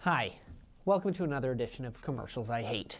Hi, welcome to another edition of Commercials I Hate.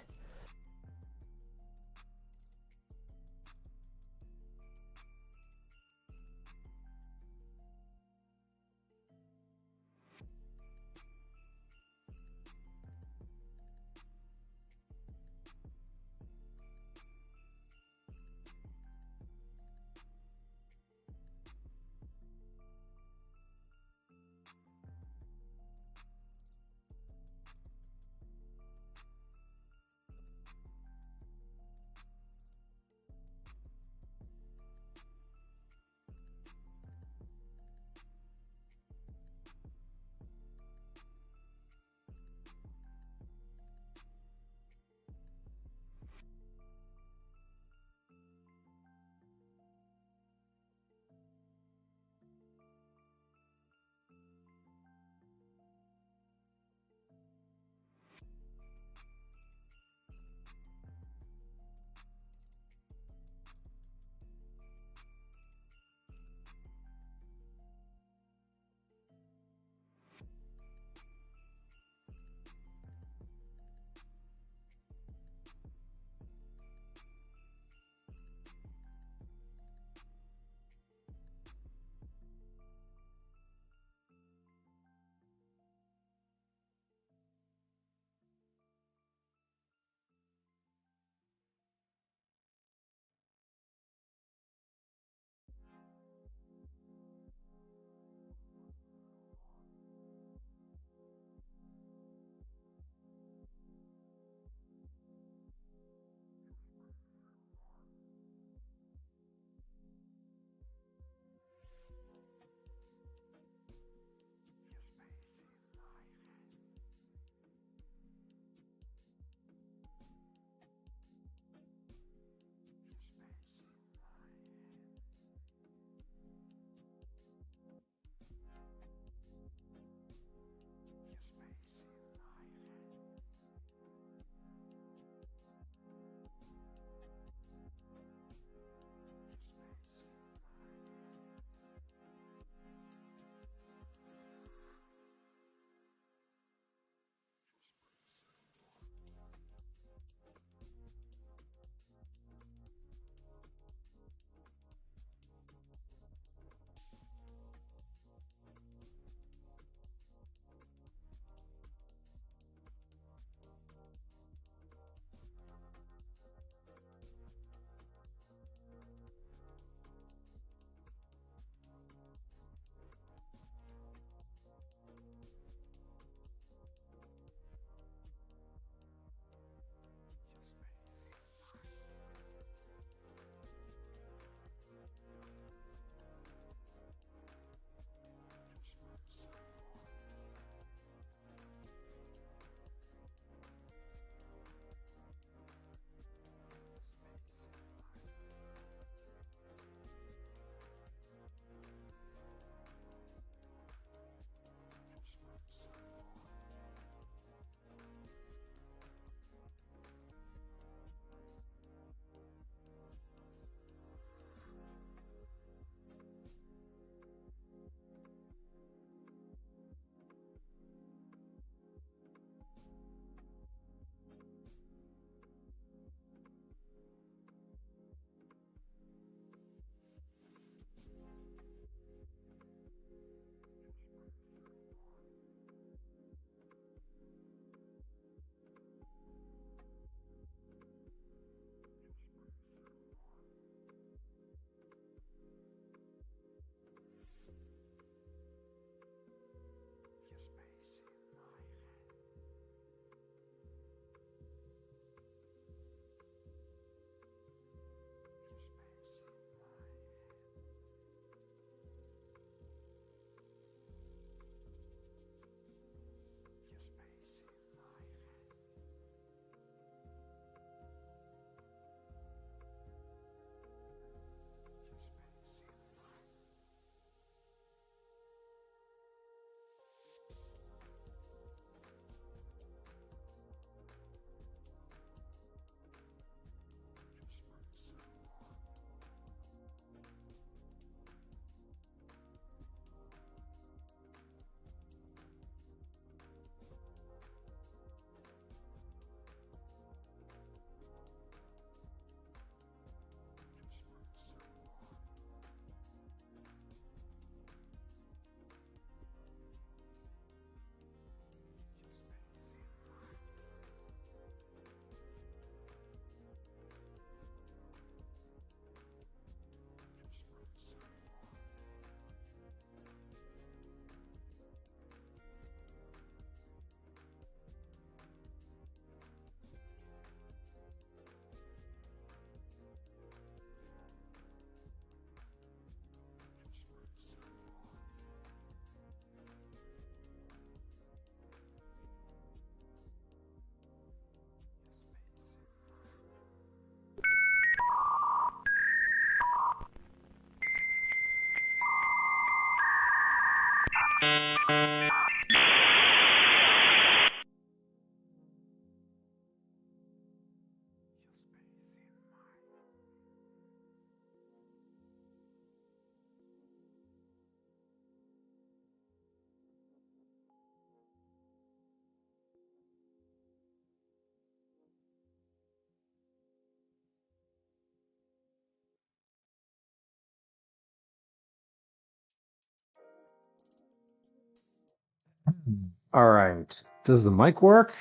All right. Does the mic work?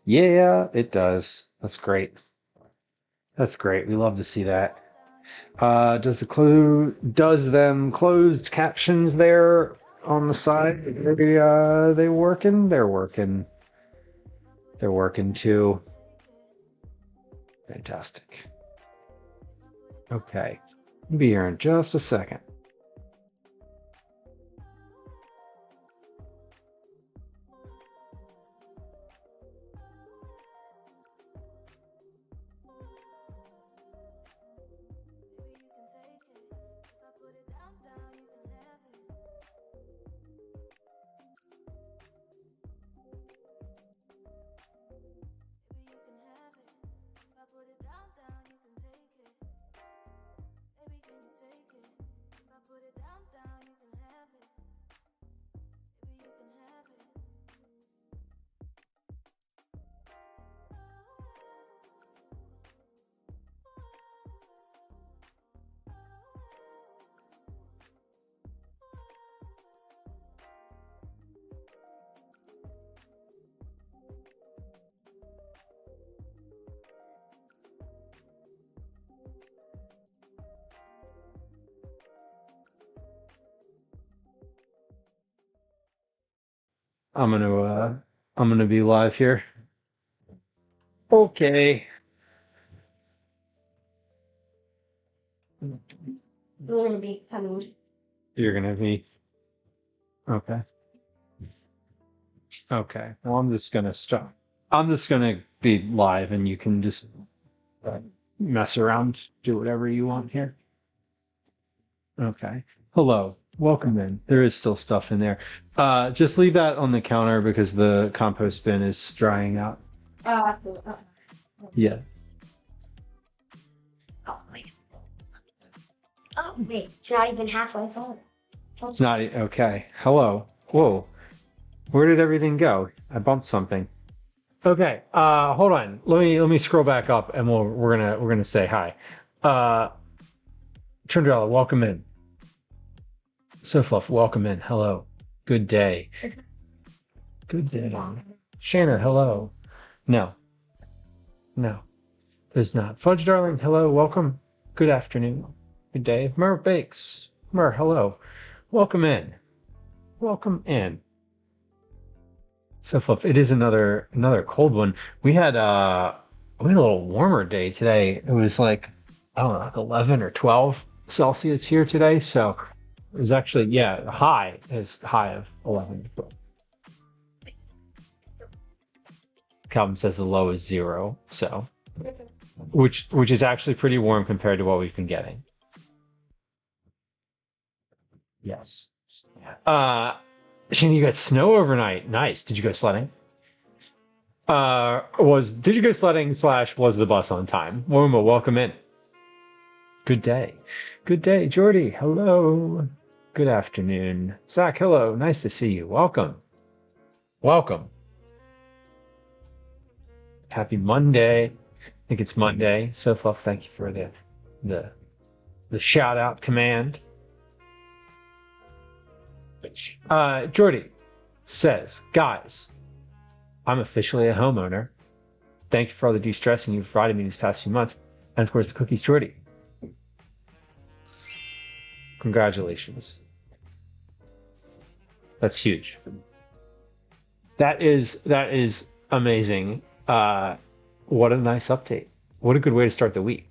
Yeah, it does. That's great. That's great. We love to see that. Does them closed captions there on the side? They working? They're working. They're working too. Fantastic. Okay. I'll be here in just a second. I'm gonna be live here. Okay. We're gonna be coming. You're gonna be okay. Okay. Well, I'm just gonna stop. I'm just gonna be live, and you can just uh, mess around, do whatever you want here. Okay. Hello. Welcome in. There is still stuff in there. Just leave that on the counter because the compost bin is drying out. Uh, Yeah. oh wait. Oh wait, it's not even halfway full. It's not okay. Hello. Whoa. Where did everything go? I bumped something. Okay. Hold on. Let me scroll back up and we're gonna say hi. Trindrella, welcome in. Sofluff, welcome in. Hello. Good day. Good day. Shanna, hello. No. No. There's not. Fudge Darling, hello, welcome. Good afternoon. Good day. Mer Bakes. Mer, hello. Welcome in. Welcome in. So Fluff, it is another cold one. We had a little warmer day today. It was like, I don't know, like 11 or 12 Celsius here today. So it was actually, yeah, the high is high of 11. Calvin says the low is 0. So which is actually pretty warm compared to what we've been getting. Yes. Shane, you got snow overnight. Nice. Did you go sledding? Did you go sledding / was the bus on time? Woma, welcome in. Good day. Good day, Jordy. Hello. Good afternoon. Zach, hello. Nice to see you. Welcome. Welcome. Happy Monday. I think it's Monday. So Fluff, thank you for the shout out command. Jordy says, guys, I'm officially a homeowner. Thank you for all the de-stressing you've provided me these past few months. And of course, the cookies, Jordy. Congratulations. That's huge. That is amazing. What a nice update. What a good way to start the week.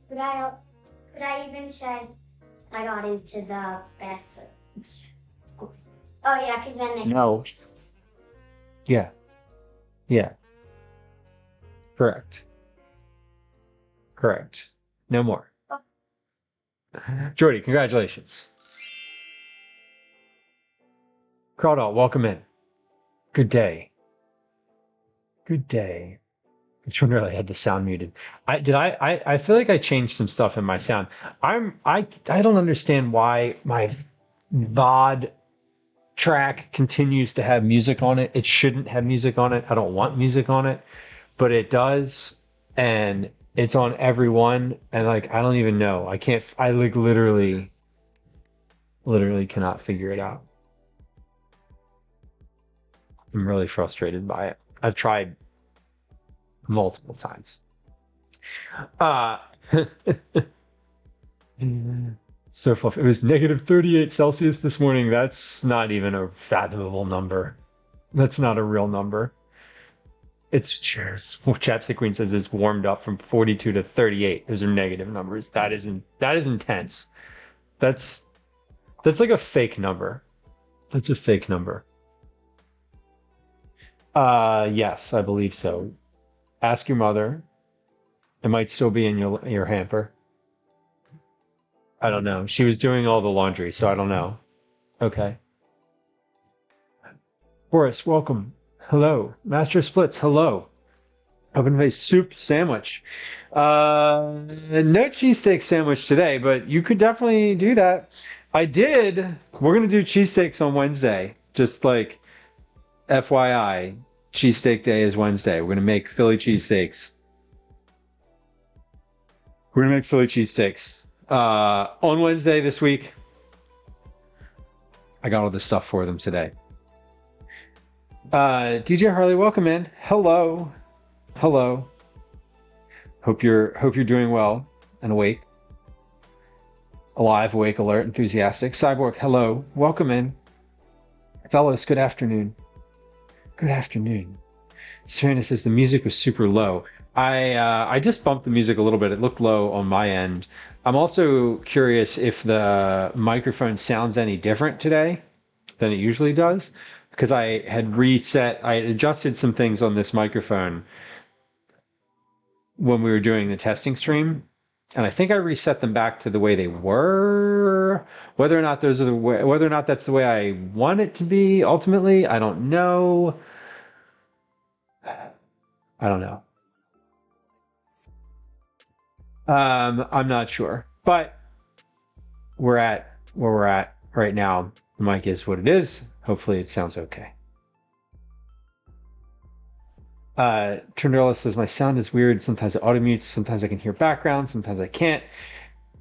Could I even say I got into the best? Oh yeah, because then they No. Yeah. Yeah. Correct. Correct. No more. Oh. Jordy, congratulations. Crawdall, welcome in. Good day. Good day. I really had the sound muted. I feel like I changed some stuff in my sound. I don't understand why my VOD track continues to have music on it. It shouldn't have music on it. I don't want music on it, but it does, and it's on every one. And like I don't even know. I like literally cannot figure it out. I'm really frustrated by it. I've tried multiple times. So fluffy. It was negative 38 Celsius this morning. That's not even a fathomable number. That's not a real number. It's Chapstick Queen says it's warmed up from 42 to 38. Those are negative numbers. That is intense. That's like a fake number. That's a fake number. Yes, I believe so. Ask your mother. It might still be in your hamper. I don't know. She was doing all the laundry, so I don't know. Okay. Boris, welcome. Hello. Master Splits, hello. Open face soup sandwich. No cheesesteak sandwich today, but you could definitely do that. I did. We're going to do cheesesteaks on Wednesday. Just like FYI, cheesesteak day is Wednesday. We're going to make Philly cheesesteaks. We're going to make Philly cheesesteaks. On Wednesday this week. I got all this stuff for them today. DJ Harley, welcome in. Hello. Hello. Hope you're doing well and awake. Alive, awake, alert, enthusiastic. Cyborg, hello. Welcome in. Fellas, good afternoon. Good afternoon. Serena says the music was super low. I just bumped the music a little bit. It looked low on my end. I'm also curious if the microphone sounds any different today than it usually does, because I had adjusted some things on this microphone when we were doing the testing stream, and I think I reset them back to the way they were. Whether or not that's the way I want it to be ultimately, I don't know. I don't know. I'm not sure, but we're at where we're at right now. The mic is what it is. Hopefully it sounds okay. Trinderella says my sound is weird. Sometimes it auto mutes. Sometimes I can hear background. Sometimes I can't.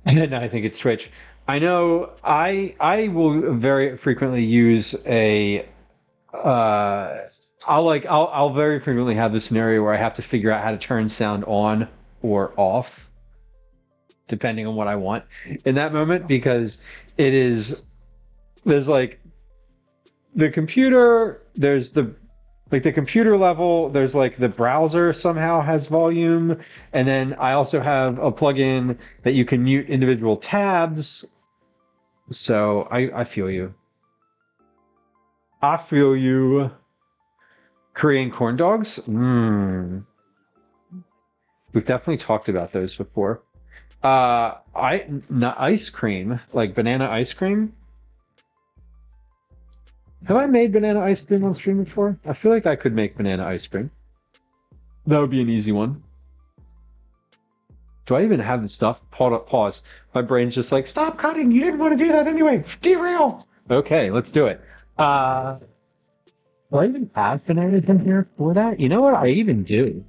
And I think it's Twitch. I know I will very frequently use a I'll very frequently have the scenario where I have to figure out how to turn sound on or off, depending on what I want in that moment, because there's like the computer, there's the computer level, there's like the browser somehow has volume, and then I also have a plugin that you can mute individual tabs. So I feel you. I feel you. Korean corn dogs? We've definitely talked about those before. Ice cream, like banana ice cream. Have I made banana ice cream on stream before? I feel like I could make banana ice cream. That would be an easy one. Do I even have the stuff? Pause. My brain's just like, stop cutting. You didn't want to do that anyway. Derail. Okay, let's do it. Do I even have bananas in here for that? You know what? I even do.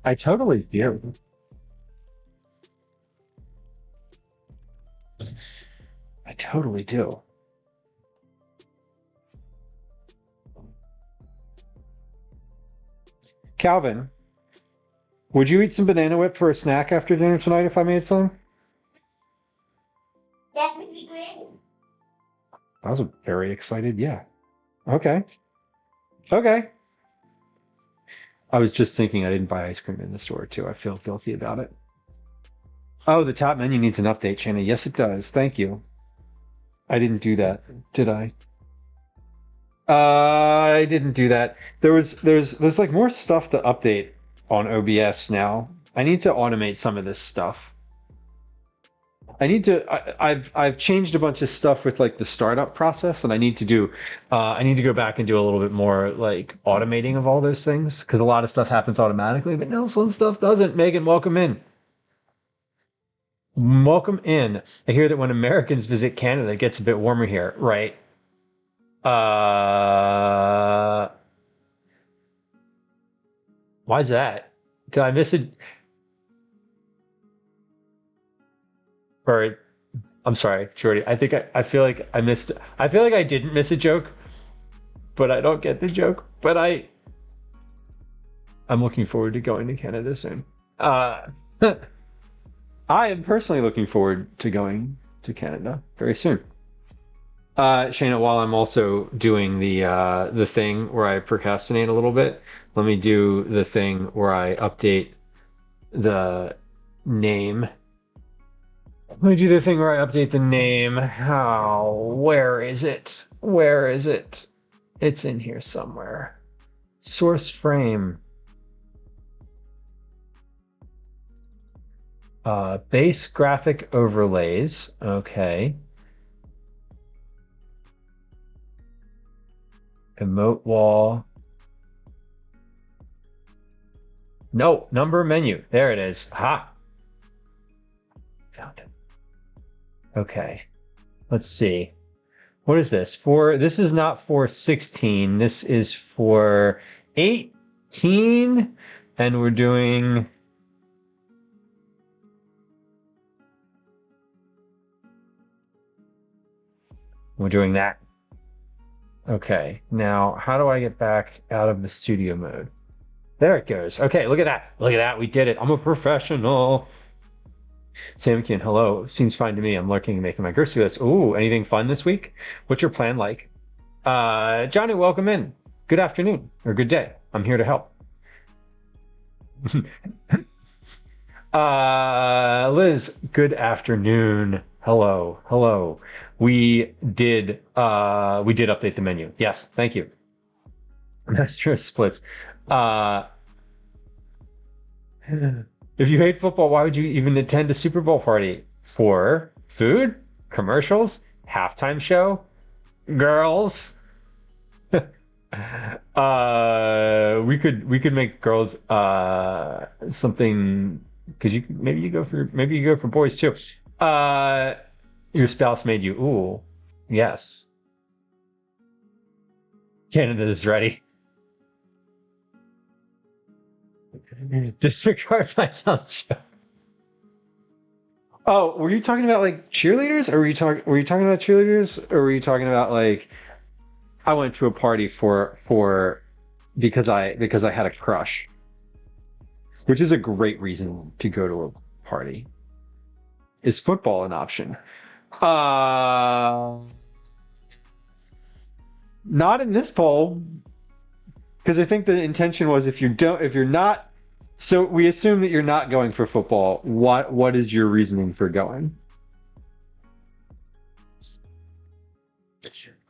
I totally do. I totally do. Calvin, would you eat some banana whip for a snack after dinner tonight if I made some? That would be great. I was very excited. Yeah. Okay. Okay. I was just thinking I didn't buy ice cream in the store too. I feel guilty about it. Oh, the top menu needs an update, Shanna. Yes, it does. Thank you. I didn't do that, did I? I didn't do that. There's like more stuff to update on OBS now. I need to automate some of this stuff. I've changed a bunch of stuff with like the startup process, and I need to go back and do a little bit more like automating of all those things, because a lot of stuff happens automatically, but no, some stuff doesn't. Megan, welcome in. Welcome in. I hear that when Americans visit Canada, it gets a bit warmer here, right? Why is that? Did I miss it? Or, I'm sorry, Jordy. I feel like I didn't miss a joke. but I don't get the joke. But I'm looking forward to going to Canada soon. I am personally looking forward to going to Canada very soon. Shayna, while I'm also doing the thing where I procrastinate a little bit, let me do the thing where I update the name. Let me do the thing where I update the name. Where is it? Where is it? It's in here somewhere. Source frame. Base graphic overlays. Okay. Emote wall. No, number menu. There it is. Ha! Found it. Okay. Let's see. What is this? This is not for 16. This is for 18. And we're doing... We're doing that. Okay. Now, how do I get back out of the studio mode? There it goes. Okay, look at that. Look at that. We did it. I'm a professional. Samkin, hello. Seems fine to me. I'm lurking and making my curse list. Ooh, anything fun this week? What's your plan like? Johnny, welcome in. Good afternoon or good day. I'm here to help. Liz, good afternoon. Hello. Hello. We did update the menu. Yes, thank you. Master splits. If you hate football, why would you even attend a Super Bowl party? For food, commercials, halftime show, girls. We could make girls something, because maybe you go for boys too. Your spouse made you. Ooh, yes. Canada is ready. Disregard my dumb show. Oh, were you talking about like cheerleaders, or were you talking about cheerleaders, or were you talking about like I went to a party because I had a crush, which is a great reason to go to a party. Is football an option? Not in this poll, because I think the intention was if you're not, so we assume that you're not going for football. What is your reasoning for going?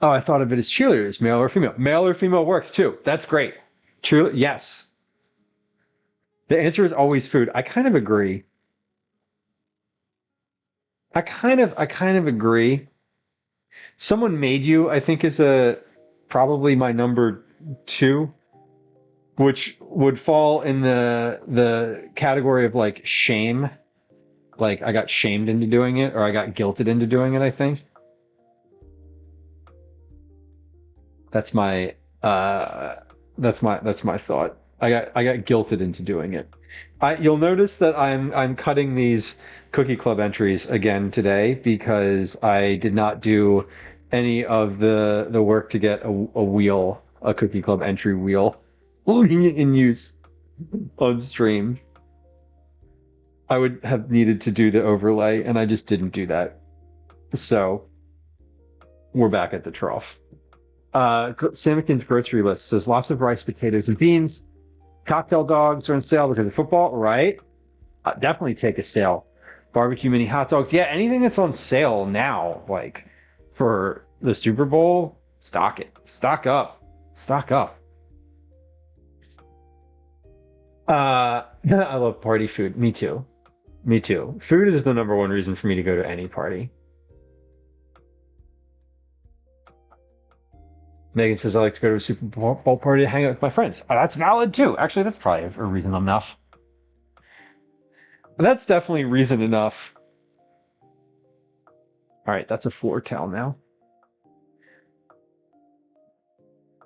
Oh, I thought of it as cheerleaders, male or female. Male or female works too. That's great. Yes. The answer is always food. I kind of agree. I kind of agree. Someone Made You, I think, is probably my number 2, which would fall in the category of like shame. Like I got shamed into doing it, or I got guilted into doing it, I think. That's my thought. I got guilted into doing it. You'll notice that I'm cutting these Cookie Club entries again today because I did not do any of the work to get a Cookie Club entry wheel in use on stream. I would have needed to do the overlay, and I just didn't do that. So we're back at the trough. Samikin's grocery list says lots of rice, potatoes, and beans. Cocktail dogs are on sale because of football, right? Definitely take a sale. Barbecue mini hot dogs. Yeah, anything that's on sale now, like for the Super Bowl, stock it. Stock up. Stock up. I love party food. Me too. Me too. Food is the number one reason for me to go to any party. Megan says, I like to go to a Super Bowl party to hang out with my friends. Oh, that's valid too. Actually, that's probably a reason enough. That's definitely reason enough. All right, that's a floor towel now.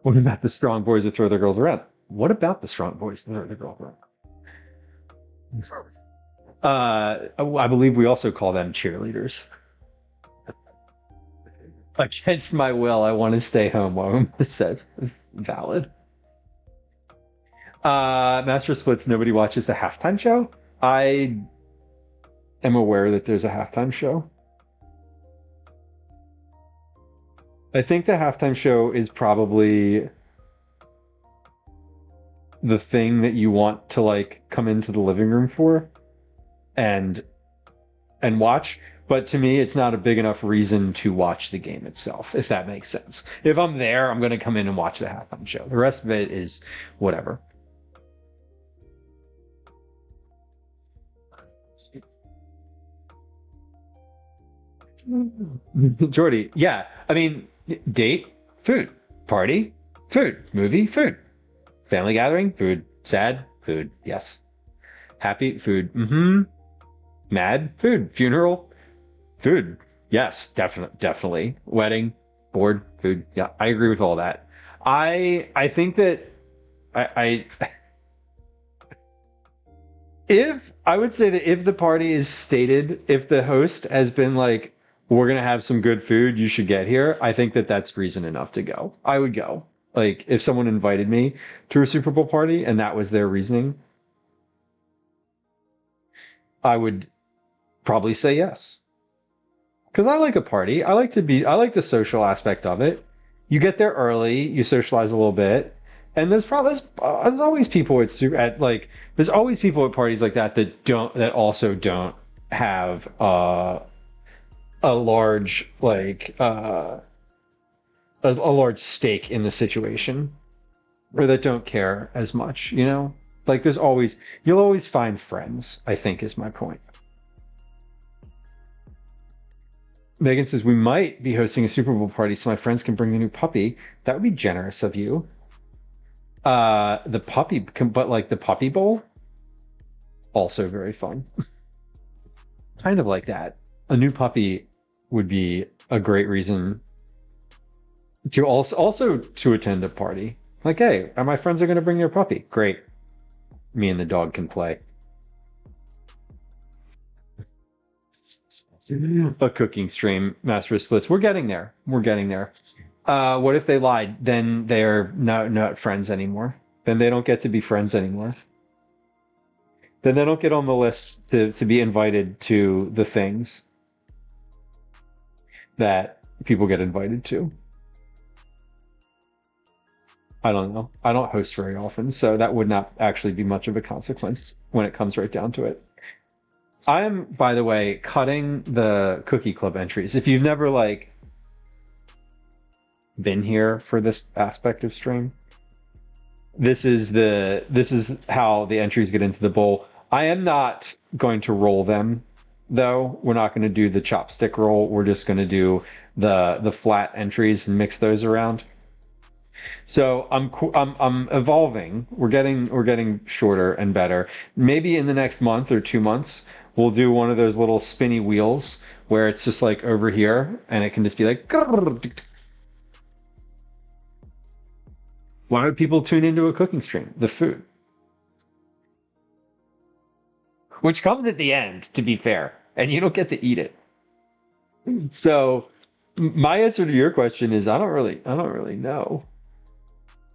What about the strong boys that throw their girls around? What about the strong boys that throw their girls around? I believe we also call them cheerleaders. Against my will, I want to stay home. What says valid. Master Splits, nobody watches the halftime show. I am aware that there's a halftime show. I think the halftime show is probably the thing that you want to like come into the living room for and watch. But to me, it's not a big enough reason to watch the game itself, if that makes sense. If I'm there, I'm going to come in and watch the halftime show. The rest of it is whatever. Jordy, yeah. I mean, date, food. Party, food. Movie, food. Family gathering, food. Sad, food. Yes. Happy, food. Mm-hmm. Mad, food. Funeral, food. Yes, definitely. Wedding, bored, food. Yeah, I agree with all that. I think that I if I would say that if the party is stated, if the host has been like, we're gonna have some good food, you should get here, I think that that's reason enough to go. I would go. Like if someone invited me to a Super Bowl party and that was their reasoning, I would probably say yes. Because I like a party. I like the social aspect of it. You get there early, you socialize a little bit, and there's always people there's always people at parties like that also don't have a large a large stake in the situation, or that don't care as much, you know? Like you'll always find friends, I think is my point. Megan says, we might be hosting a Super Bowl party so my friends can bring a new puppy. That would be generous of you. The puppy bowl, also very fun. Kind of like that. A new puppy would be a great reason to also to attend a party. Like, hey, my friends are going to bring their puppy. Great. Me and the dog can play. A cooking stream, Master of Splits. We're getting there. What if they lied? Then they're not friends anymore. Then they don't get to be friends anymore. Then they don't get on the list to be invited to the things that people get invited to. I don't know. I don't host very often, so that would not actually be much of a consequence when it comes right down to it. I am, by the way, cutting the Cookie Club entries. If you've never been here for this aspect of stream, this is how the entries get into the bowl. I am not going to roll them, though. We're not going to do the chopstick roll. We're just going to do the flat entries and mix those around. So I'm evolving. We're getting shorter and better. Maybe in the next month or 2 months, we'll do one of those little spinny wheels where it's just like over here and it can just be like. Why would people tune into a cooking stream? The food. Which comes at the end, to be fair, and you don't get to eat it. So my answer to your question is I don't really know.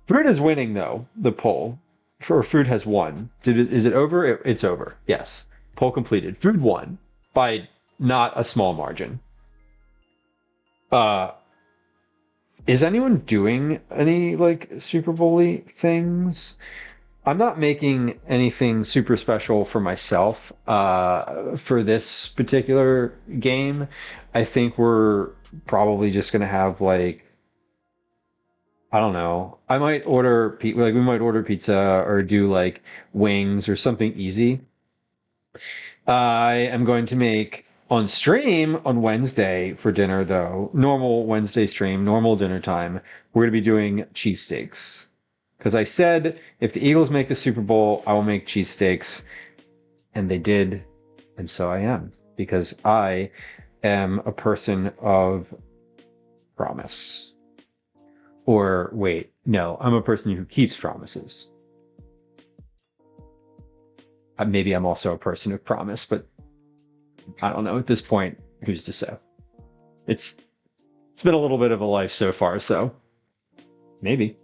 Fruit is winning though, the poll. Fruit has won. Is it over? It's over. Yes. Poll completed. Fruit won by not a small margin. Is anyone doing any Super Bowl-y things? I'm not making anything super special for myself for this particular game. I think we're probably just gonna have I don't know. I might order we might order pizza or do wings or something easy. I am going to make on stream on Wednesday for dinner though. Normal Wednesday stream, normal dinner time. We're going to be doing cheesesteaks. Because I said if the Eagles make the Super Bowl, I will make cheesesteaks. And they did. And so I am. Because I am a person of promise. Or wait, no, I'm a person who keeps promises. Maybe I'm also a person of promise, but I don't know. At this point, who's to say? It's been a little bit of a life so far, so maybe.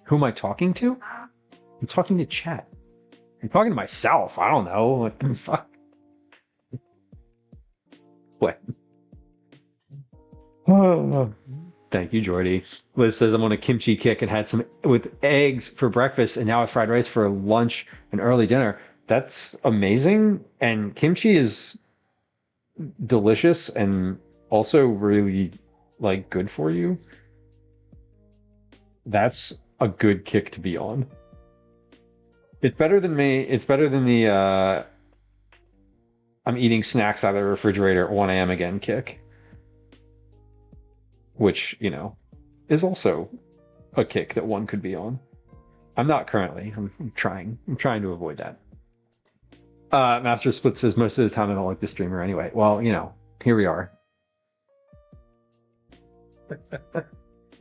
Who am I talking to? I'm talking to chat. I'm talking to myself. I don't know. What the fuck? What? Thank you, Jordy. Liz says I'm on a kimchi kick and had some with eggs for breakfast and now with fried rice for lunch and early dinner. That's amazing. And kimchi is delicious and also really like good for you. That's a good kick to be on. It's better than me. It's better than the I'm eating snacks out of the refrigerator at 1 a.m. again kick. Which, you know, is also a kick that one could be on. I'm not currently. I'm trying. I'm trying to avoid that. Master Split says most of the time I don't like the streamer anyway. Well, you know, here we are.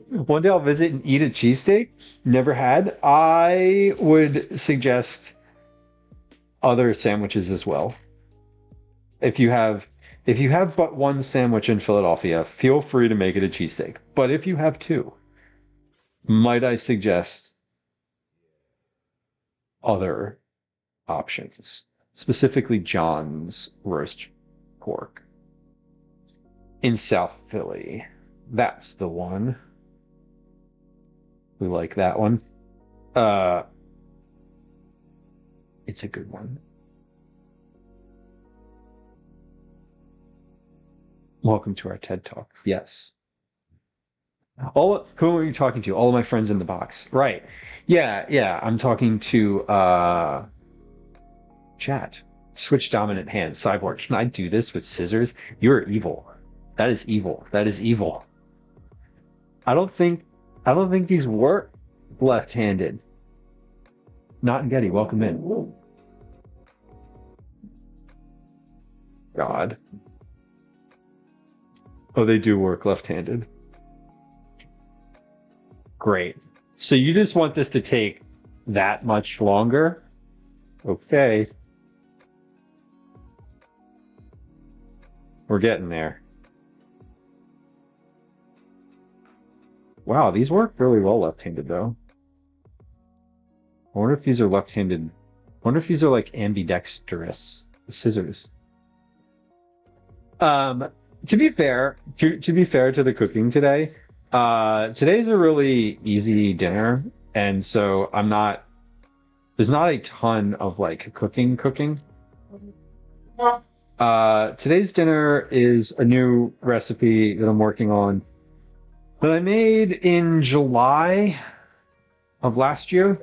One day I'll visit and eat a cheesesteak. Never had. I would suggest other sandwiches as well. If you have but one sandwich in Philadelphia, feel free to make it a cheesesteak. But if you have two, might I suggest other options, specifically John's roast pork in South Philly. That's the one. We like that one. It's a good one. Welcome to our TED Talk. Yes. Who are you talking to? All of my friends in the box. Right. Yeah. I'm talking to chat. Switch dominant hand. Cyborg. Can I do this with scissors? You're evil. That is evil. That is evil. I don't think these work left-handed. Not in Getty. Welcome in. God. Oh, they do work left-handed. Great. So you just want this to take that much longer? Okay. We're getting there. Wow, these work really well left-handed, though. I wonder if these are left-handed. I wonder if these are like ambidextrous scissors. To be fair to the cooking today, today's a really easy dinner, and so there's not a ton of like cooking. Today's dinner is a new recipe that I'm working on that I made in July of last year.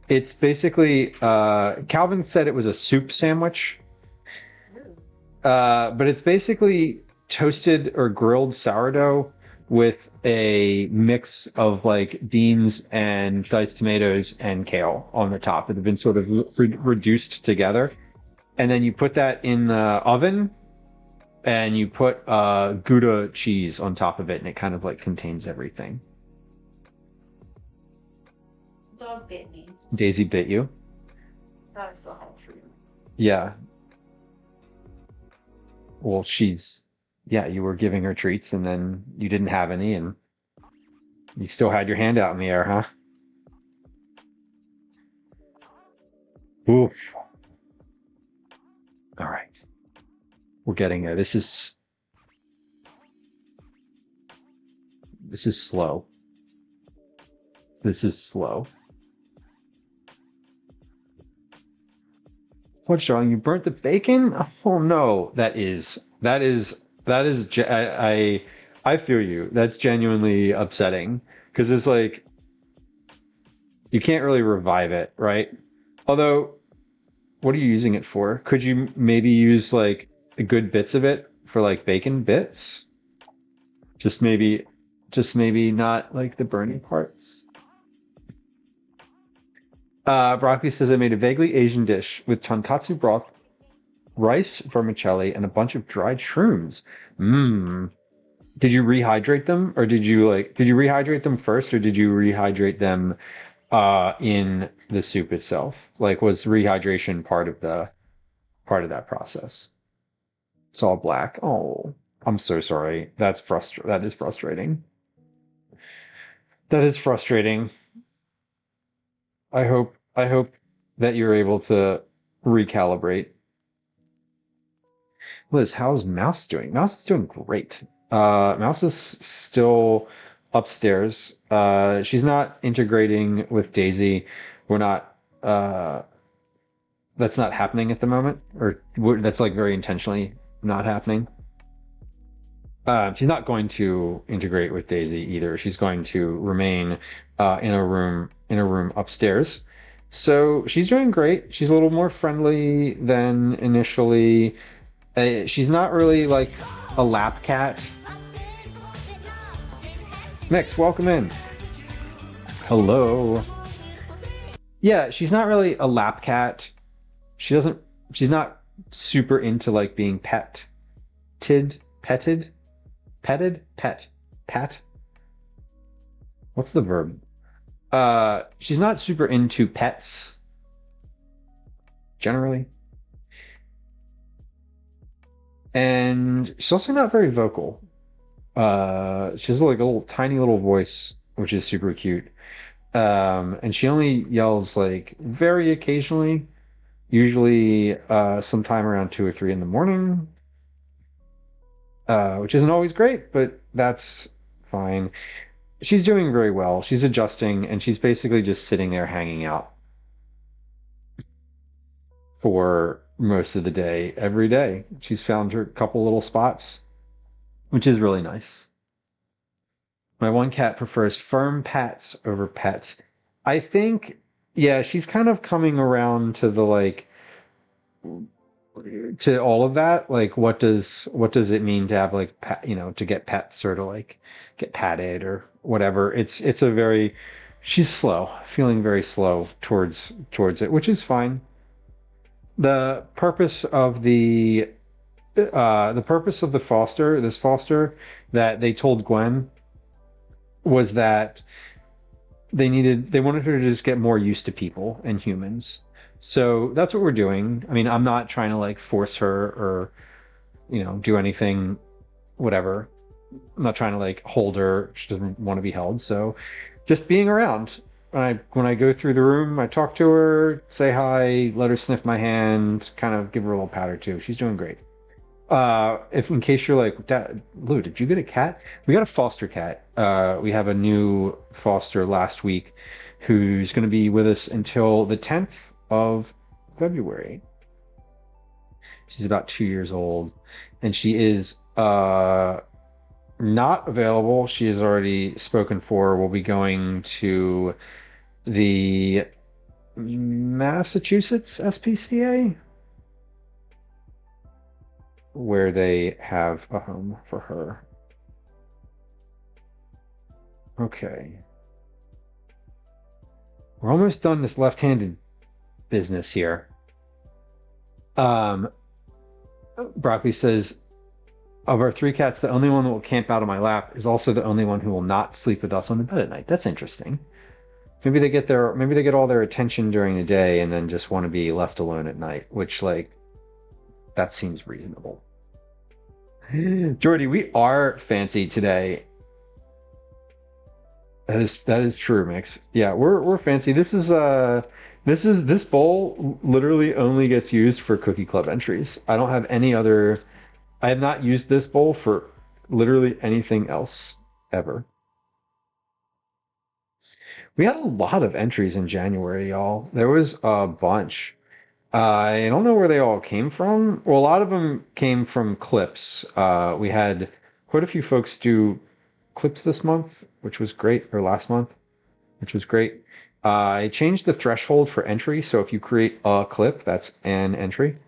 It's basically, Calvin said it was a soup sandwich. But it's basically toasted or grilled sourdough with a mix of like beans and diced tomatoes and kale on the top that have been sort of reduced together. And then you put that in the oven and you put Gouda cheese on top of it, and it kind of like contains everything. Dog bit me. Daisy bit you? That was so hard for you. Yeah. Well, you were giving her treats and then you didn't have any and you still had your hand out in the air, huh? Oof. All right. We're getting there. This is slow. This is slow. Fudge darling, you burnt the bacon? Oh no, that is I feel you. That's genuinely upsetting because it's like you can't really revive it, right? Although, what are you using it for? Could you maybe use like good bits of it for like bacon bits? Just maybe not like the burning parts. Broccoli says I made a vaguely Asian dish with tonkatsu broth, rice, vermicelli, and a bunch of dried shrooms. Mmm. Did you rehydrate them, or did you rehydrate them first, or did you rehydrate them in the soup itself? Like, was rehydration part of that process? It's all black. Oh, I'm so sorry. That is frustrating. That is frustrating. I hope that you're able to recalibrate. Liz, how's Mouse doing? Mouse is doing great. Mouse is still upstairs. She's not integrating with Daisy. We're not that's not happening at the moment, or that's like very intentionally not happening. She's not going to integrate with Daisy either. She's going to remain in a room upstairs. So she's doing great. She's a little more friendly than initially. She's not really like a lap cat. Mix, welcome in. Hello. Yeah, she's not really a lap cat. She's not super into like being petted. Pat. What's the verb? She's not super into pets generally. And she's also not very vocal. She has like a little tiny little voice, which is super cute. And she only yells like very occasionally, usually sometime around 2 or 3 in the morning, which isn't always great, but that's fine. She's doing very well. She's adjusting, and she's basically just sitting there hanging out for most of the day, every day. She's found her couple little spots, which is really nice. My one cat prefers firm pats over pets. I think, yeah, she's kind of coming around to the like to all of that. Like, what does it mean to have like to get pets or to like get patted or whatever? It's a very she's slow, feeling very slow towards it, which is fine. The purpose of the this foster that they told Gwen was that they wanted her to just get more used to people and humans. So that's what we're doing. I mean, I'm not trying to like force her or do anything, whatever. I'm not trying to like hold her. She doesn't want to be held. So just being around. When I go through the room, I talk to her, say hi, let her sniff my hand, kind of give her a little pat or two. She's doing great. If in case you're like, Lou, did you get a cat? We got a foster cat. We have a new foster last week who's going to be with us until the 10th of February. She's about 2 years old, and she is not available. She is already spoken for. We'll be going to the Massachusetts SPCA, where they have a home for her. Okay. We're almost done this left-handed business here. Broccoli says, of our 3 cats, the only one that will camp out on my lap is also the only one who will not sleep with us on the bed at night. That's interesting. Maybe they get all their attention during the day and then just want to be left alone at night, which like that seems reasonable. Jordy, we are fancy today. That is true, Mix. Yeah, we're fancy. This bowl literally only gets used for Cookie Club entries. I don't have any other. I have not used this bowl for literally anything else ever. We had a lot of entries in January, y'all. There was a bunch. I don't know where they all came from. Well, a lot of them came from clips. We had quite a few folks do clips this month, which was great, or last month, which was great. I changed the threshold for entry, so if you create a clip, that's an entry.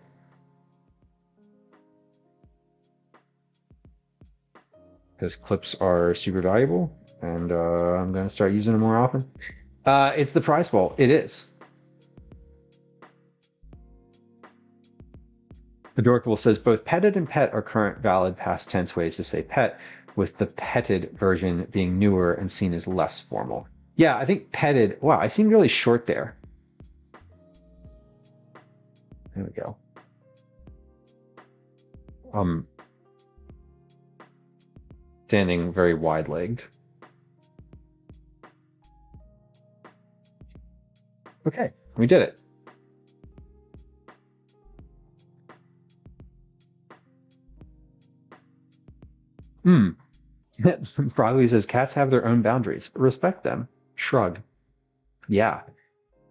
Because clips are super valuable, and I'm going to start using them more often. It's the prize bowl. It is. Adorable says both petted and pet are current valid past tense ways to say pet, with the petted version being newer and seen as less formal. Yeah, I think petted. Wow, I seemed really short there. There we go. standing very wide-legged. Okay, we did it. Brogley says cats have their own boundaries. Respect them. Shrug. Yeah.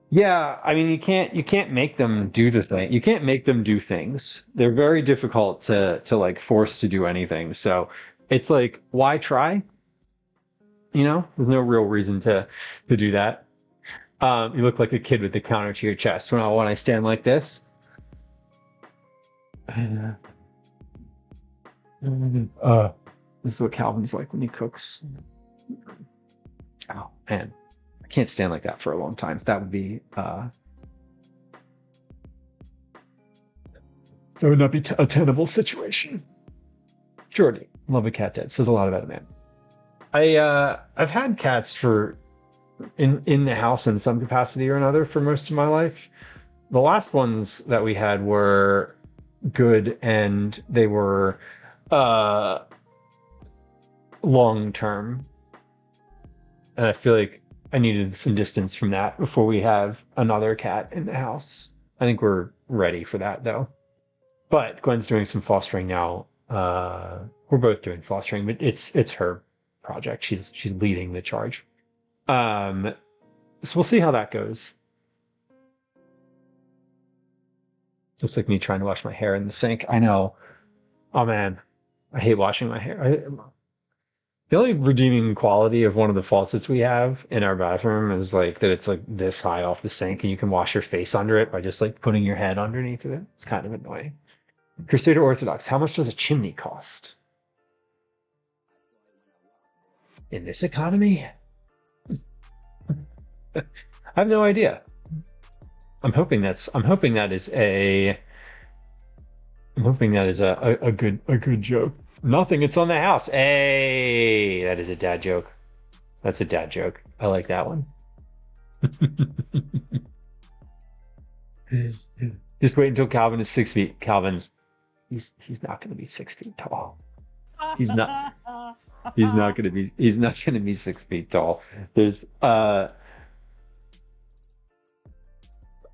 Yeah, I mean you can't make them do the thing. You can't make them do things. They're very difficult to like force to do anything. So it's like, why try? You know, there's no real reason to do that. You look like a kid with the counter to your chest when I stand like this. This is what Calvin's like when he cooks. Oh man, I can't stand like that for a long time. That would be that would not be a tenable situation. Jordy, love a cat dead. Says a lot about a man. I've had cats for in the house in some capacity or another for most of my life. The last ones that we had were good, and they were long term, and I feel like I needed some distance from that before we have another cat in the house. I think we're ready for that though. But Gwen's doing some fostering now. We're both doing fostering, but it's her project. She's leading the charge. So we'll see how that goes. Looks like me trying to wash my hair in the sink. I know. Oh man, I hate washing my hair. The only redeeming quality of one of the faucets we have in our bathroom is like that it's like this high off the sink and you can wash your face under it by just like putting your head underneath it. It's kind of annoying. Crusader Orthodox, how much does a chimney cost? In this economy? I have no idea. I'm hoping that is a good joke. Nothing, it's on the house. Hey, that is a dad joke. That's a dad joke. I like that one. Just wait until Calvin is 6 feet. He's not going to be 6 feet tall. He's not going to be 6 feet tall. There's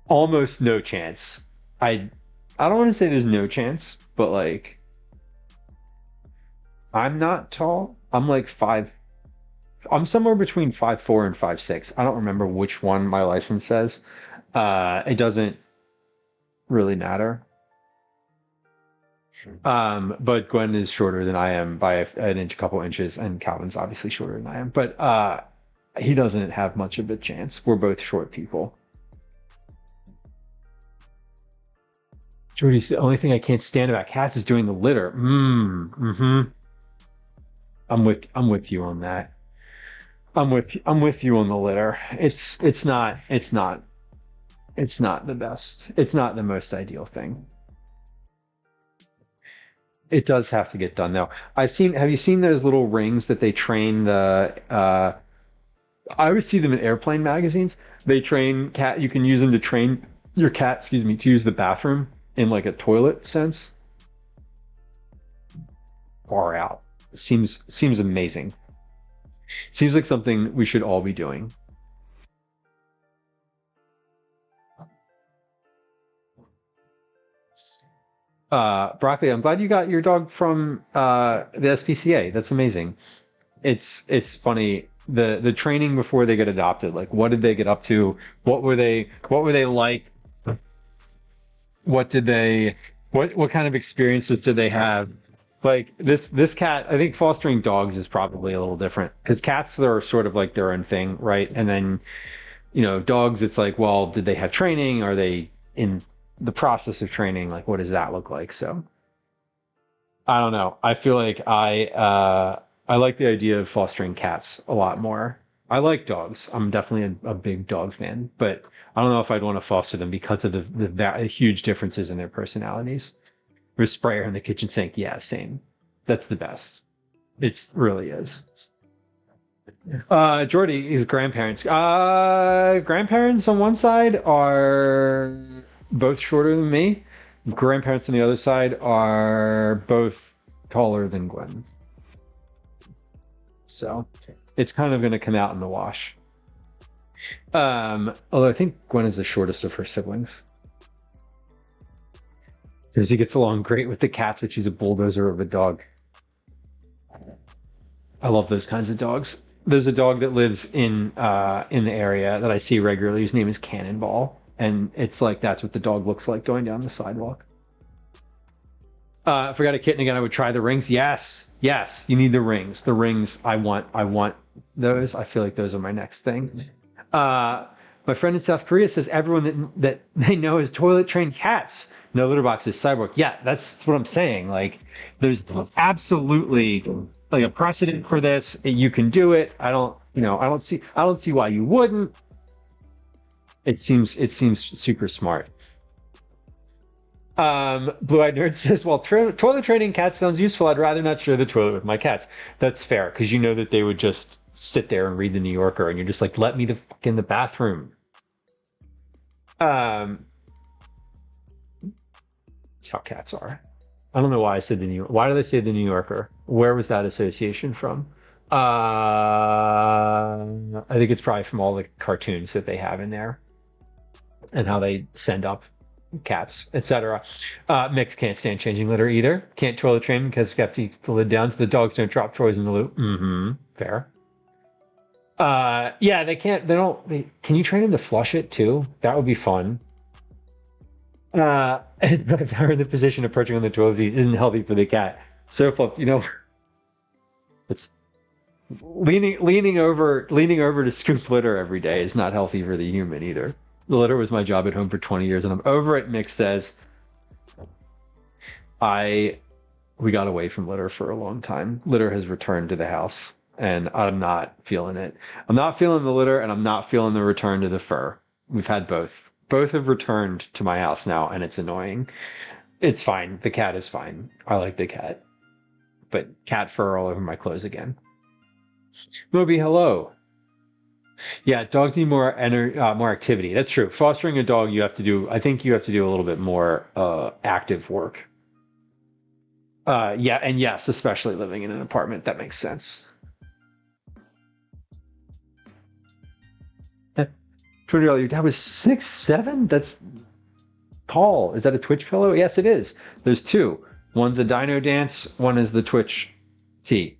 almost no chance. I don't want to say there's no chance, but like I'm not tall. I'm like I'm somewhere between 5'4" and 5'6". I don't remember which one my license says. It doesn't really matter. But Gwen is shorter than I am by an inch, a couple inches, and Calvin's obviously shorter than I am. But he doesn't have much of a chance. We're both short people. Jordy's the only thing I can't stand about cats is doing the litter. I'm with you on that. I'm with you on the litter. It's not the best. It's not the most ideal thing. It does have to get done though. Have you seen those little rings that they train the I always see them in airplane magazines. They train cat, you can use them to train your cat, to use the bathroom in like a toilet sense. Far out. Seems amazing. Seems like something we should all be doing. Broccoli, I'm glad you got your dog from the SPCA. That's amazing. It's funny, the training before they get adopted. Like, what did they get up to? What were they like? What kind of experiences did they have? Like this cat, I think fostering dogs is probably a little different because cats are sort of like their own thing, right? And then, dogs, it's like, well, did they have training? Are they in the process of training? Like, what does that look like? So I don't know. I feel like I like the idea of fostering cats a lot more. I like dogs. I'm definitely a big dog fan, but I don't know if I'd want to foster them because of the huge differences in their personalities. With sprayer in the kitchen sink, yeah, same. That's the best. It really is. Jordy, his grandparents. Grandparents on one side are both shorter than me. grandparents on the other side are both taller than Gwen. So it's kind of going to come out in the wash. Although I think Gwen is the shortest of her siblings. Jersey gets along great with the cats, but she's a bulldozer of a dog. I love those kinds of dogs. There's a dog that lives in the area that I see regularly. His name is Cannonball, and it's like that's what the dog looks like going down the sidewalk. If I got a kitten again, I would try the rings. Yes, you need the rings. The rings, I want those. I feel like those are my next thing. My friend in South Korea says everyone that they know is toilet trained cats. No litter boxes, cyborg. Yeah, that's what I'm saying. Like, there's absolutely like a precedent for this. You can do it. I don't see why you wouldn't. It seems super smart. Blue-eyed nerd says, well, toilet training cats sounds useful. I'd rather not share the toilet with my cats. That's fair, because you know that they would just sit there and read the New Yorker, and you're just like, let me the fuck in the bathroom. That's how cats are. I don't know why I said the New Yorker. Why did I say the New Yorker? Where was that association from? I think it's probably from all the cartoons that they have in there and how they send up cats, etc. Mix can't stand changing litter either. Can't toilet train because you have to keep the lid down so the dogs don't drop toys in the loo. Fair. Yeah, they can't. Can you train them to flush it too? That would be fun. If they're in the position of perching on the toilet seat isn't healthy for the cat. So, it's leaning over to scoop litter every day is not healthy for the human either. The litter was my job at home for 20 years, and I'm over it. Nick says, we got away from litter for a long time. Litter has returned to the house, and I'm not feeling it. I'm not feeling the litter, and I'm not feeling the return to the fur. We've had both. Both have returned to my house now, and it's annoying. It's fine. The cat is fine. I like the cat. But cat fur all over my clothes again. Moby, hello. Yeah, dogs need more activity. That's true. Fostering a dog, I think you have to do a little bit more active work. Yeah, and yes, especially living in an apartment. That makes sense. Your dad was 6'7"? That's tall. Is that a Twitch pillow? Yes, it is. There's two. One's a Dino Dance. One is the Twitch T.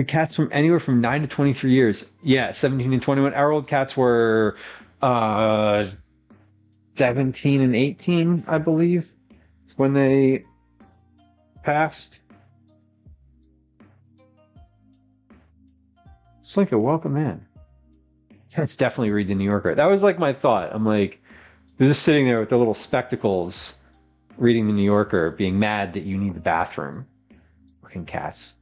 Cats from anywhere from 9 to 23 years. Yeah, 17 and 21. Our old cats were 17 and 18, I believe, when they passed. It's like a welcome in. Cats definitely read the New Yorker. That was like my thought. I'm like, they're just sitting there with their little spectacles, reading the New Yorker, being mad that you need the bathroom. Fucking cats.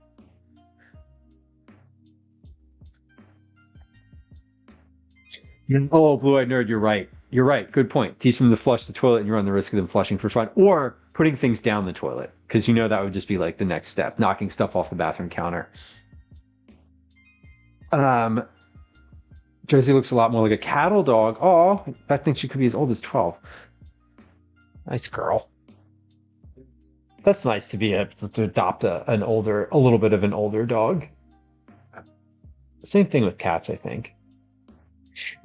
Oh, blue-eyed nerd, you're right. You're right. Good point. Teach them to flush the toilet, and you run the risk of them flushing for fun, or putting things down the toilet, because that would just be like the next step, knocking stuff off the bathroom counter. Josie looks a lot more like a cattle dog. Oh, I think she could be as old as 12. Nice girl. That's nice to adopt a little bit of an older dog. Same thing with cats, I think.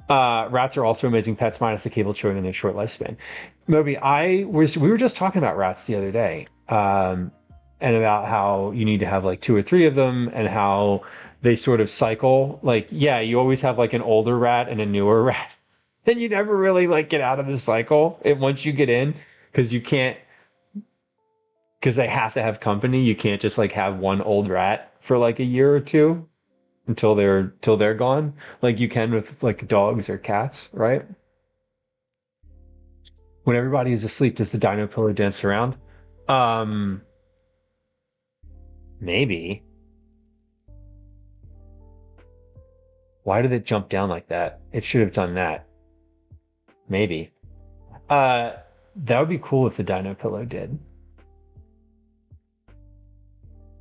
Rats are also amazing pets, minus the cable chewing and their short lifespan. Moby, we were just talking about rats the other day, and about how you need to have like 2 or 3 of them, and how they sort of cycle. Like, yeah, you always have like an older rat and a newer rat, and you never really like get out of the cycle. Once you get in, because they have to have company. You can't just like have one old rat for like a year or 2 until they're gone, like you can with like dogs or cats, right? When everybody is asleep, does the dino pillow dance around? Maybe. Why did it jump down like that? It should have done that. Maybe. That would be cool if the dino pillow did.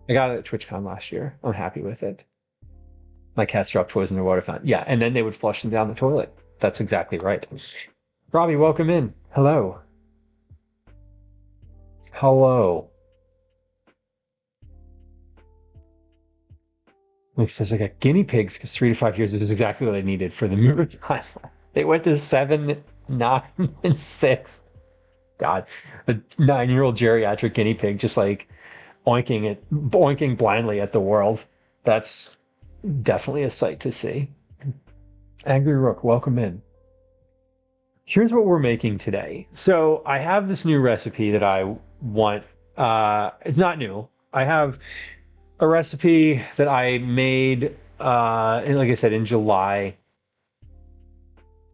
I got it at TwitchCon last year. I'm happy with it. My cats dropped toys in their water fountain. Yeah, and then they would flush them down the toilet. That's exactly right. Robbie, welcome in. Hello. Hello. Like says I got guinea pigs because 3 to 5 years is exactly what I needed for the move time. They went to 7, 9, and 6. God, a 9-year-old geriatric guinea pig just like boinking blindly at the world. That's definitely a sight to see. Angry Rook, welcome in. Here's what we're making today. So I have this new recipe that I want. It's not new. I have a recipe that I made, like I said, in July.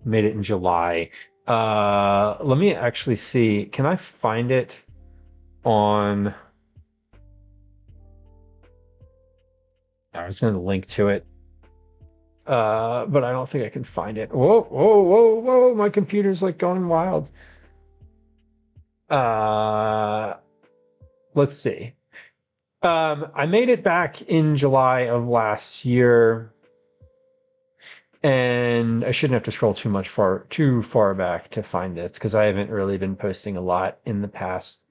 Made it in July. Let me actually see. Can I find it on... I was going to link to it. But I don't think I can find it. Whoa, whoa, whoa, whoa. My computer's like going wild. Let's see. I made it back in July of last year. And I shouldn't have to scroll too far back to find this because I haven't really been posting a lot in the past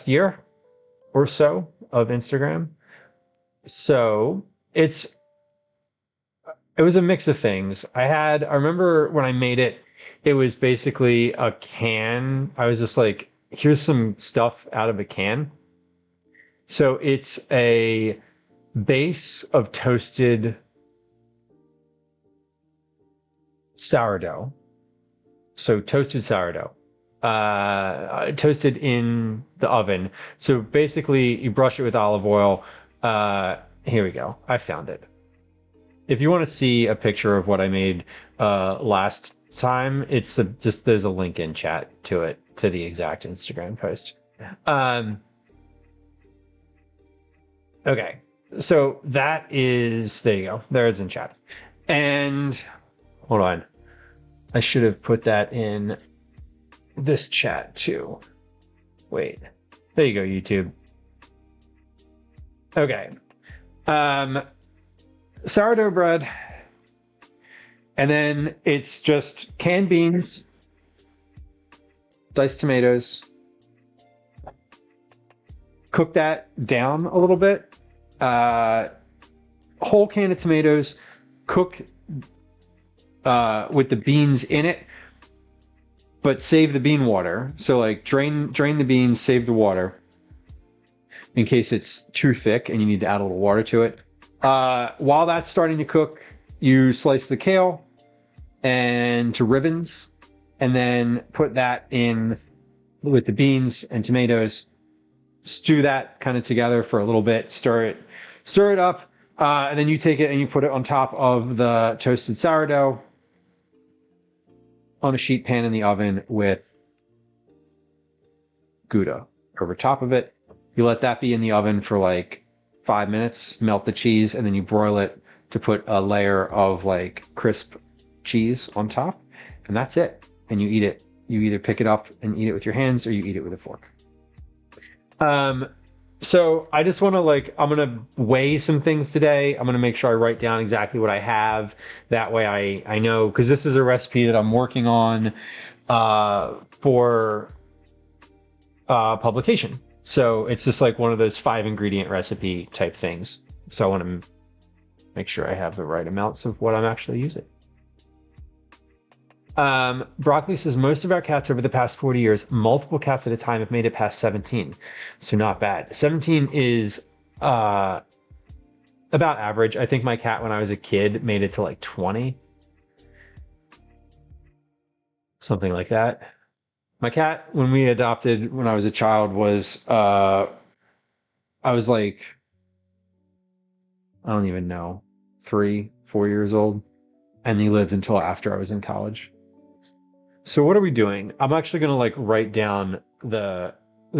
year or so of Instagram. So it was a mix of things. I remember when I made it, it was basically a can. I was just like, here's some stuff out of a can. So it's a base of toasted sourdough. So toasted sourdough. Toasted in the oven. So basically you brush it with olive oil. Here we go. I found it. If you want to see a picture of what I made last time, there's a link in chat to it, to the exact Instagram post. Okay. So that is, there you go. There it's in chat. And hold on. I should have put that in this chat too. Wait. There you go, YouTube. Okay. Sourdough bread. And then it's just canned beans, diced tomatoes. Cook that down a little bit. Whole can of tomatoes, cook with the beans in it, but save the bean water. So like drain the beans, save the water in case it's too thick and you need to add a little water to it. While that's starting to cook, you slice the kale and to ribbons, and then put that in with the beans and tomatoes. Stew that kind of together for a little bit. Stir it up, and then you take it and you put it on top of the toasted sourdough on a sheet pan in the oven with Gouda over top of it. You let that be in the oven for like 5 minutes, melt the cheese, and then you broil it to put a layer of like crisp cheese on top, and that's it. And you eat it. You either pick it up and eat it with your hands or you eat it with a fork. So I just want to I'm going to weigh some things today. I'm going to make sure I write down exactly what I have. That way I know, because this is a recipe that I'm working on for publication. So it's just like one of those 5-ingredient recipe type things. So I want to make sure I have the right amounts of what I'm actually using. Broccoli says, most of our cats over the past 40 years, multiple cats at a time, have made it past 17. So not bad. 17 is about average. I think my cat, when I was a kid, made it to like 20. Something like that. My cat, when we adopted when I was a child, was, I was like, I don't even know, 3, 4 years old. And he lived until after I was in college. So what are we doing? I'm actually going to write down the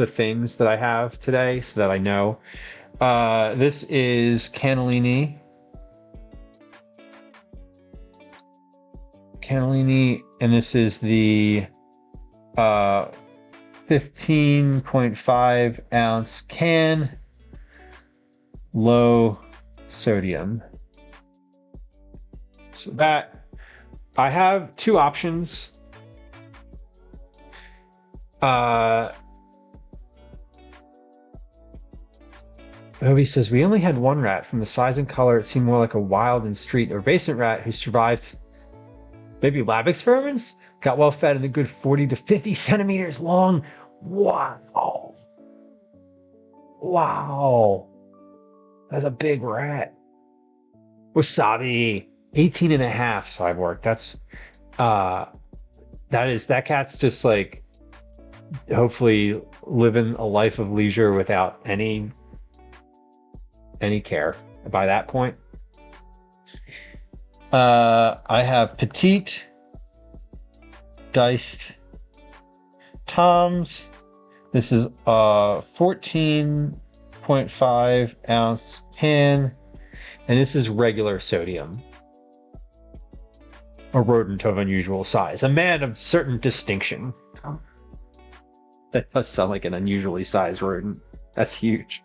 things that I have today so that I know. This is cannellini. And this is the 15.5 ounce can, low sodium. So that I have two options. Obi says we only had one rat. From the size and color, it seemed more like a wild and street or basement rat who survived maybe lab experiments. Got well fed and a good 40 to 50 centimeters long. Wow. Wow. That's a big rat. Wasabi. 18 and a half cyborg. That's that cat's just like hopefully living a life of leisure without any care by that point. I have petite diced Toms. This is a 14.5 ounce can, and this is regular sodium. A rodent of unusual size. A man of certain distinction. That does sound like an unusually sized rodent. That's huge.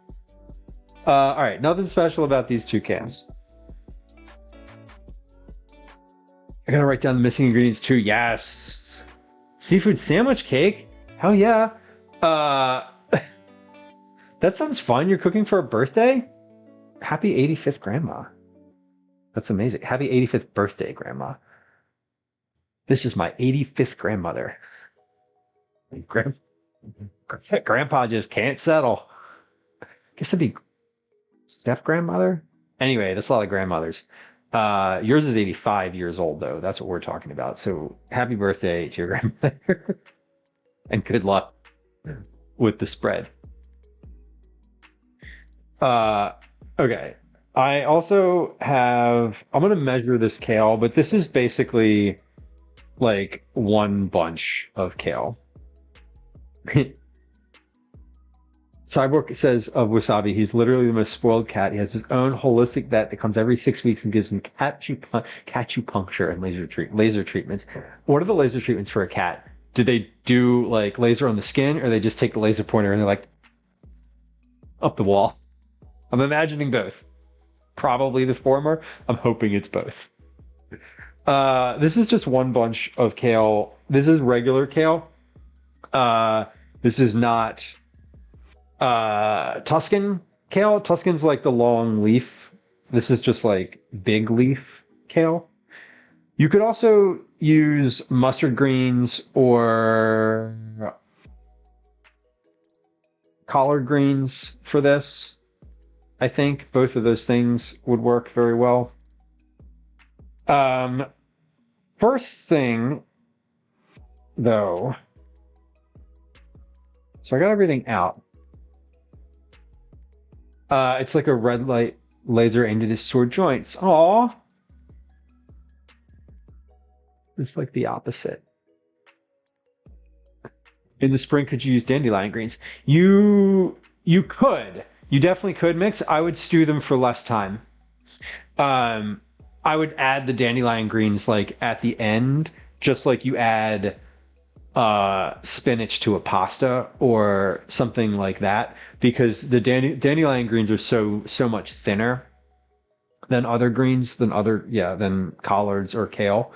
Alright, nothing special about these two cans. I gotta write down the missing ingredients too. Yes. Seafood sandwich cake? Hell yeah. That sounds fun. You're cooking for a birthday? Happy 85th grandma. That's amazing. Happy 85th birthday, grandma. This is my 85th grandmother. Grandpa just can't settle. Guess it'd be step grandmother. Anyway, that's a lot of grandmothers. Yours is 85 years old, though. That's what we're talking about. So happy birthday to your grandmother. And good luck with the spread. Okay. I also have... I'm going to measure this kale, but this is basically like one bunch of kale. Cyborg says of Wasabi, he's literally the most spoiled cat. He has his own holistic vet that comes every 6 weeks and gives him acupuncture and laser treatments. What are the laser treatments for a cat? Do they do like laser on the skin, or they just take the laser pointer and they're like up the wall? I'm imagining both. Probably the former. I'm hoping it's both. This is just one bunch of kale. This is regular kale. This is not Tuscan kale. Tuscan's like the long leaf. This is just like big leaf kale. You could also use mustard greens or collard greens for this. I think both of those things would work very well. First thing, though, so I got everything out. It's like a red light laser aimed at his sore joints. Aww. It's like the opposite. In the spring, could you use dandelion greens? You could. You definitely could mix. I would stew them for less time. I would add the dandelion greens like at the end, just like you add spinach to a pasta or something like that, because the dandelion greens are so much thinner than other greens, than collards or kale.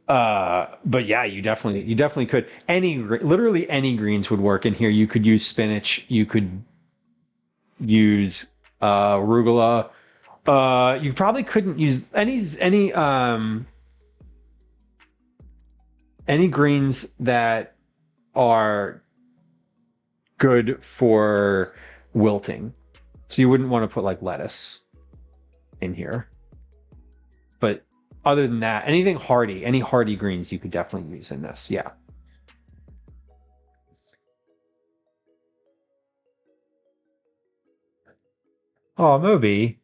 But yeah, you definitely could. Literally any greens would work in here. You could use spinach. You could use arugula. You probably couldn't use any greens that are good for wilting. So you wouldn't want to put like lettuce in here. But other than that, any hardy greens you could definitely use in this. Yeah. Oh, Moby.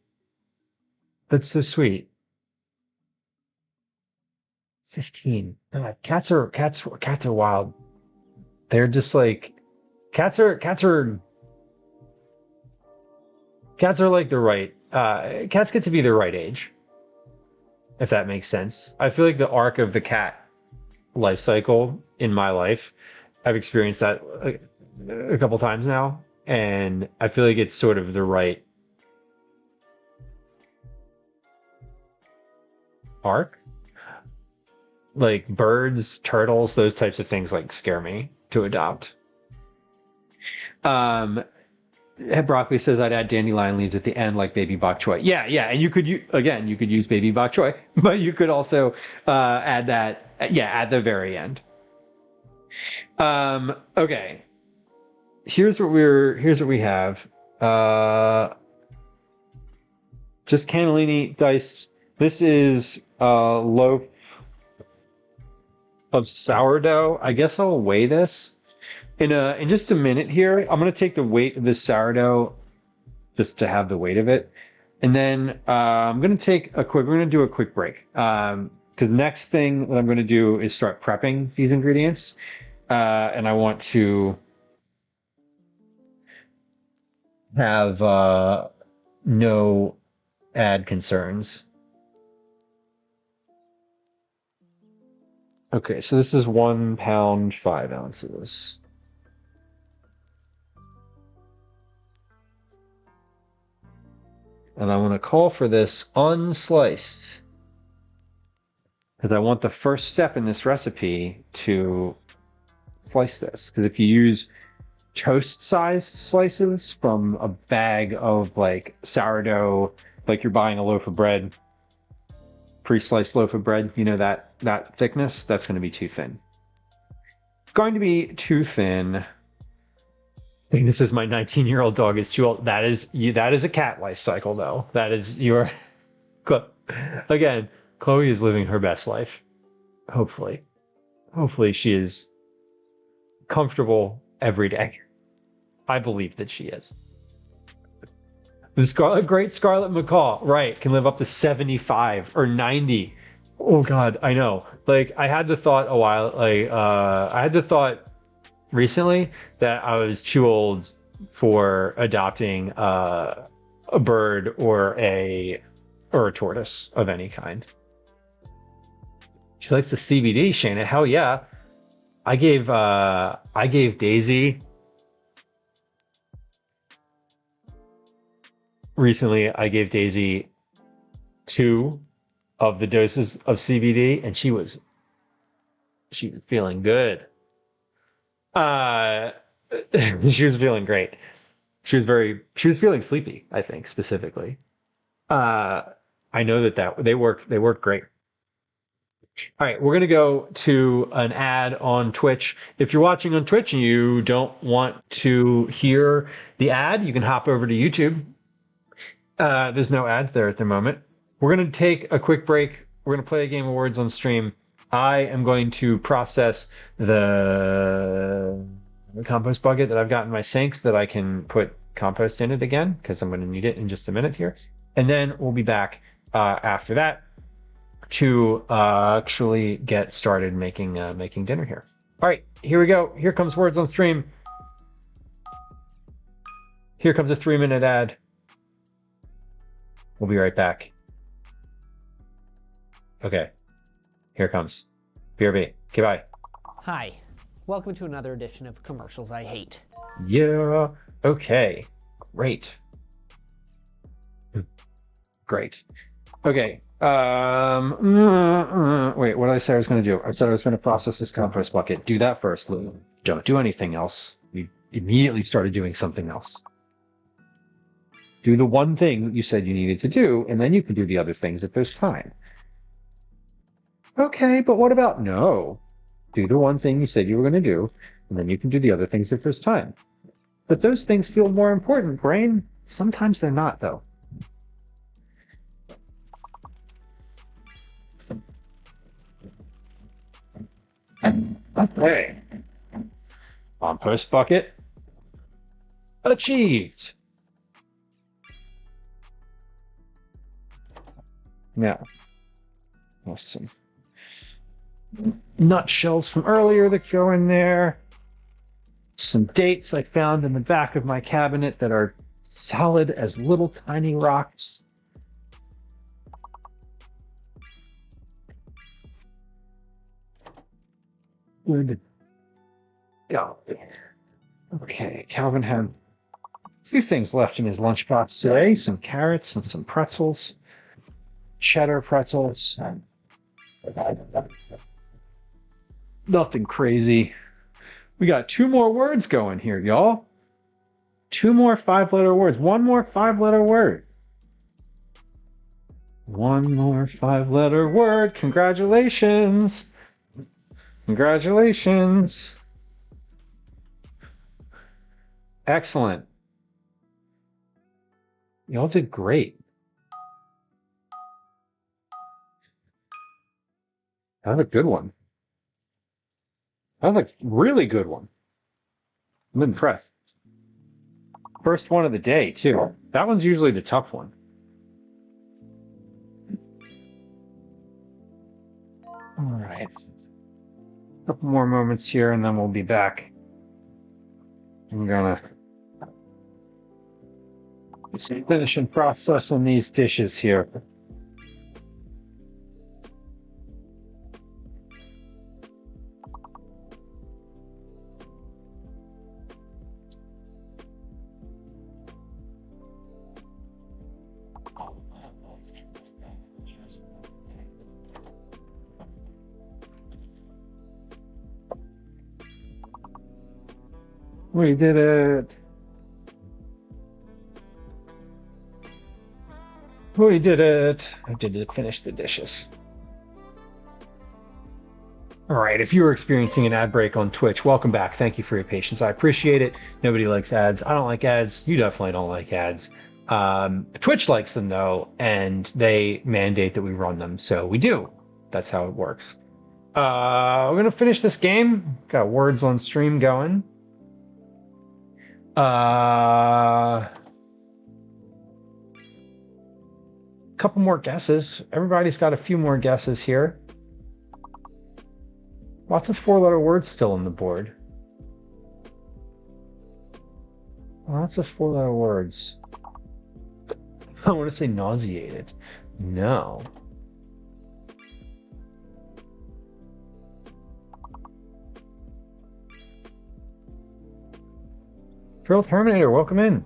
That's so sweet. 15. God, cats are wild. They're just like cats are like the right cats get to be the right age, if that makes sense. I feel like the arc of the cat life cycle in my life, I've experienced that a couple times now, and I feel like it's sort of the right arc. like birds, turtles, those types of things like scare me to adopt. Broccoli says I'd add dandelion leaves at the end like baby bok choy. Yeah, and you could use baby bok choy, but you could also add that at the very end. Okay. Here's what we have. Just cannellini diced. This is a loaf of sourdough. I guess I'll weigh this in just a minute here. I'm gonna take the weight of this sourdough just to have the weight of it, and then we're gonna do a quick break. Because next thing that I'm gonna do is start prepping these ingredients, and I want to have no ad concerns. Okay, so this is 1 pound 5 ounces. And I want to call for this unsliced because I want the first step in this recipe to slice this. Because if you use toast-sized slices from a bag of like sourdough, like you're buying a loaf of bread, pre-sliced loaf of bread, you know, that thickness, that's going to be too thin. Going to be too thin. I think this is my 19-year-old dog is too old. That is a cat life cycle, though. That is your... Again, Chloe is living her best life. Hopefully. Hopefully she is comfortable every day. I believe that she is. The great Scarlet Macaw, right, can live up to 75 or 90. Oh God, I know. Like I had the thought recently that I was too old for adopting a bird or a tortoise of any kind. She likes the CBD, Shayna. Hell yeah. I gave Daisy recently. I gave Daisy 2 of the doses of CBD, and she was feeling good. She was feeling great. She was feeling sleepy, I think, specifically. I know that they work great. All right, we're going to go to an ad on Twitch. If you're watching on Twitch and you don't want to hear the ad, you can hop over to YouTube. There's no ads there at the moment. We're going to take a quick break. We're going to play a game of words on stream. I am going to process the compost bucket that I've got in my sink so that I can put compost in it again, because I'm going to need it in just a minute here. And then we'll be back after that to actually get started making dinner here. All right, here we go. Here comes words on stream. Here comes a 3-minute ad. We'll be right back. Okay, here it comes. BRB. Okay, bye. Hi, welcome to another edition of Commercials I Hate. Yeah, okay, great. Great. Okay, wait, what did I say I was going to do? I said I was going to process this compost bucket. Do that first, Lou. Don't do anything else. We immediately started doing something else. Do the one thing you said you needed to do, and then you can do the other things if there's time. Okay, but what about no? Do the one thing you said you were going to do, and then you can do the other things if there's time. But those things feel more important, brain. Sometimes they're not, though. Okay. Compost bucket achieved. Now, some nutshells from earlier that go in there. Some dates I found in the back of my cabinet that are solid as little tiny rocks. Where did go? Okay, Calvin had a few things left in his lunchbox today. Some carrots and some pretzels. Cheddar pretzels. Nothing crazy. We got 2 more words going here, y'all. 2 more 5-letter words. 1 more 5-letter word. 1 more 5-letter word. Congratulations. Congratulations. Excellent. Y'all did great. I have a good one. I have a really good one. I'm impressed. First one of the day, too. That one's usually the tough one. All right. A couple more moments here, and then we'll be back. I'm gonna finish and processing these dishes here. We did it. We did it. I did finish the dishes. All right. If you were experiencing an ad break on Twitch, welcome back. Thank you for your patience. I appreciate it. Nobody likes ads. I don't like ads. You definitely don't like ads. Twitch likes them, though, and they mandate that we run them. So we do. That's how it works. We're going to finish this game. Got words on stream going. Couple more guesses. Everybody's got a few more guesses here. Lots of 4-letter words still on the board. Lots of 4-letter words. I want to say nauseated. No. Feral Terminator, welcome in.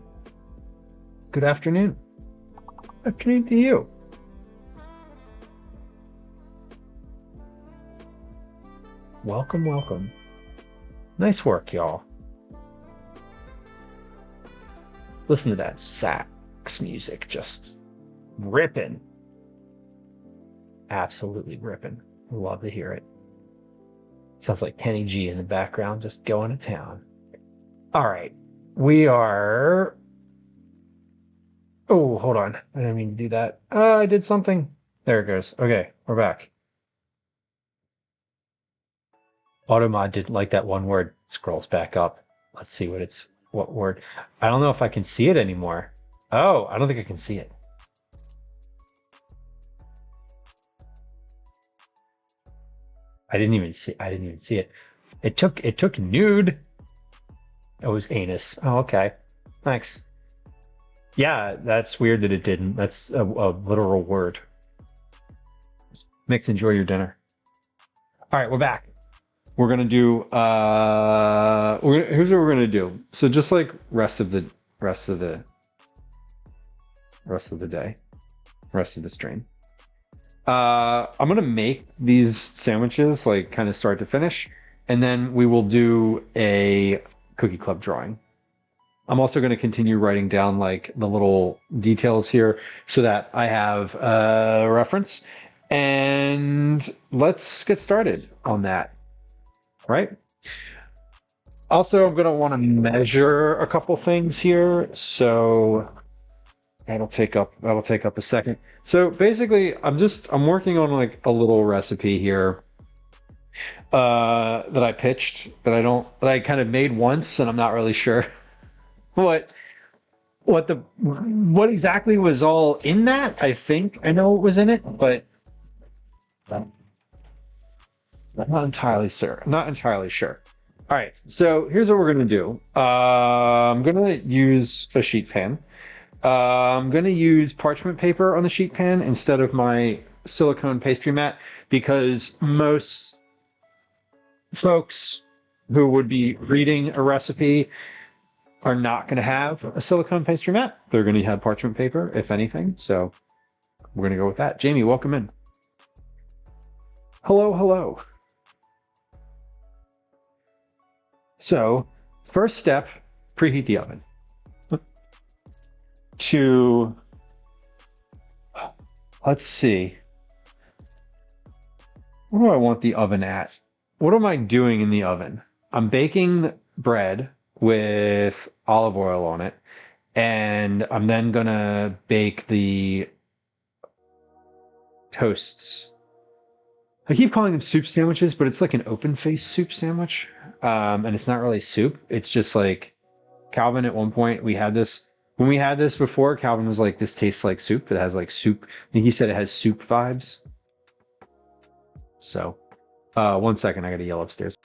Good afternoon. Afternoon to you. Welcome, welcome. Nice work, y'all. Listen to that sax music just ripping. Absolutely ripping. Love to hear it. Sounds like Kenny G in the background just going to town. All right. We are... Oh, hold on. I didn't mean to do that. I did something. There it goes. Okay, we're back. Automod didn't like that one word. Scrolls back up. Let's see what word. I don't know if I can see it anymore. Oh, I don't think I can see it. I didn't even see it. It took nude. It was anus. Oh, okay. Thanks. Yeah, that's weird that it didn't. That's a literal word. Mix, enjoy your dinner. All right, we're back. We're gonna do. Here's what we're gonna do. So just like rest of the day, rest of the stream. I'm gonna make these sandwiches like kind of start to finish, and then we will do a Cookie Club drawing. I'm also going to continue writing down like the little details here so that I have a reference. And let's get started on that. Right? Also, I'm going to want to measure a couple things here. So that'll take up a second. So basically, I'm working on like a little recipe here that I pitched that I kind of made once, and I'm not really sure what exactly was all in that. I think I know what was in it, but I'm not entirely sure. All right, so here's what we're gonna do. I'm gonna use a sheet pan. I'm gonna use parchment paper on the sheet pan instead of my silicone pastry mat because most folks who would be reading a recipe are not going to have a silicone pastry mat. They're going to have parchment paper, if anything. So we're going to go with that. Jamie, welcome in. Hello, hello. So, first step, preheat the oven. To, let's see. What do I want the oven at? What am I doing in the oven? I'm baking bread with olive oil on it, and I'm then gonna bake the toasts. I keep calling them soup sandwiches, but it's like an open face soup sandwich. And it's not really soup. It's just like Calvin at one point we had this when we had this before, Calvin was like, this tastes like soup. It has like soup. I think he said it has soup vibes. So 1 second, I gotta yell upstairs.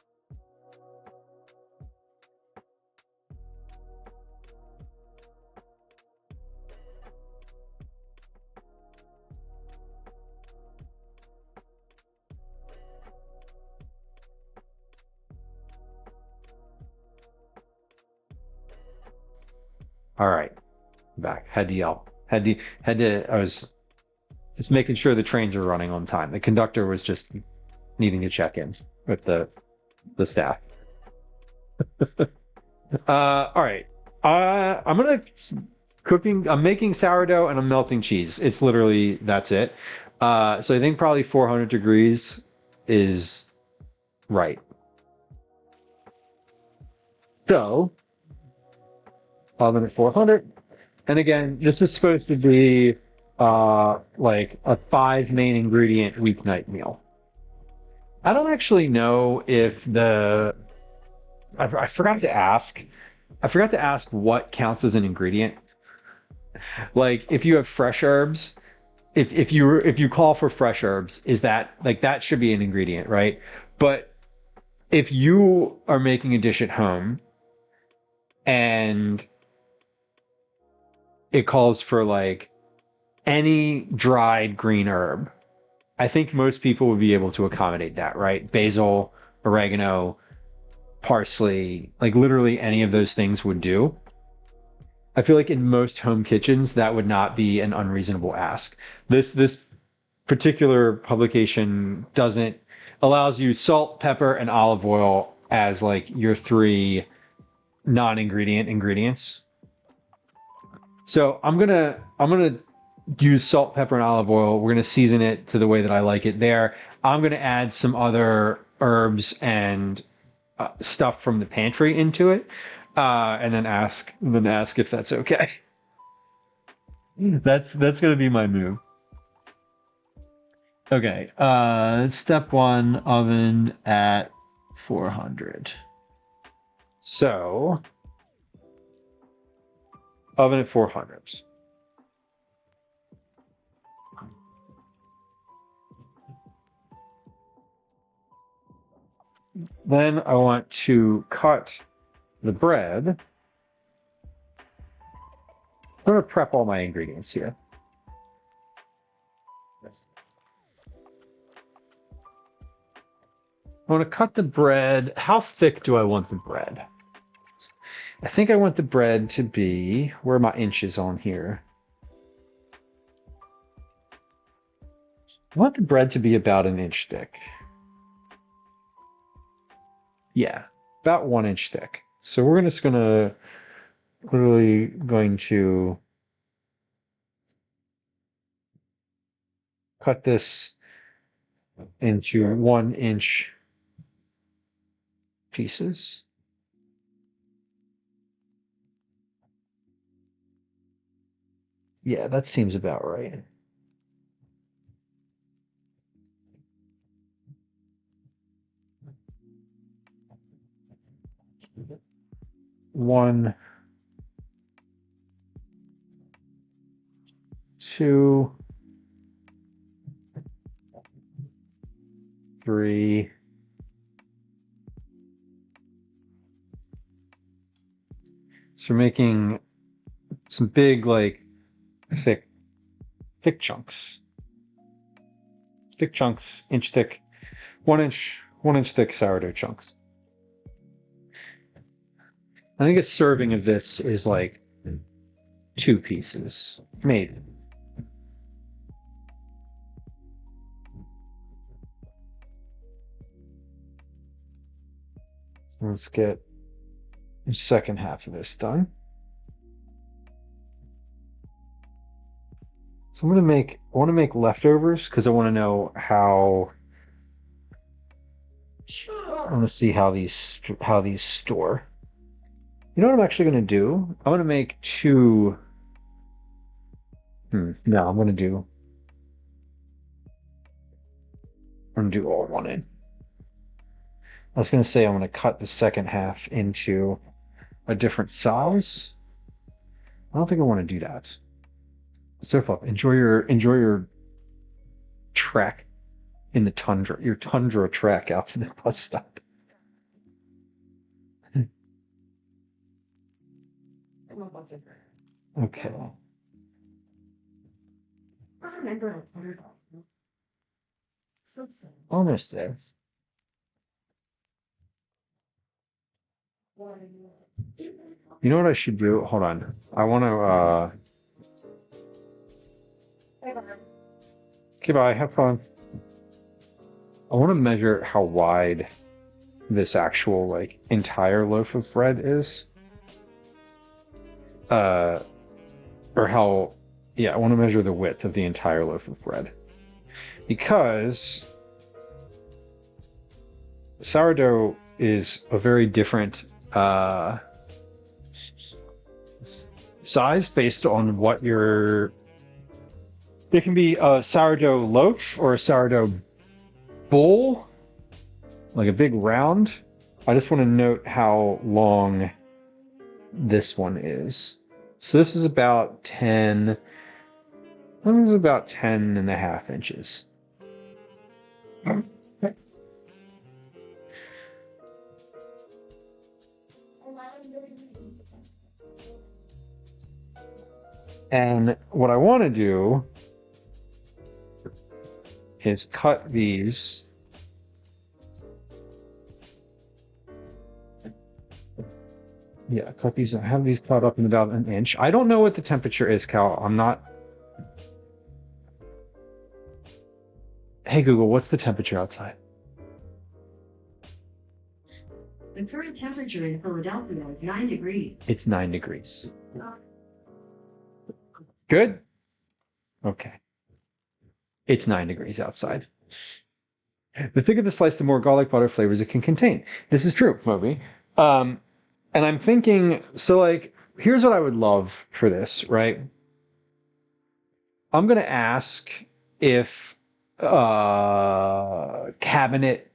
All right, back. Had to yell. I was just making sure the trains are running on time. The conductor was just needing to check in with the staff. All right. I'm making sourdough and I'm melting cheese. It's literally, that's it. So I think probably 400 degrees is right. So, oven at 400. And again, this is supposed to be like a 5 main ingredient weeknight meal. I don't actually know if I forgot to ask. I forgot to ask what counts as an ingredient. Like if you have fresh herbs, if you call for fresh herbs, is that like that should be an ingredient, right? But if you are making a dish at home and it calls for like any dried green herb, I think most people would be able to accommodate that, right? Basil, oregano, parsley, like literally any of those things would do. I feel like in most home kitchens that would not be an unreasonable ask. This particular publication doesn't allows you salt, pepper, and olive oil as like your 3 non-ingredient ingredients. So I'm gonna use salt, pepper, and olive oil. We're gonna season it to the way that I like it there. I'm gonna add some other herbs and stuff from the pantry into it, and then ask if that's okay. That's gonna be my move. Okay. Step 1, oven at 400. So, oven at 400. Then I want to cut the bread. I'm going to prep all my ingredients here. I want to cut the bread. How thick do I want the bread? I think I want the bread to be, where are my inches on here? I want the bread to be about 1 inch thick. Yeah, about 1 inch thick. So we're just gonna literally going to cut this into 1 inch pieces. Yeah, that seems about right. One, two, 3. So we're making some big, like, thick chunks. Thick chunks, inch thick, 1 inch thick sourdough chunks. I think a serving of this is like 2 pieces, maybe. Let's get the second half of this done. So I want to make leftovers because I want to know how. I want to see how these store. You know what I'm actually going to do? I'm going to make two. No, I'm going to do all one in. I was going to say I'm going to cut the second half into a different size. I don't think I want to do that. So far, enjoy your trek in the tundra, your tundra trek out to the bus stop. Okay. Almost there. You know what I should do? Hold on. I want to, okay, bye. Have fun. I want to measure how wide this actual, like, entire loaf of bread is. Or how, yeah, I want to measure the width of the entire loaf of bread. Because sourdough is a very different size based on what you're. It can be a sourdough loaf or a sourdough bowl, like a big round. I just want to note how long this one is. So this is about 10. This is about 10 and a half inches. And what I want to do is cut these. Yeah, cut these. I have these cut up in about an inch. I don't know what the temperature is, Cal. I'm not. Hey Google, what's the temperature outside? The current temperature in Philadelphia is 9 degrees. It's 9 degrees. Good? Okay. It's 9 degrees outside. The thicker the slice, the more garlic butter flavors it can contain. This is true, Moby. And I'm thinking, so like, here's what I would love for this, right? I'm going to ask if cabinet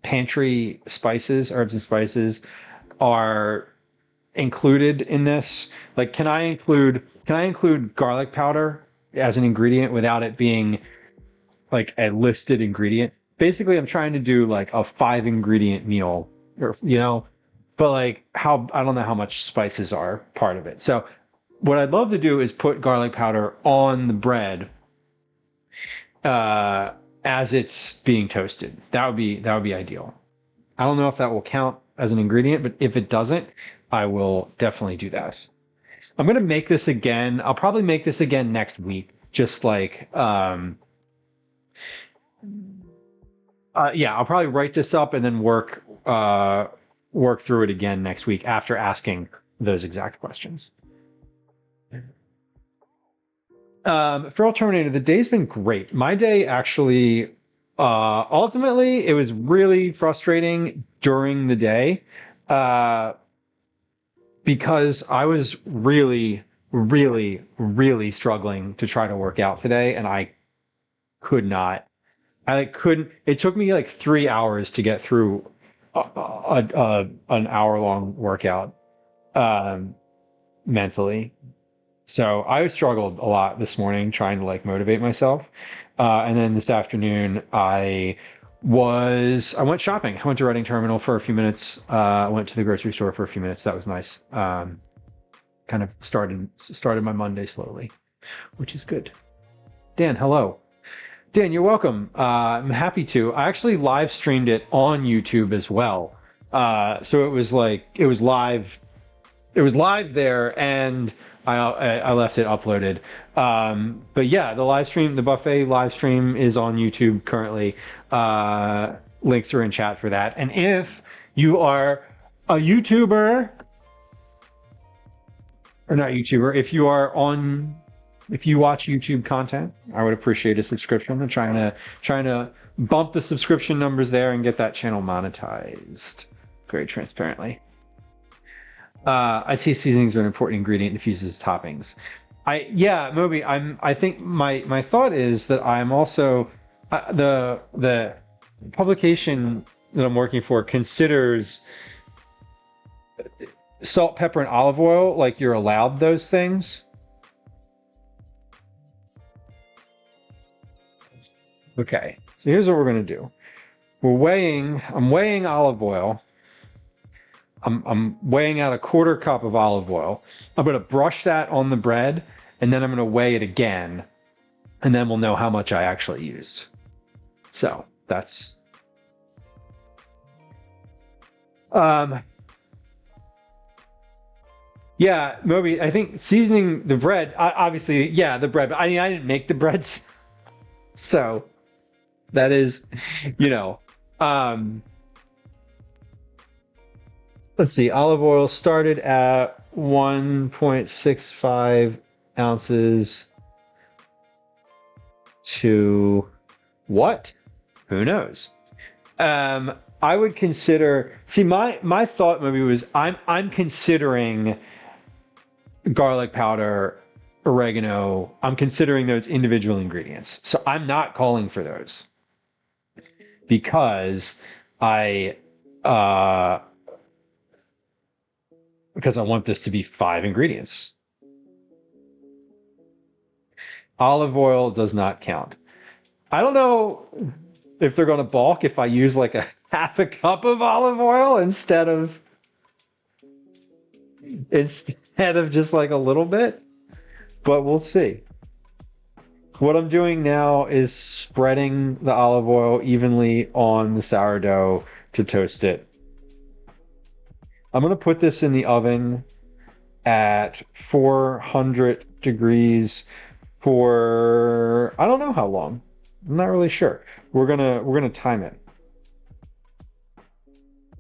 pantry spices, herbs and spices are included in this. Like, can I include garlic powder as an ingredient without it being like a listed ingredient? Basically, I'm trying to do like a 5 ingredient meal, or but like I don't know how much spices are part of it. So what I'd love to do is put garlic powder on the bread as it's being toasted. That would be ideal. I don't know if that will count as an ingredient, but if it doesn't, I will definitely do that. I'm going to make this again. I'll probably make this again next week. Just like, yeah, I'll probably write this up and then work through it again next week after asking those exact questions. Feral Terminator, the day's been great. My day actually, ultimately, it was really frustrating during the day because I was really, really, really struggling to try to work out today, and I could not. I couldn't. It took me like 3 hours to get through an hour-long workout mentally. So I struggled a lot this morning trying to like motivate myself. And then this afternoon I went shopping. I went to Reading Terminal for a few minutes. I went to the grocery store for a few minutes. That was nice. Kind of started my Monday slowly, which is good. Dan, hello. Dan, you're welcome. I'm happy to. I actually live streamed it on YouTube as well. So it was live there, and I left it uploaded. But yeah, the buffet live stream is on YouTube currently. Links are in chat for that. And if you are a YouTuber or not YouTuber, if you watch YouTube content, I would appreciate a subscription. I'm trying to bump the subscription numbers there and get that channel monetized very transparently. I see seasonings are an important ingredient that fuses toppings. Moby, I think my thought is that I'm also the publication that I'm working for considers salt, pepper, and olive oil like you're allowed those things. Okay, so here's what we're gonna do. I'm weighing olive oil. I'm weighing out a 1/4 cup of olive oil. I'm gonna brush that on the bread, and then I'm gonna weigh it again, and then we'll know how much I actually used. So that's yeah, Moby, I think seasoning the bread, obviously, yeah, the bread, but I mean, I didn't make the breads. So that is, let's see, olive oil started at 1.65 ounces to what? Who knows? I would consider, see, my thought maybe was I'm considering garlic powder, oregano, I'm considering those individual ingredients. So I'm not calling for those because I want this to be 5 ingredients. Olive oil does not count. I don't know if they're going to balk if I use like a half a cup of olive oil instead of just like a little bit, but we'll see. What I'm doing now is spreading the olive oil evenly on the sourdough to toast it. I'm going to put this in the oven at 400 degrees for, I don't know how long. I'm not really sure. We're gonna time it.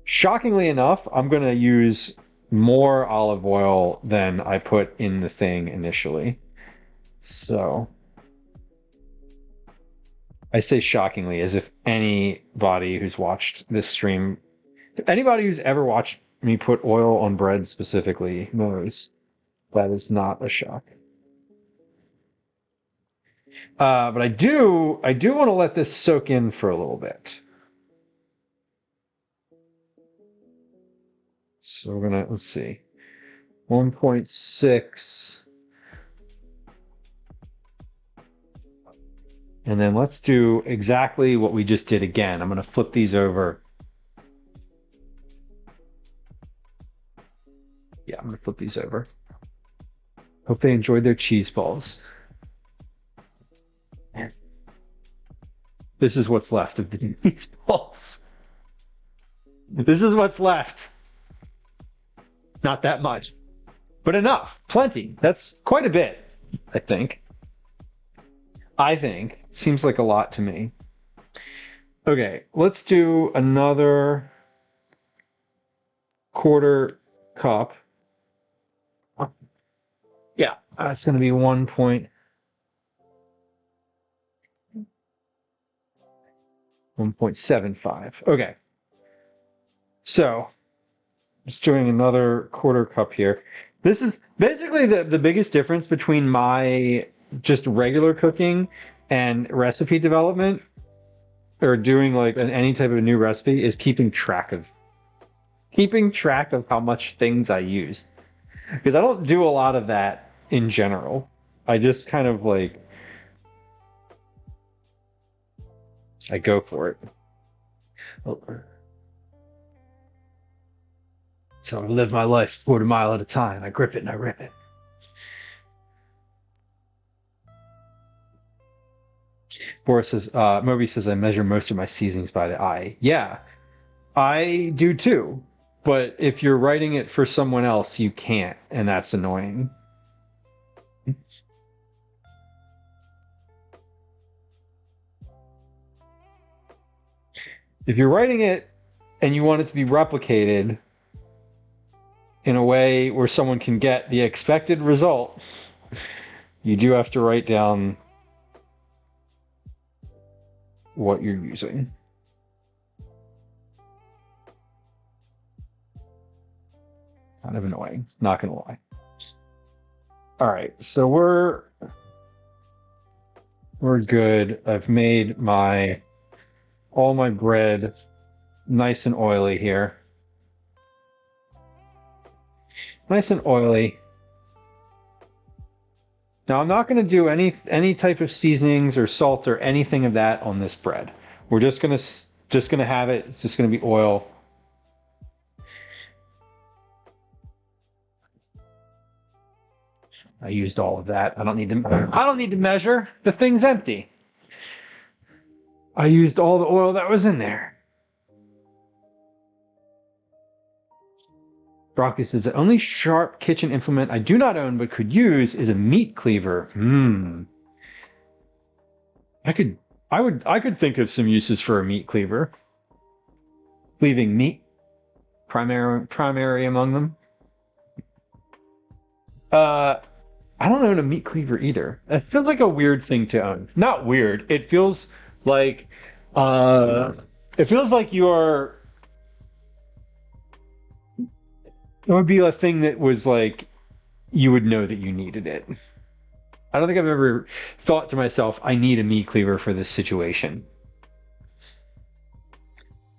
Shockingly enough, I'm gonna use more olive oil than I put in the thing initially. So I say shockingly as if anybody who's watched this stream, anybody who's ever watched me put oil on bread specifically knows that is not a shock. But I do want to let this soak in for a little bit. So we're gonna, let's see, 1.6. And then let's do exactly what we just did again. I'm gonna flip these over. Yeah, I'm gonna flip these over. Hope they enjoyed their cheese balls. This is what's left of the cheese balls. This is what's left. Not that much, but enough, plenty. That's quite a bit, I think. Seems like a lot to me. Okay, let's do another 1/4 cup. Yeah, that's going to be 1.75. Okay. So, just doing another 1/4 cup here. This is basically the biggest difference between my just regular cooking and recipe development, or doing like any type of new recipe, is keeping track of how much things I use. Because I don't do a lot of that in general. I just kind of like, I go for it. So I live my life 1/4 mile at a time. I grip it and I rip it. Boris says, Moby says, I measure most of my seasonings by the eye. Yeah, I do too. But if you're writing it for someone else, you can't, and that's annoying. If you're writing it and you want it to be replicated, in a way where someone can get the expected result, you do have to write down what you're using. Kind of annoying, not gonna lie. All right, so we're good. I've made all my bread nice and oily here. Nice and oily. Now I'm not going to do any type of seasonings or salt or anything of that on this bread. We're just gonna have it. It's just going to be oil. I used all of that. I don't need to measure. The thing's empty. I used all the oil that was in there. Broccoli says the only sharp kitchen implement I do not own but could use is a meat cleaver. I could think of some uses for a meat cleaver. Cleaving meat, primary among them. I don't own a meat cleaver either. It feels like a weird thing to own. Not weird. It feels like you're. It would be a thing that was like you would know that you needed it. I don't think I've ever thought to myself, I need a meat cleaver for this situation.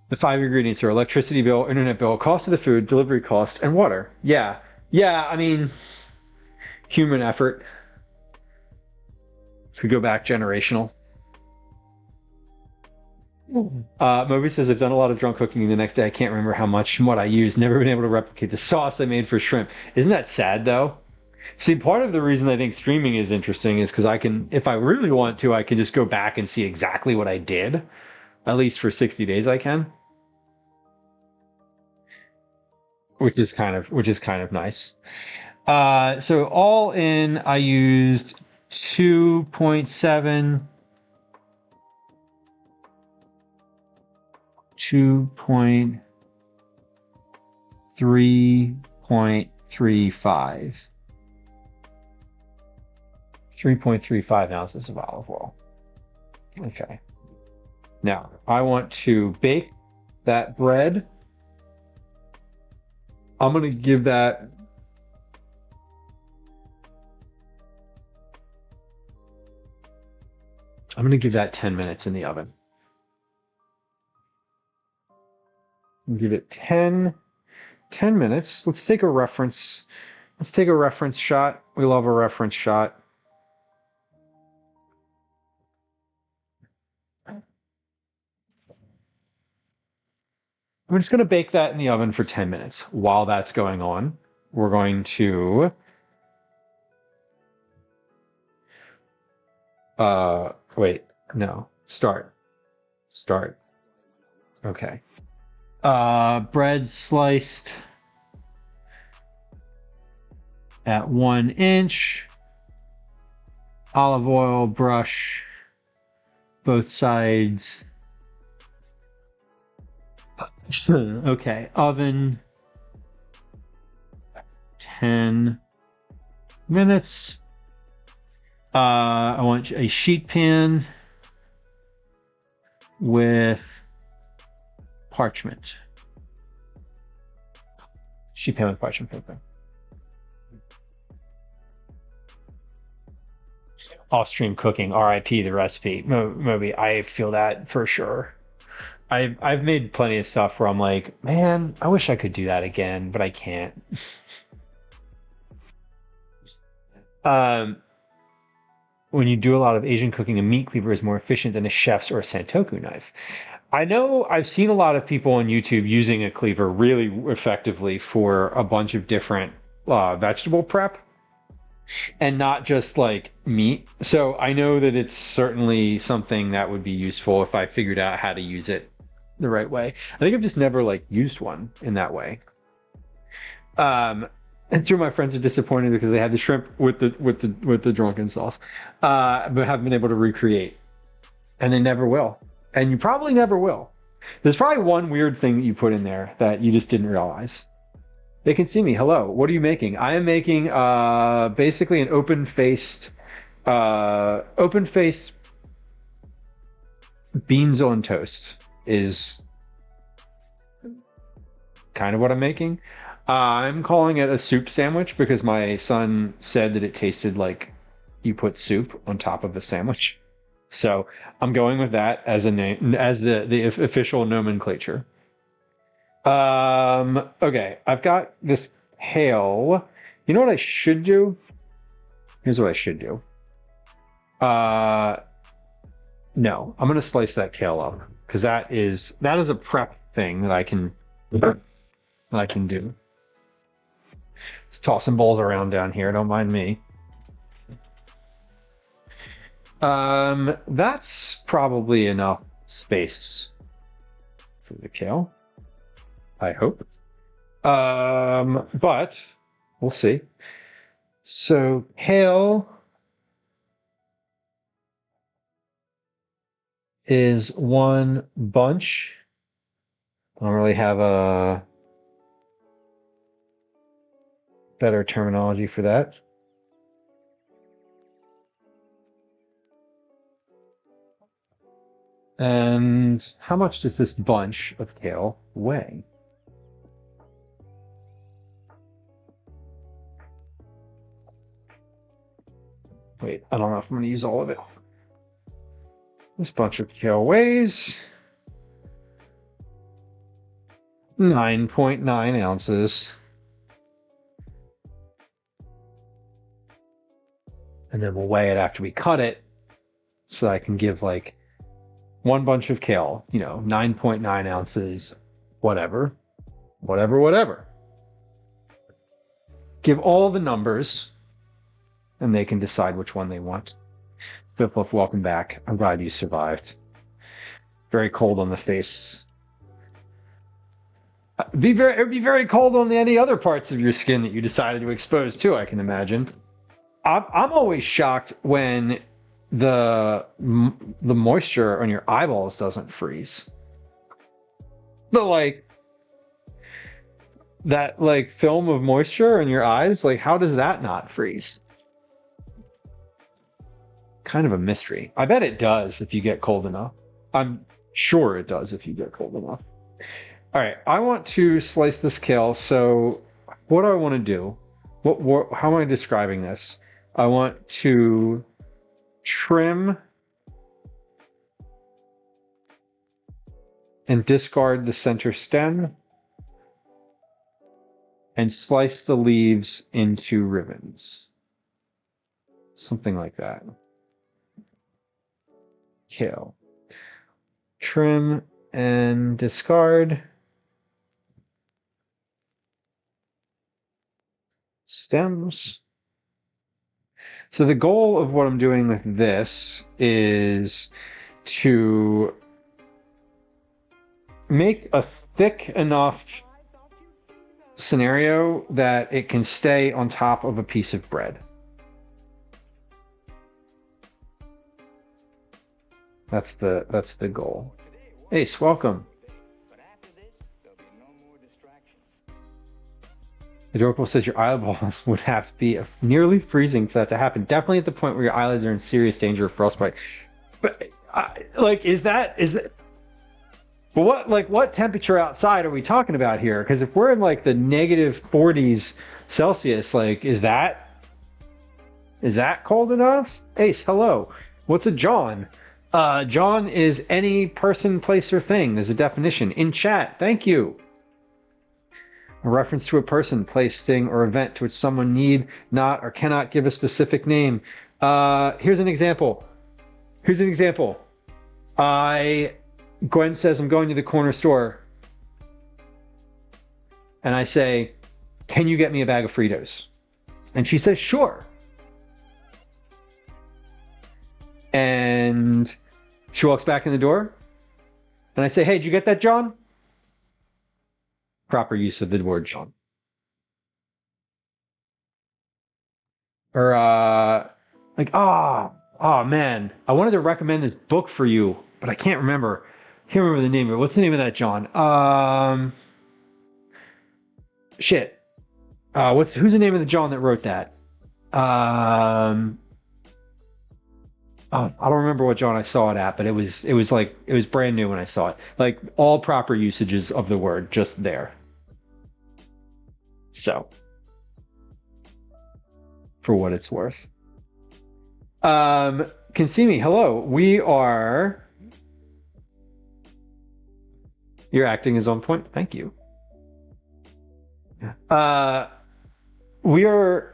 The 5 ingredients are electricity bill, internet bill, cost of the food, delivery cost, and water. Yeah, I mean, human effort. Could go back generational. Moby says, I've done a lot of drunk cooking the next day. I can't remember how much and what I used. Never been able to replicate the sauce I made for shrimp. Isn't that sad, though? See, part of the reason I think streaming is interesting is because I can, if I really want to, I can just go back and see exactly what I did. At least for 60 days I can. Which is kind of nice. So all in, I used 2.7... 3.35. 3.35 ounces of olive oil. Okay. Now, I want to bake that bread. I'm going to give that... I'm going to give that 10 minutes in the oven. Give it 10 minutes. Let's take a reference. Let's take a reference shot. We love a reference shot. I'm just going to bake that in the oven for 10 minutes. While that's going on, we're going to wait, no. Start. Okay. Bread sliced at 1 inch. Olive oil brush both sides. Okay, oven 10 minutes. I want a sheet pan with parchment. Sheet pan with parchment paper. Off-stream cooking, RIP the recipe. Moby, I feel that for sure. I've made plenty of stuff where I'm like, man, I wish I could do that again, but I can't. When you do a lot of Asian cooking, a meat cleaver is more efficient than a chef's or a santoku knife. I know I've seen a lot of people on YouTube using a cleaver really effectively for a bunch of different vegetable prep and not just like meat. So I know that it's certainly something that would be useful if I figured out how to use it the right way. I think I've just never like used one in that way. And two of my friends are disappointed because they had the shrimp with the drunken sauce, but haven't been able to recreate, and they never will. And you probably never will. There's probably one weird thing that you put in there that you just didn't realize. They can see me. Hello. What are you making? I am making basically an open-faced beans on toast is kind of what I'm making. I'm calling it a soup sandwich because my son said that it tasted like you put soup on top of a sandwich. So I'm going with that as a name, as the official nomenclature. Okay, I've got this kale. You know what I should do? Here's what I should do. No, I'm gonna slice that kale up because that is a prep thing that I can do. Just tossing bowls around down here. Don't mind me. That's probably enough space for the kale. I hope. But we'll see. So kale is one bunch. I don't really have a better terminology for that. And how much does this bunch of kale weigh? Wait, I don't know if I'm going to use all of it. This bunch of kale weighs 9.9 ounces. And then we'll weigh it after we cut it so I can give like one bunch of kale, 9.9 ounces, whatever. Give all the numbers and they can decide which one they want. Biffliff, welcome back. I'm glad you survived. Very cold on the face. It'd be very cold on any other parts of your skin that you decided to expose too, I can imagine. I'm always shocked when the moisture on your eyeballs doesn't freeze. That film of moisture in your eyes, how does that not freeze? Kind of a mystery. I bet it does if you get cold enough. I'm sure it does if you get cold enough. All right, I want to slice this kale. So what do I want to do? How am I describing this? I want to trim and discard the center stem and slice the leaves into ribbons. Something like that. Kale. Trim and discard stems. So the goal of what I'm doing with this is to make a thick enough scenario that it can stay on top of a piece of bread. That's the goal. Ace, welcome. The Dorkable says your eyeballs would have to be nearly freezing for that to happen. Definitely at the point where your eyelids are in serious danger of frostbite. But is that? But what temperature outside are we talking about here? Because if we're in the negative 40s Celsius, is that cold enough? Ace, hello. What's a John? John is any person, place, or thing. There's a definition in chat. Thank you. A reference to a person, place, thing, or event to which someone need not or cannot give a specific name. Here's an example. Gwen says, I'm going to the corner store. And I say, can you get me a bag of Fritos? And she says, sure. And she walks back in the door. And I say, hey, did you get that, John? Proper use of the word John. Or oh man, I wanted to recommend this book for you, but I can't remember. I can't remember the name of it. What's the name of that, John? Shit. who's the name of the John that wrote that? Oh, I don't remember what John I saw it at, but it was brand new when I saw it. Like all proper usages of the word just there. So, for what it's worth. Can see me. Hello. Your acting is on point. Thank you. We are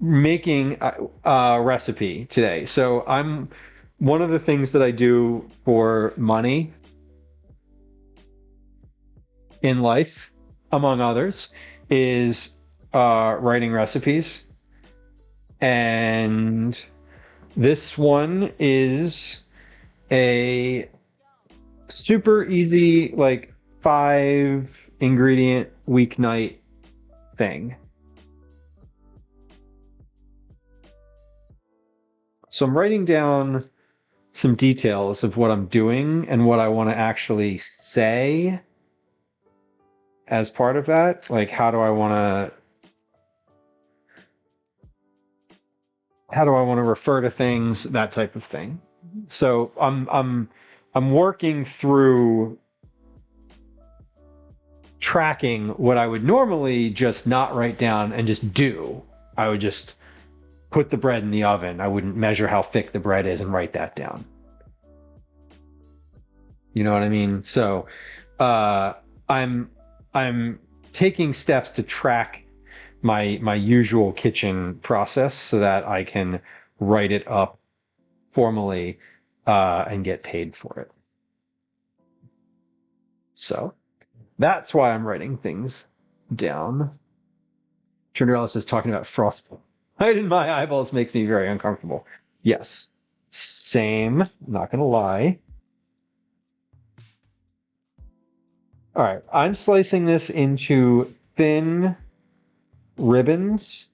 making a recipe today. So one of the things that I do for money in life, among others, is writing recipes. And this one is a super easy, like 5-ingredient weeknight thing. So I'm writing down some details of what I'm doing and what I want to actually say as part of that. Like, how do I want to refer to things, that type of thing. So I'm working through tracking what I would normally just not write down and just do. I would just put the bread in the oven. I wouldn't measure how thick the bread is and write that down. You know what I mean? So I'm taking steps to track my usual kitchen process so that I can write it up formally and get paid for it. So that's why I'm writing things down. Trinderella says talking about frostbite in my eyeballs makes me very uncomfortable. Yes. Same. Not gonna lie. All right. I'm slicing this into thin ribbons.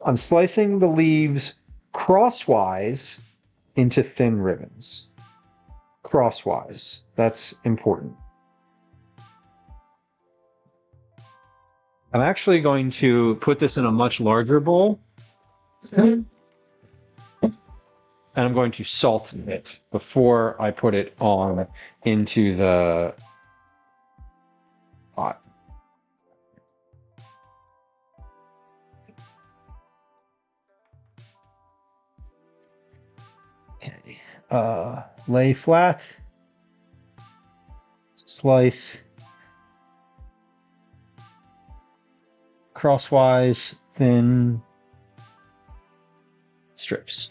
I'm slicing the leaves crosswise into thin ribbons. Crosswise. That's important. I'm actually going to put this in a much larger bowl. And I'm going to salt it before I put it on into the pot. Okay. Lay flat. Slice. Crosswise, thin strips.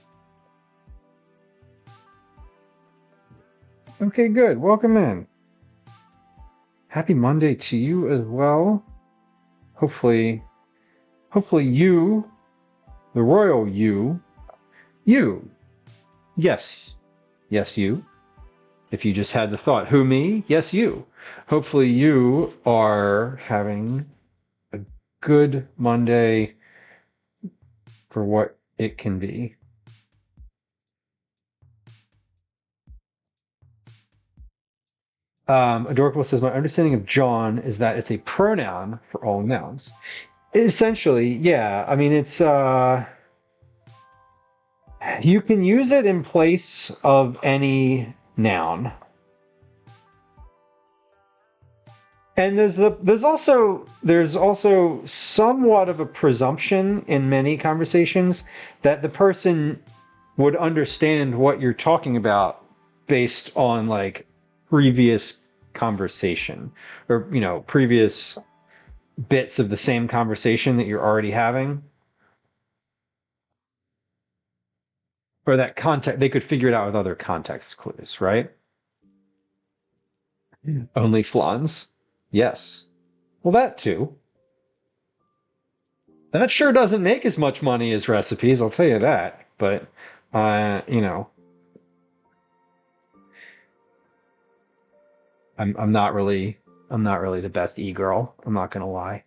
Okay, good. Welcome in. Happy Monday to you as well. Hopefully you, the royal you, yes, you. If you just had the thought, who, me? Yes, you. Hopefully you are having a good Monday for what it can be. Adorable says, my understanding of John is that it's a pronoun for all nouns. Essentially, yeah. I mean, it's you can use it in place of any noun. And there's also somewhat of a presumption in many conversations that the person would understand what you're talking about based on like previous conversation or previous bits of the same conversation that you're already having, or that context. They could figure it out with other context clues, right? Only flans. Yes. Well, that too. That sure doesn't make as much money as recipes, I'll tell you that. But, I'm not really the best e-girl. I'm not gonna lie.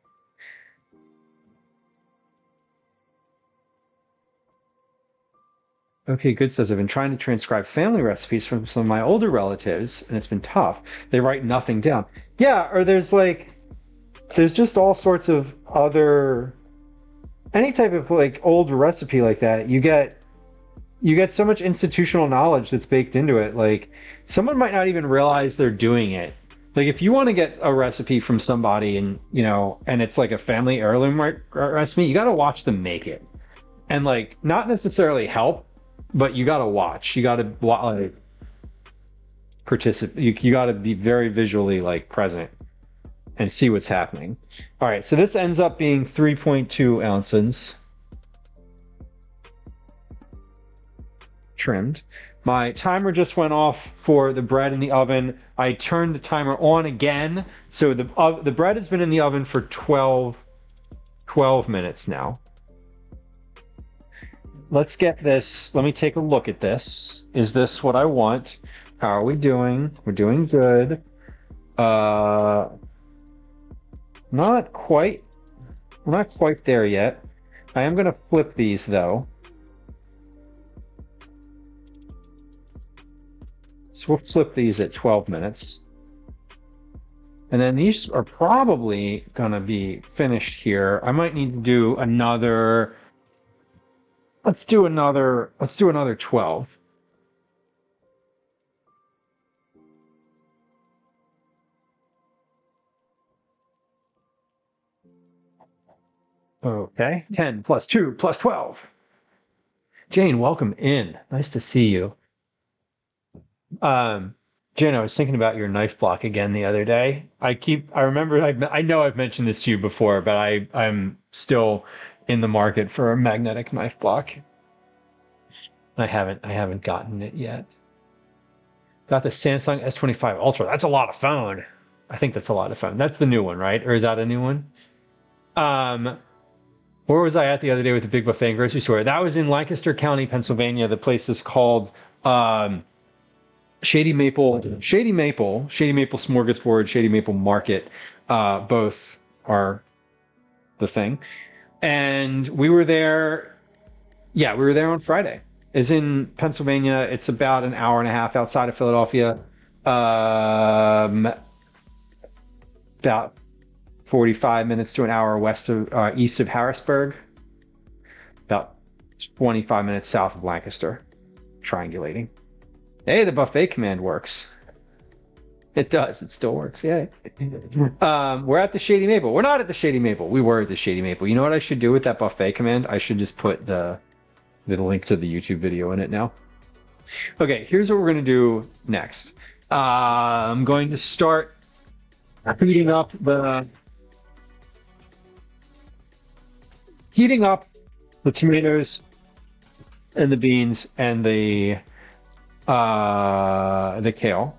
Okay, good says, I've been trying to transcribe family recipes from some of my older relatives, and it's been tough. They write nothing down. Yeah, or there's like, there's just all sorts of other, any type of like old recipe like that, you get so much institutional knowledge that's baked into it. Like someone might not even realize they're doing it. Like if you want to get a recipe from somebody and and it's like a family heirloom recipe, you got to watch them make it, and like not necessarily help, but you got to watch. You got to like participate. You got to be very visually like present and see what's happening. All right, so this ends up being 3.2 ounces trimmed. My timer just went off for the bread in the oven. I turned the timer on again, so the bread has been in the oven for 12 minutes now. Let's get this. Let me take a look at this. Is this what I want? How are we doing? We're doing good. Not quite there yet. I am going to flip these though. So we'll flip these at 12 minutes. And then these are probably going to be finished here. I might need to do another. Let's do another 12. Okay, 10 plus 2 plus 12. Jane, welcome in. Nice to see you. Jane, I was thinking about your knife block again the other day. I know I've mentioned this to you before, but I'm still in the market for a magnetic knife block. I haven't gotten it yet. Got the Samsung S25 Ultra. That's a lot of phone. I think that's a lot of phone. That's the new one, right? Or is that a new one? Where was I at the other day with the Big Buffet and Grocery Store? That was in Lancaster County, Pennsylvania. The place is called Shady Maple Smorgasbord, Shady Maple Market. Both are the thing. And we were there. Yeah, we were there on Friday. It's in Pennsylvania. It's about an hour and a half outside of Philadelphia. About 45 minutes to an hour east of Harrisburg. About 25 minutes south of Lancaster. Triangulating. Hey, the buffet command works. It does. It still works. Yay. We're at the Shady Maple. We're not at the Shady Maple. We were at the Shady Maple. You know what I should do with that buffet command? I should just put the link to the YouTube video in it now. Okay, here's what we're going to do next. I'm going to start heating up the tomatoes and the beans and the kale.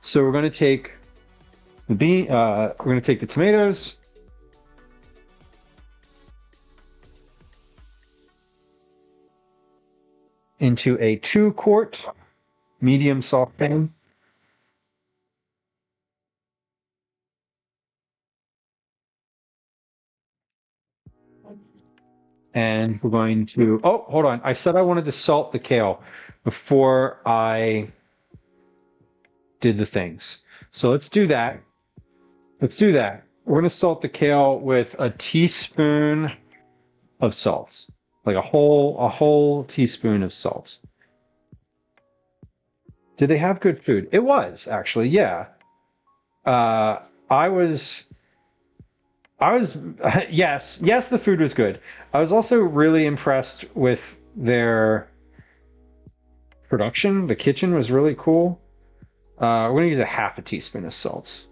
So we're going to take we're going to take the tomatoes, into a 2-quart medium saucepan. And we're going to, oh, hold on. I said I wanted to salt the kale before I did the things. So let's do that. We're going to salt the kale with a teaspoon of salt. Like a whole teaspoon of salt. Did they have good food? It was, actually, yeah. I was yes, the food was good. I was also really impressed with their production. The kitchen was really cool. We're going to use a half a teaspoon of salt.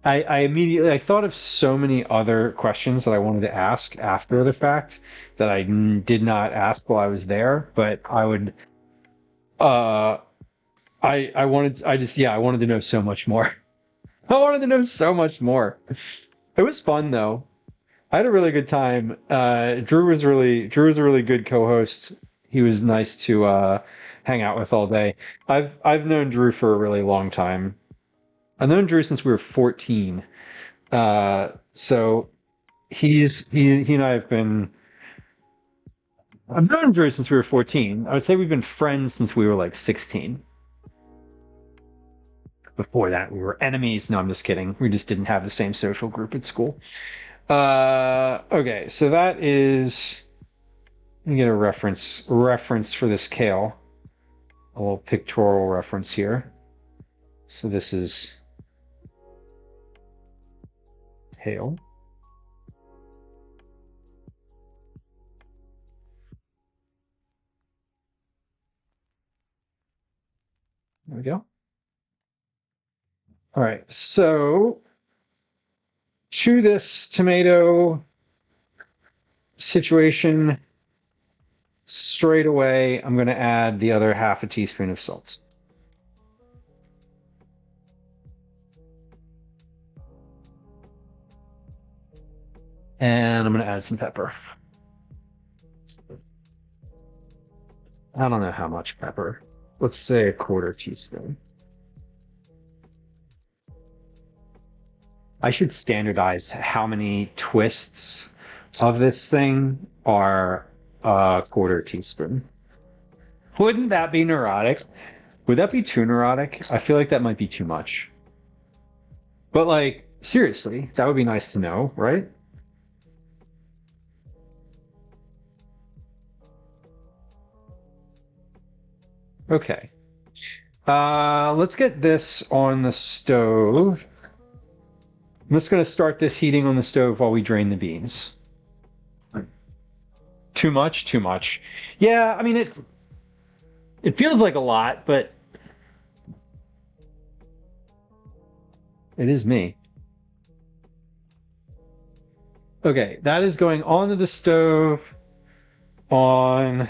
I immediately thought of so many other questions that I wanted to ask after the fact that I did not ask while I was there, but I would I wanted to know so much more. I wanted to know so much more. It was fun though. I had a really good time. Drew was a really good co-host. He was nice to hang out with all day. I've known Drew for a really long time. I've known Drew since we were 14. So he and I have been. I've known Drew since we were 14. I would say we've been friends since we were like 16. Before that, we were enemies. No, I'm just kidding. We just didn't have the same social group at school. Okay, so that is. Let me get a reference for this Kale. A little pictorial reference here. So this is Kale. There we go. All right, so to this tomato situation, straight away, I'm going to add the other half a teaspoon of salt. And I'm going to add some pepper. I don't know how much pepper. Let's say a quarter teaspoon. I should standardize how many twists of this thing are a quarter teaspoon. Wouldn't that be neurotic? Would that be too neurotic? I feel like that might be too much. But like, seriously, that would be nice to know, right? Okay. Let's get this on the stove. I'm just going to start this heating on the stove while we drain the beans. Too much? Too much. Yeah, I mean, it feels like a lot, but it is me. Okay, that is going onto the stove on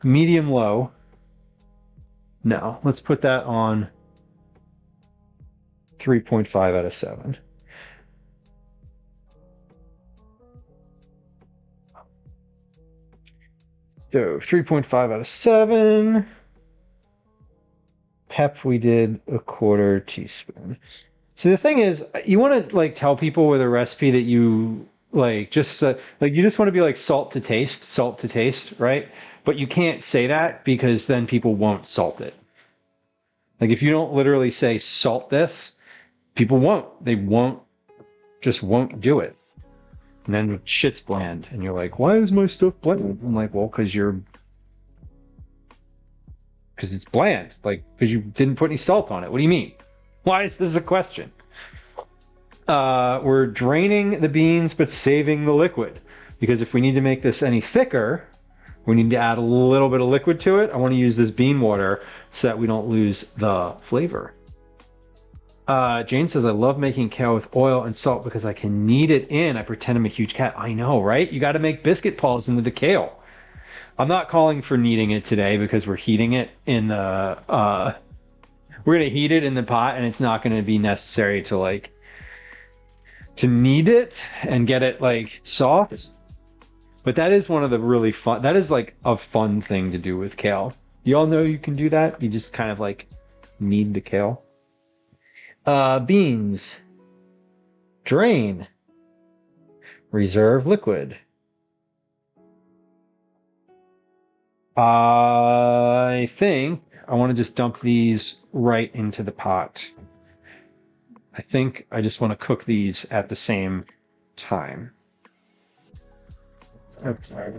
medium low. No, let's put that on 3.5 out of 7. So 3.5 out of 7. Pep, we did a quarter teaspoon. So the thing is, you want to like tell people with a recipe that you like just like you just want to be like salt to taste, right? But you can't say that because then people won't salt it. Like if you don't literally say salt this, people won't. They won't do it. And then shit's bland. And you're like, why is my stuff bland? I'm like, well, because it's bland. Like, because you didn't put any salt on it. What do you mean? Why is this a question? We're draining the beans, but saving the liquid. Because if we need to make this any thicker, we need to add a little bit of liquid to it. I want to use this bean water so that we don't lose the flavor. Jane says, I love making kale with oil and salt because I can knead it in. I pretend I'm a huge cat. I know, right? You got to make biscuit balls into the kale. I'm not calling for kneading it today because we're heating it in the, we're going to heat it in the pot and it's not going to be necessary to knead it and get it like soft. But that is one of the really fun, that is like a fun thing to do with kale. You all know you can do that. You just kind of like knead the kale. Beans. Drain. Reserve liquid. I think I want to just dump these right into the pot. I think I just want to cook these at the same time. Okay.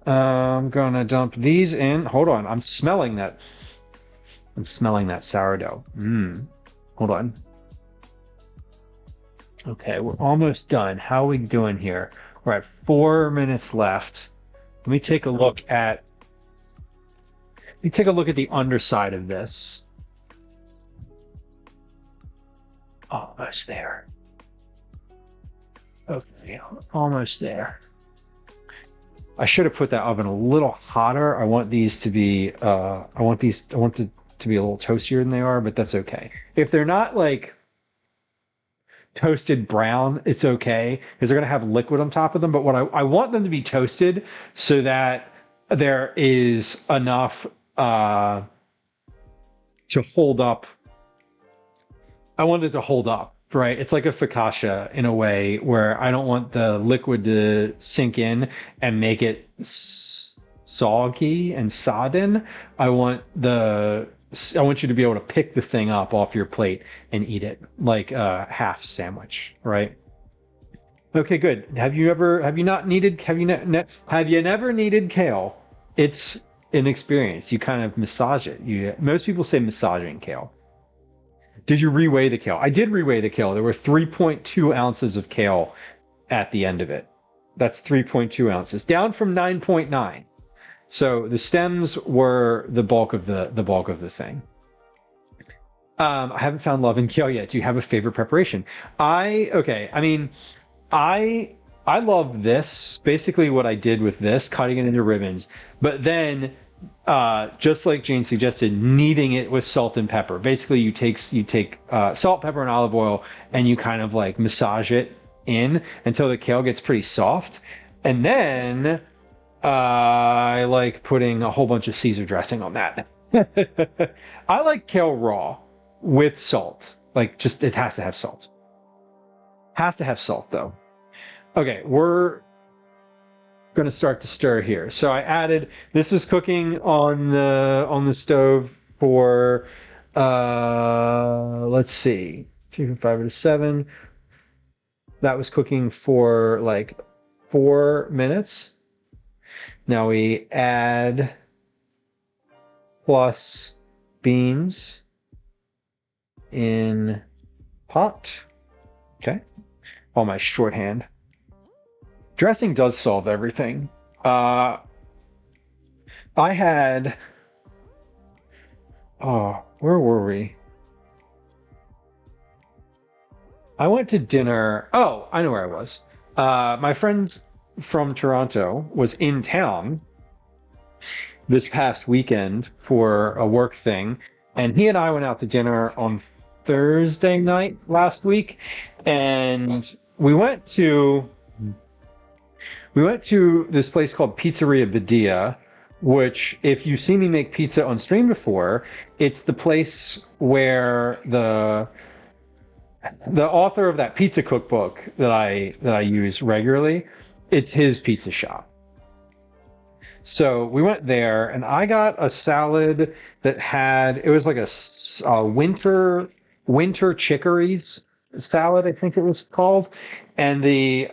I'm gonna dump these in. Hold on, I'm smelling that. I'm smelling that sourdough. Hold on. Okay, we're almost done. How are we doing here? We're at 4 minutes left. Let me take a look at. Let me take a look at the underside of this. Almost there. Okay, almost there. I should have put that oven a little hotter. I want these to be, I want it to be a little toastier than they are, but that's okay. If they're not like toasted brown, it's okay because they're going to have liquid on top of them. But what I want them to be toasted so that there is enough to hold up I want it to hold up, right? It's like a focaccia in a way where I don't want the liquid to sink in and make it soggy and sodden. I want you to be able to pick the thing up off your plate and eat it like a half sandwich, right? Okay, good. Have you never needed kale? It's an experience. You kind of massage it. Most people say massaging kale. Did you reweigh the kale? I did reweigh the kale. There were 3.2 ounces of kale at the end of it. That's 3.2 ounces, down from 9.9. So the stems were the bulk of the thing. I haven't found love in kale yet. Do you have a favorite preparation? I love this. Basically, what I did with this, cutting it into ribbons, but then, just like Jane suggested, kneading it with salt and pepper. Basically, you take salt, pepper, and olive oil, and you kind of like massage it in until the kale gets pretty soft, and then I like putting a whole bunch of Caesar dressing on that. I like kale raw with salt. Like, just it has to have salt. Has to have salt though. Okay, we're going to start to stir here. So I added, this was cooking on the stove for let's see, 5 to 7. That was cooking for like 4 minutes. Now we add plus beans in pot. Okay. All my shorthand. Dressing does solve everything. I had... Oh, where were we? I went to dinner... Oh, I know where I was. My friend from Toronto was in town this past weekend for a work thing, and he and I went out to dinner on Thursday night last week, and we went to this place called Pizzeria Badia, which, if you've seen me make pizza on stream before, it's the place where the author of that pizza cookbook that I use regularly, it's his pizza shop. So we went there, and I got a salad that had, it was like a winter chicories salad, I think it was called, and the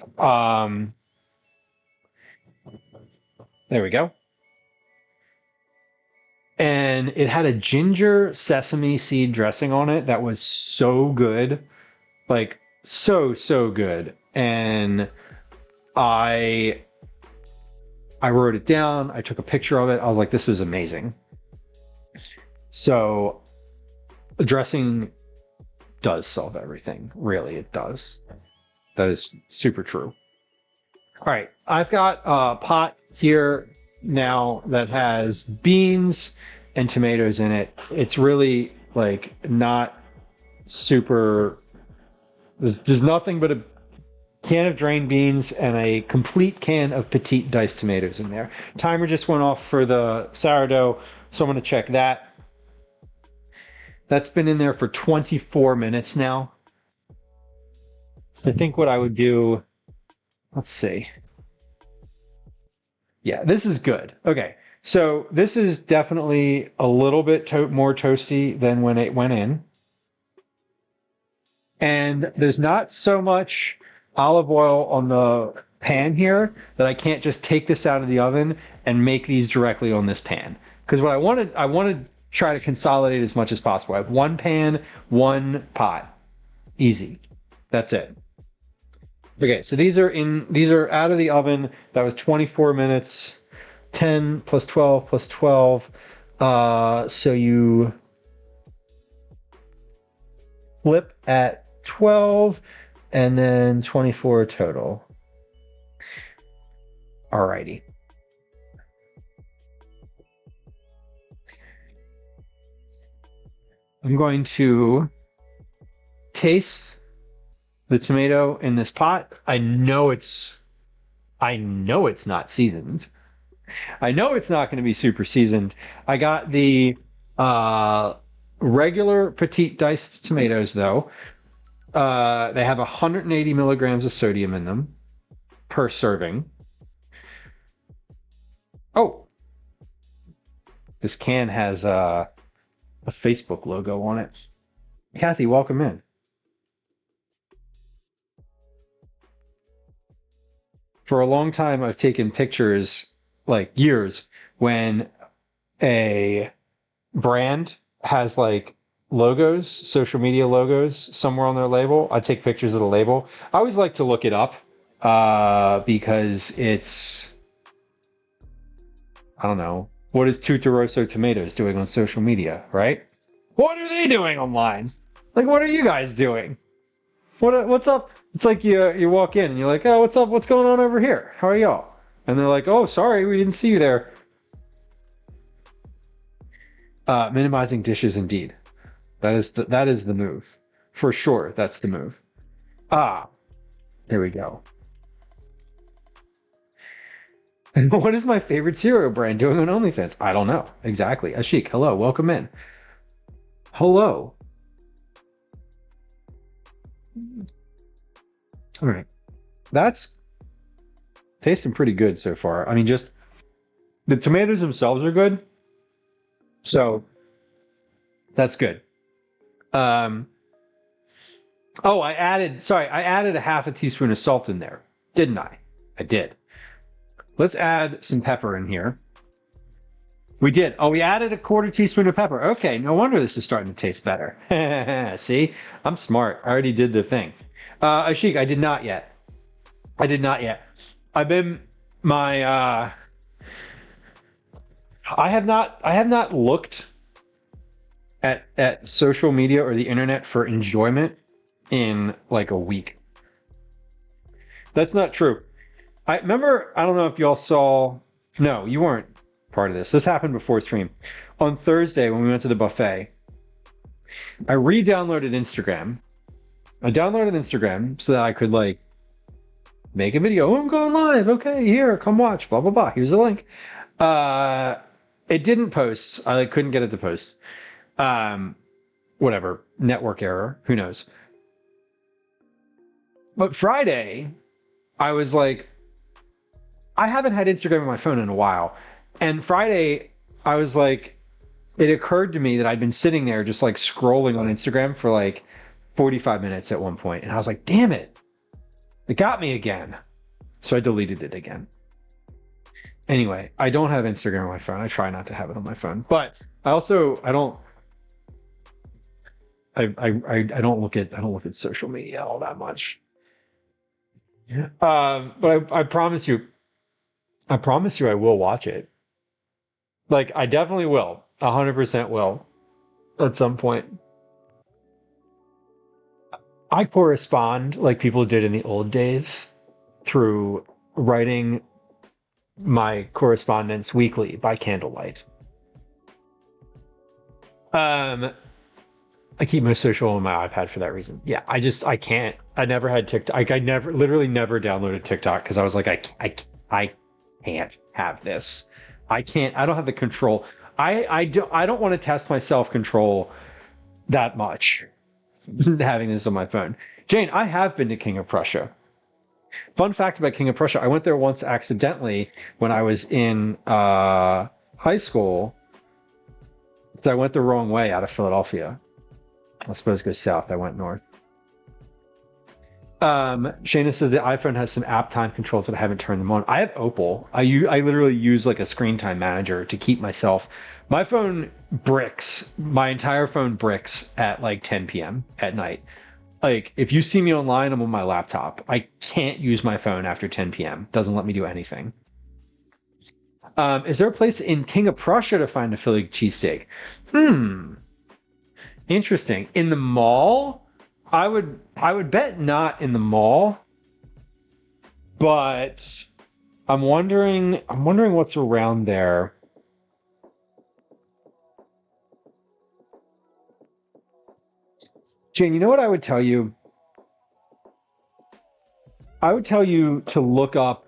there we go. And it had a ginger sesame seed dressing on it that was so good. Like, so good. And I wrote it down. I took a picture of it. I was like, this is amazing. So dressing does solve everything. Really, it does. That is super true. All right, I've got a pot here now that has beans and tomatoes in it. It's really like not super, there's nothing but a can of drained beans and a complete can of petite diced tomatoes in there. Timer just went off for the sourdough, so I'm going to check that. That's been in there for 24 minutes now. So I think what I would do, let's see. Yeah, this is good. Okay, so this is definitely a little bit more toasty than when it went in. And there's not so much olive oil on the pan here that I can't just take this out of the oven and make these directly on this pan. Because what I want to try to consolidate as much as possible. I have one pan, one pot. Easy. That's it. Okay, so these are out of the oven. That was 24 minutes. 10 plus 12 plus 12. So you flip at 12 and then 24 total. Alrighty. I'm going to taste the tomato in this pot. I know it's not seasoned. I know it's not going to be super seasoned. I got the regular petite diced tomatoes, though. They have 180 milligrams of sodium in them per serving. Oh, this can has a Facebook logo on it. Kathy, welcome in. For a long time, I've taken pictures, like years, when a brand has like logos, social media logos somewhere on their label. I take pictures of the label. I always like to look it up because it's, I don't know, what is Tutoroso Tomatoes doing on social media, right? What are they doing online? Like, what are you guys doing? What's up? It's like you walk in and you're like, oh, what's up? What's going on over here? How are y'all? And they're like, oh, sorry, we didn't see you there. Minimizing dishes, indeed. That is the move. For sure, that's the move. There we go. What is my favorite cereal brand doing on OnlyFans? I don't know. Exactly. Ashik, hello. Welcome in. Hello. All right. That's tasting pretty good so far. I mean, just the tomatoes themselves are good. So that's good. Oh, I added a half a teaspoon of salt in there, didn't I? I did. Let's add some pepper in here. We did. Oh, we added a quarter teaspoon of pepper. Okay, no wonder this is starting to taste better. See, I'm smart. I already did the thing. Ashik, I did not yet. I've been I have not looked at social media or the internet for enjoyment in like a week. That's not true. I remember, I don't know if y'all saw, no, you weren't part of this. This happened before stream. On Thursday when we went to the buffet, I re-downloaded Instagram. I downloaded Instagram so that I could like make a video. Oh, I'm going live. Okay, here, come watch, blah, blah, blah. Here's a link. It didn't post. I like, couldn't get it to post. Whatever, network error, who knows. But Friday, I was like, I haven't had Instagram on my phone in a while. And Friday, I was like, it occurred to me that I'd been sitting there just like scrolling on Instagram for like 45 minutes at one point. And I was like, damn it. It got me again. So I deleted it again. Anyway, I don't have Instagram on my phone. I try not to have it on my phone. But I don't look at social media all that much. But I promise you I will watch it. Like, I definitely will. 100% will. At some point. I correspond like people did in the old days through writing my correspondence weekly by candlelight. I keep my social on my iPad for that reason. Yeah, I can't. I never had TikTok. I literally never downloaded TikTok because I was like, I can't have this. I don't have the control. I don't want to test my self-control that much having this on my phone. Jane, I have been to King of Prussia. Fun fact about King of Prussia, I went there once accidentally when I was in high school. So I went the wrong way out of Philadelphia. I was supposed to go south. I went north. Shayna says the iPhone has some app time controls, but I haven't turned them on. I have Opal. I literally use like a screen time manager to keep myself. My phone bricks. My entire phone bricks at like 10 p.m. at night. Like, if you see me online, I'm on my laptop. I can't use my phone after 10 p.m. Doesn't let me do anything. Is there a place in King of Prussia to find a Philly cheesesteak? Interesting. In the mall? I would bet not in the mall. But I'm wondering what's around there. Jane, you know what I would tell you? I would tell you to look up.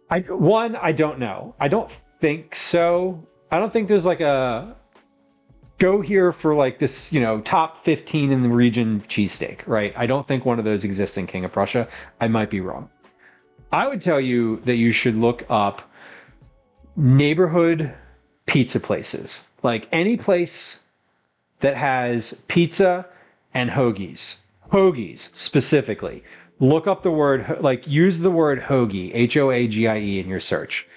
I don't know. I don't think so. I don't think there's like a go here for like this, top 15 in the region cheesesteak, right? I don't think one of those exists in King of Prussia. I might be wrong. I would tell you that you should look up neighborhood pizza places, like any place that has pizza and hoagies specifically. Look up the word, like use the word hoagie, Hoagie in your search.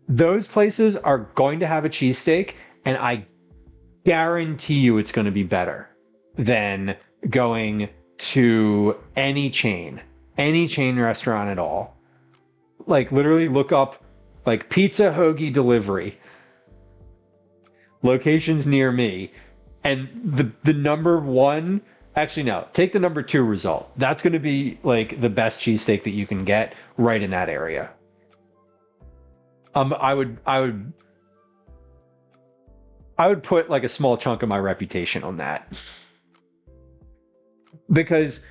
Those places are going to have a cheesesteak, and I guarantee you it's going to be better than going to any chain restaurant at all. Like literally look up like pizza hoagie delivery locations near me, and the number one, actually no, take the number 2 result. That's going to be like the best cheesesteak that you can get right in that area. I would put like a small chunk of my reputation on that, because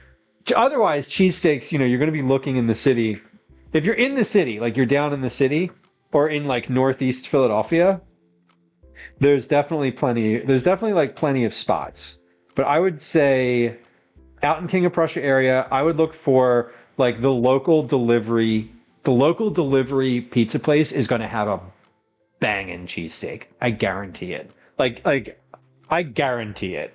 otherwise cheesesteaks, you're going to be looking in the city. If you're in the city, like you're down in the city or in like Northeast Philadelphia, there's definitely plenty of spots. But I would say out in King of Prussia area, I would look for like the local delivery pizza place is going to have a banging cheesesteak. I guarantee it. Like I guarantee it.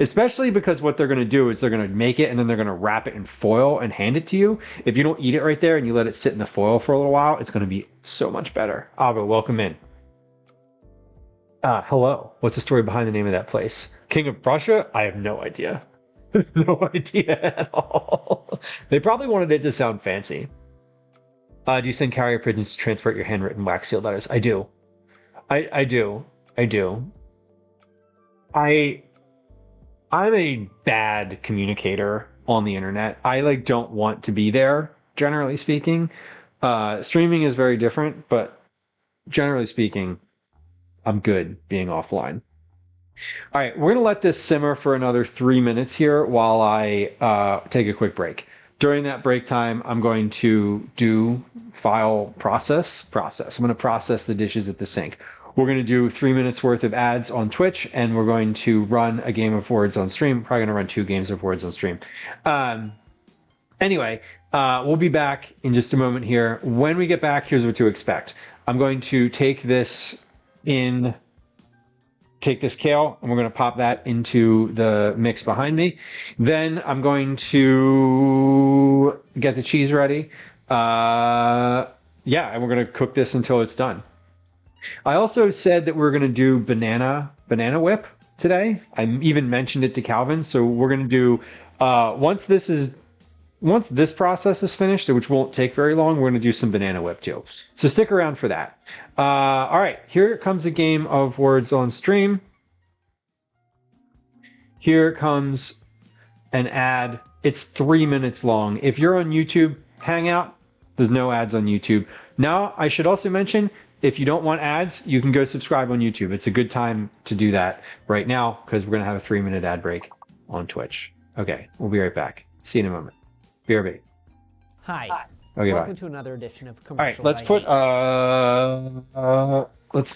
Especially because what they're going to do is they're going to make it and then they're going to wrap it in foil and hand it to you. If you don't eat it right there and you let it sit in the foil for a little while, it's going to be so much better. Ava, welcome in. Hello. What's the story behind the name of that place? King of Prussia? I have no idea. No idea at all. They probably wanted it to sound fancy. Do you send carrier pigeons to transport your handwritten wax sealed letters? I do. I do. I'm a bad communicator on the internet. I don't want to be there, generally speaking. Streaming is very different, but generally speaking, I'm good being offline. All right, we're going to let this simmer for another 3 minutes here while I take a quick break. During that break time, I'm going to do file process. I'm going to process the dishes at the sink. We're going to do 3 minutes worth of ads on Twitch, and we're going to run a game of words on stream. Probably going to run 2 games of words on stream. Anyway, we'll be back in just a moment here. When we get back, here's what to expect. I'm going to take this kale, and we're going to pop that into the mix behind me. Then I'm going to get the cheese ready. And we're going to cook this until it's done. I also said that we're going to do banana whip today. I even mentioned it to Calvin. So we're going to do, once this process is finished, which won't take very long, we're going to do some banana whip too. So stick around for that. All right, here comes a game of words on stream. Here comes an ad. It's 3 minutes long. If you're on YouTube Hangout, there's no ads on YouTube. Now, I should also mention, if you don't want ads, you can go subscribe on YouTube. It's a good time to do that right now because we're going to have a 3-minute ad break on Twitch. Okay, we'll be right back. See you in a moment. BRB. Hi. Okay, Welcome bye. to another edition of All right, Commercials let's I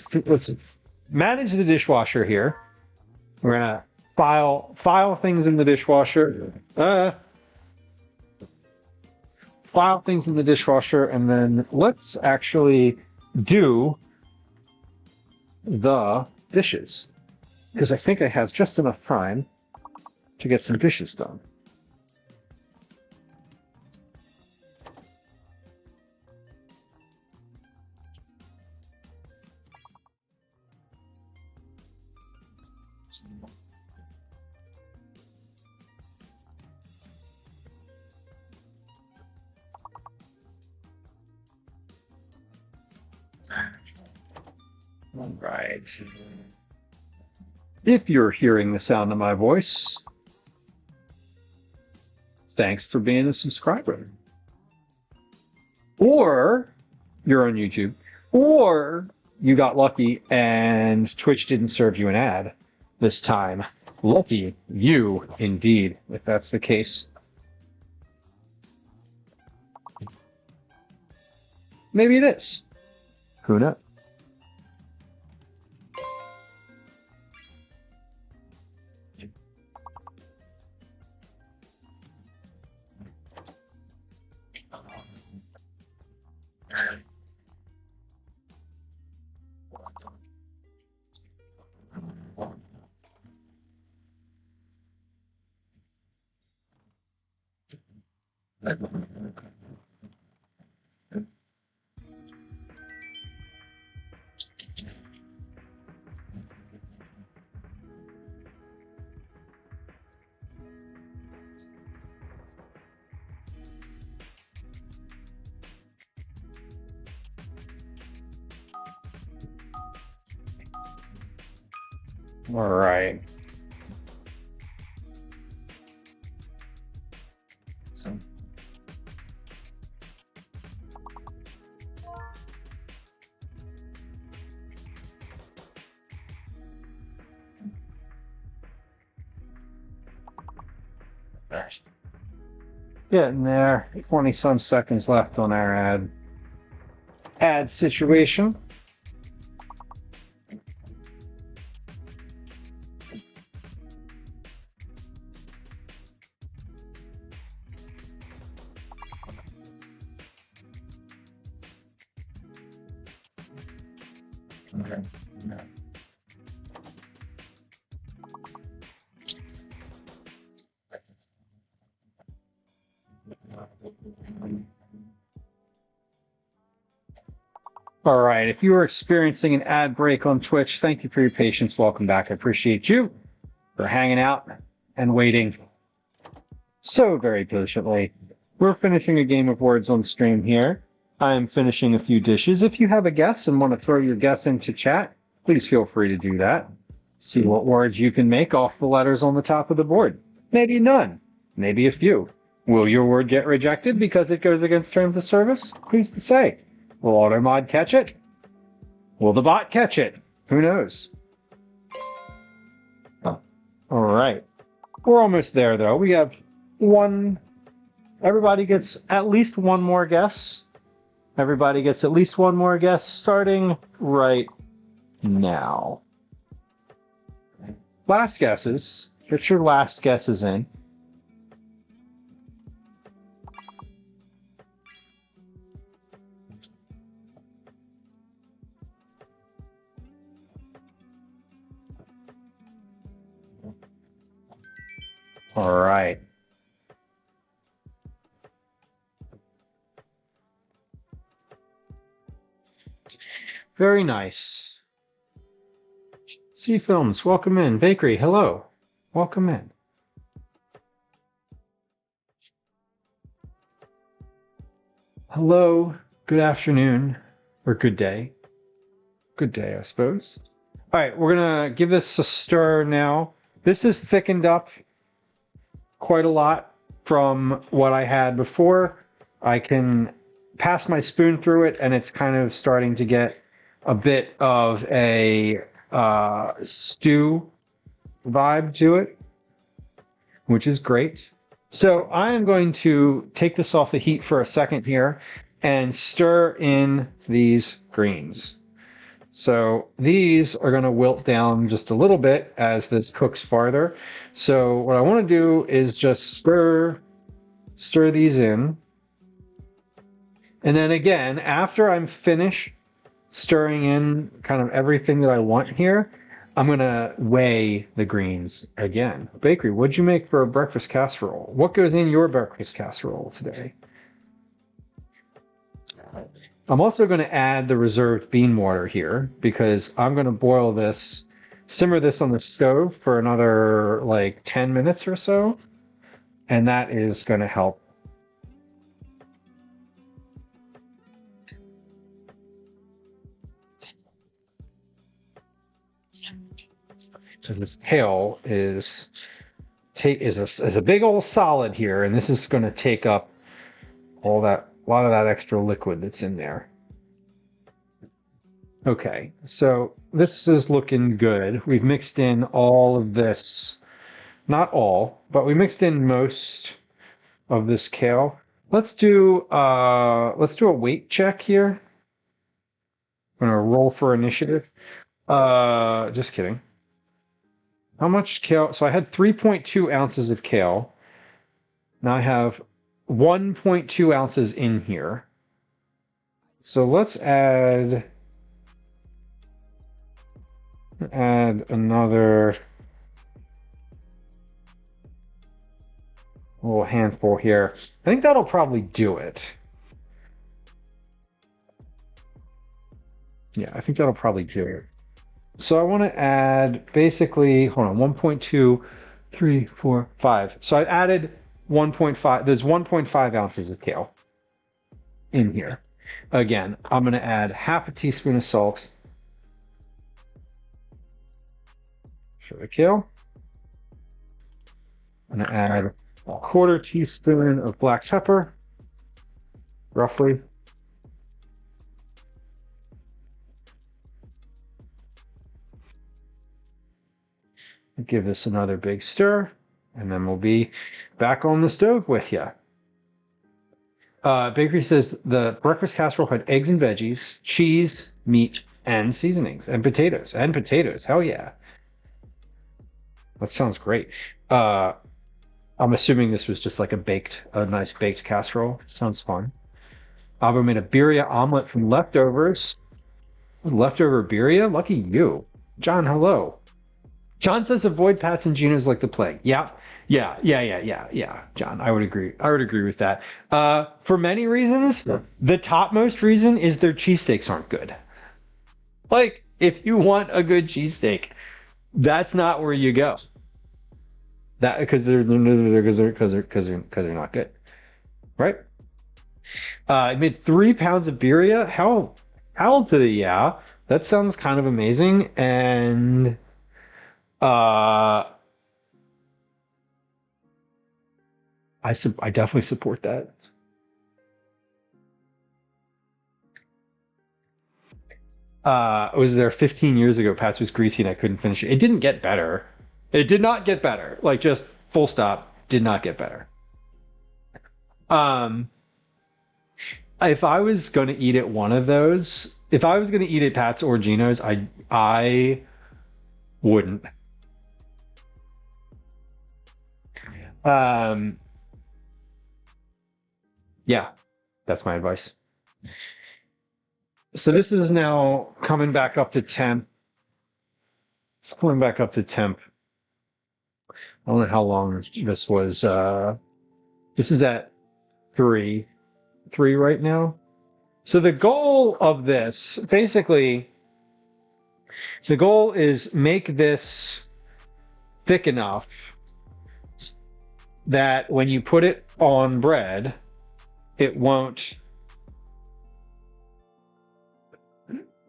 put let's manage the dishwasher here. We're gonna file things in the dishwasher. File things in the dishwasher, and then let's actually do the dishes, because I think I have just enough time to get some dishes done. All right. If you're hearing the sound of my voice, thanks for being a subscriber. Or you're on YouTube, or you got lucky and Twitch didn't serve you an ad this time. Lucky you, indeed, if that's the case. Maybe it is. Who knows? All right. So. Getting there. 20 some seconds left on our ad situation. Okay. Yeah. All right. If you are experiencing an ad break on Twitch, thank you for your patience. Welcome back. I appreciate you for hanging out and waiting so very patiently. We're finishing a game of words on stream here. I am finishing a few dishes. If you have a guess and want to throw your guess into chat, please feel free to do that. See what words you can make off the letters on the top of the board. Maybe none. Maybe a few. Will your word get rejected because it goes against terms of service? Who's to say? Will AutoMod catch it? Will the bot catch it? Who knows? Oh. All right. We're almost there, though. We have one. Everybody gets at least one more guess. Everybody gets at least one more guess starting right now. Last guesses. Get your last guesses in. All right. Very nice. C Films, welcome in. Bakery, hello. Welcome in. Hello, good afternoon, or good day. Good day, I suppose. All right, we're going to give this a stir now. This is thickened up quite a lot from what I had before. I can pass my spoon through it, and it's kind of starting to get a bit of a stew vibe to it, which is great. So I am going to take this off the heat for a second here and stir in these greens. So these are going to wilt down just a little bit as this cooks farther. So what I want to do is just stir these in. And then again, after I'm finished stirring in kind of everything that I want here, I'm going to weigh the greens again. Bakery, what'd you make for a breakfast casserole? What goes in your breakfast casserole today? I'm also going to add the reserved bean water here because I'm going to boil this, simmer this on the stove for another like 10 minutes or so. And that is going to help. So this kale is a big old solid here, and this is going to take up all that, a lot of that extra liquid that's in there. Okay, so this is looking good. We've mixed in all of this, not all, but we mixed in most of this kale. Let's do a weight check here. I'm gonna roll for initiative. Just kidding. How much kale? So I had 3.2 ounces of kale. Now I have 1.2 ounces in here. So let's add another little handful here. I think that'll probably do it. Yeah, I think that'll probably do it. So I want to add basically, hold on, 1.2, 3, 4, 5. So I added 1.5. There's 1.5 ounces of kale in here. Again, I'm going to add half a teaspoon of salt for the kale. I'm going to add a quarter teaspoon of black pepper, roughly. Give this another big stir, and then we'll be back on the stove with you. Bakery says the breakfast casserole had eggs and veggies, cheese, meat, and seasonings, and potatoes. And potatoes, hell yeah. That sounds great. I'm assuming this was just like a nice baked casserole. Sounds fun. Abo made a birria omelet from leftovers. Leftover birria? Lucky you. John, hello. John says avoid Pats and Ginos like the plague. Yeah. John, I would agree. I would agree with that. For many reasons, the topmost reason is their cheesesteaks aren't good. Like, if you want a good cheesesteak, that's not where you go. That because they're not good, right? I made 3 pounds of birria. How to the yeah? That sounds kind of amazing, and I definitely support that. I was there 15 years ago. Pat's was greasy and I couldn't finish it. It didn't get better. It did not get better. Like, just full stop. Did not get better. If I was going to eat at one of those, if I was going to eat at Pat's or Gino's, I wouldn't. Yeah, that's my advice. So this is now coming back up to temp. It's coming back up to temp. I don't know how long this was. This is at 3 right now. So the goal of this, basically, the goal is make this thick enough that when you put it on bread, it won't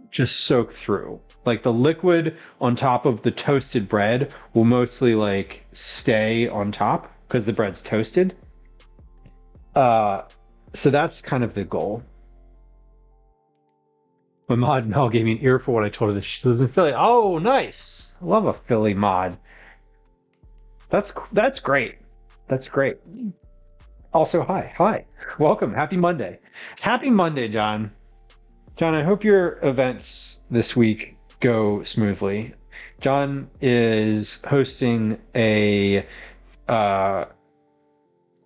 just soak through. Like, the liquid on top of the toasted bread will mostly like stay on top because the bread's toasted. So that's kind of the goal. My mod Mel gave me an earful when I told her that she lives in Philly. Oh, nice! I love a Philly mod. That's great. That's great. Also, hi, welcome, happy Monday, John. John, I hope your events this week go smoothly. John is hosting a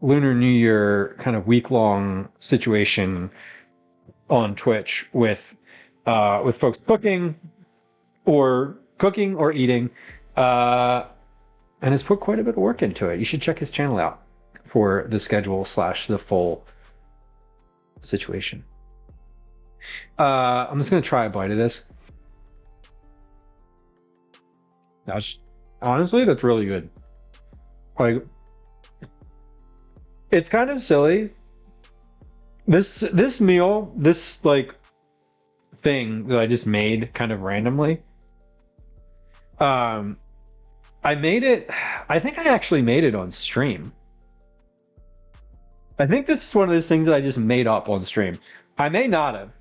Lunar New Year kind of week-long situation on Twitch with folks cooking or eating, and has put quite a bit of work into it. You should check his channel out for the schedule / the full situation. I'm just gonna try a bite of this. Honestly, that's really good. Like, it's kind of silly. This meal, this like thing that I just made kind of randomly. I made it. I think I actually made it on stream. I think this is one of those things that I just made up on stream. I may not have.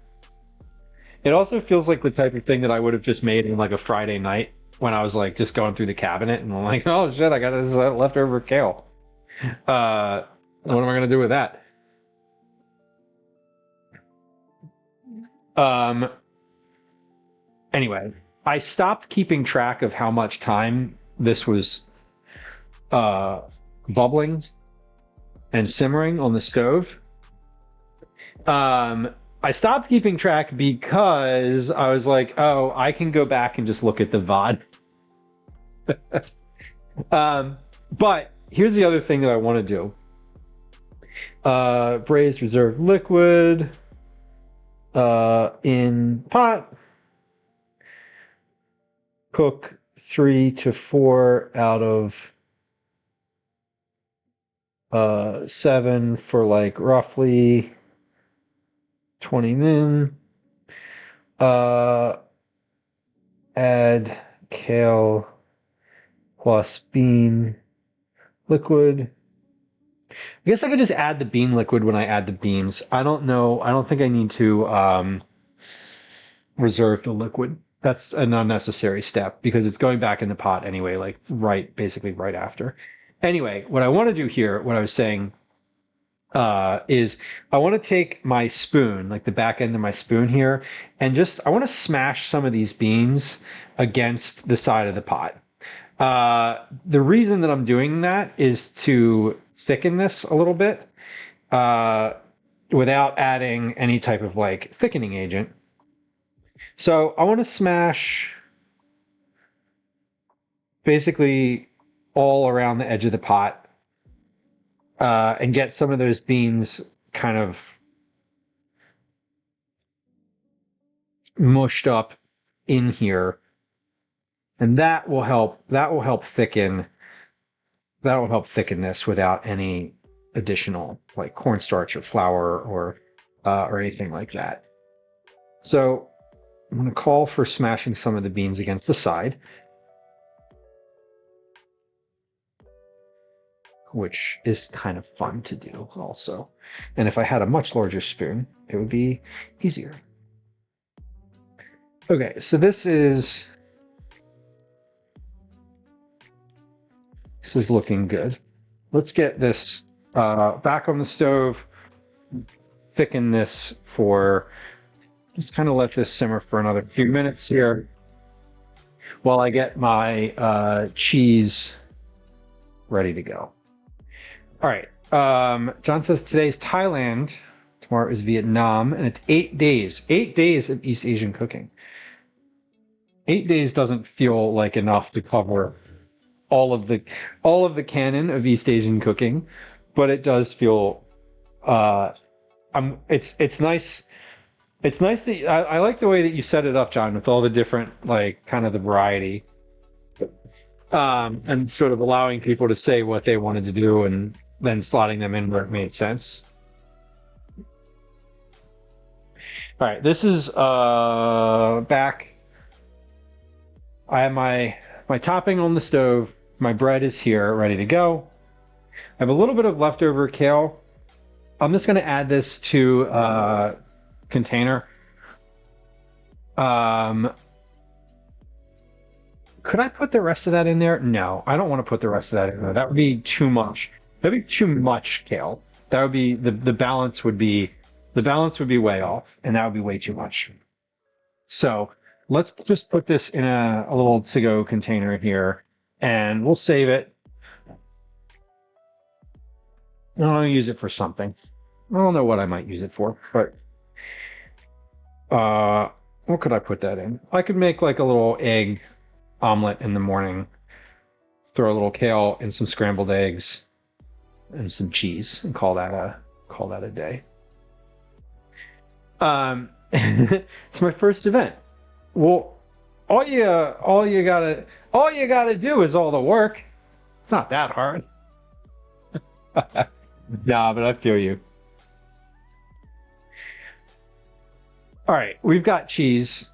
It also feels like the type of thing that I would have just made in like a Friday night when I was like just going through the cabinet and I'm like, oh shit, I got this leftover kale. What am I gonna do with that? Anyway, I stopped keeping track of how much time this was bubbling and simmering on the stove. I stopped keeping track because I was like, oh, I can go back and just look at the VOD. But here's the other thing that I want to do. Braised reserved liquid in pot. Cook 3 to 4 out of 7 for like roughly 20 min. Add kale plus bean liquid. I guess I could just add the bean liquid when I add the beans. I don't know. I don't think I need to reserve the liquid. That's an unnecessary step because it's going back in the pot anyway, like basically right after. Anyway, what I want to do here, what I was saying, is I want to take my spoon, like the back end of my spoon here, and I want to smash some of these beans against the side of the pot. The reason that I'm doing that is to thicken this a little bit without adding any type of like thickening agent. So I want to smash basically all around the edge of the pot and get some of those beans kind of mushed up in here. And that will help thicken this without any additional like cornstarch or flour or anything like that. So I'm going to call for smashing some of the beans against the side, which is kind of fun to do also. And if I had a much larger spoon, it would be easier. Okay, so this is looking good. Let's get this back on the stove, thicken this for, just kind of let this simmer for another few minutes here while I get my cheese ready to go. All right. John says today's Thailand, tomorrow is Vietnam, and it's 8 days. 8 days of East Asian cooking. 8 days doesn't feel like enough to cover all of the canon of East Asian cooking, but it does feel it's nice. It's nice that I like the way that you set it up, John, with all the different, like, kind of the variety, and sort of allowing people to say what they wanted to do and then slotting them in where it made sense. All right, this is back. I have my topping on the stove. My bread is here, ready to go. I have a little bit of leftover kale. I'm just going to add this to container. Could I put the rest of that in there? No, I don't want to put the rest of that in there. That would be too much. That'd be too much kale. That would be the balance would be way off, and that would be way too much. So let's just put this in a little to-go container here, and we'll save it. I'll use it for something. I don't know what I might use it for, but what could I put that in? I could make like a little egg omelet in the morning. Throw a little kale and some scrambled eggs and some cheese, and call that a day. It's my first event. Well, all you gotta do is all the work. It's not that hard. Nah, but I feel you. All right, we've got cheese.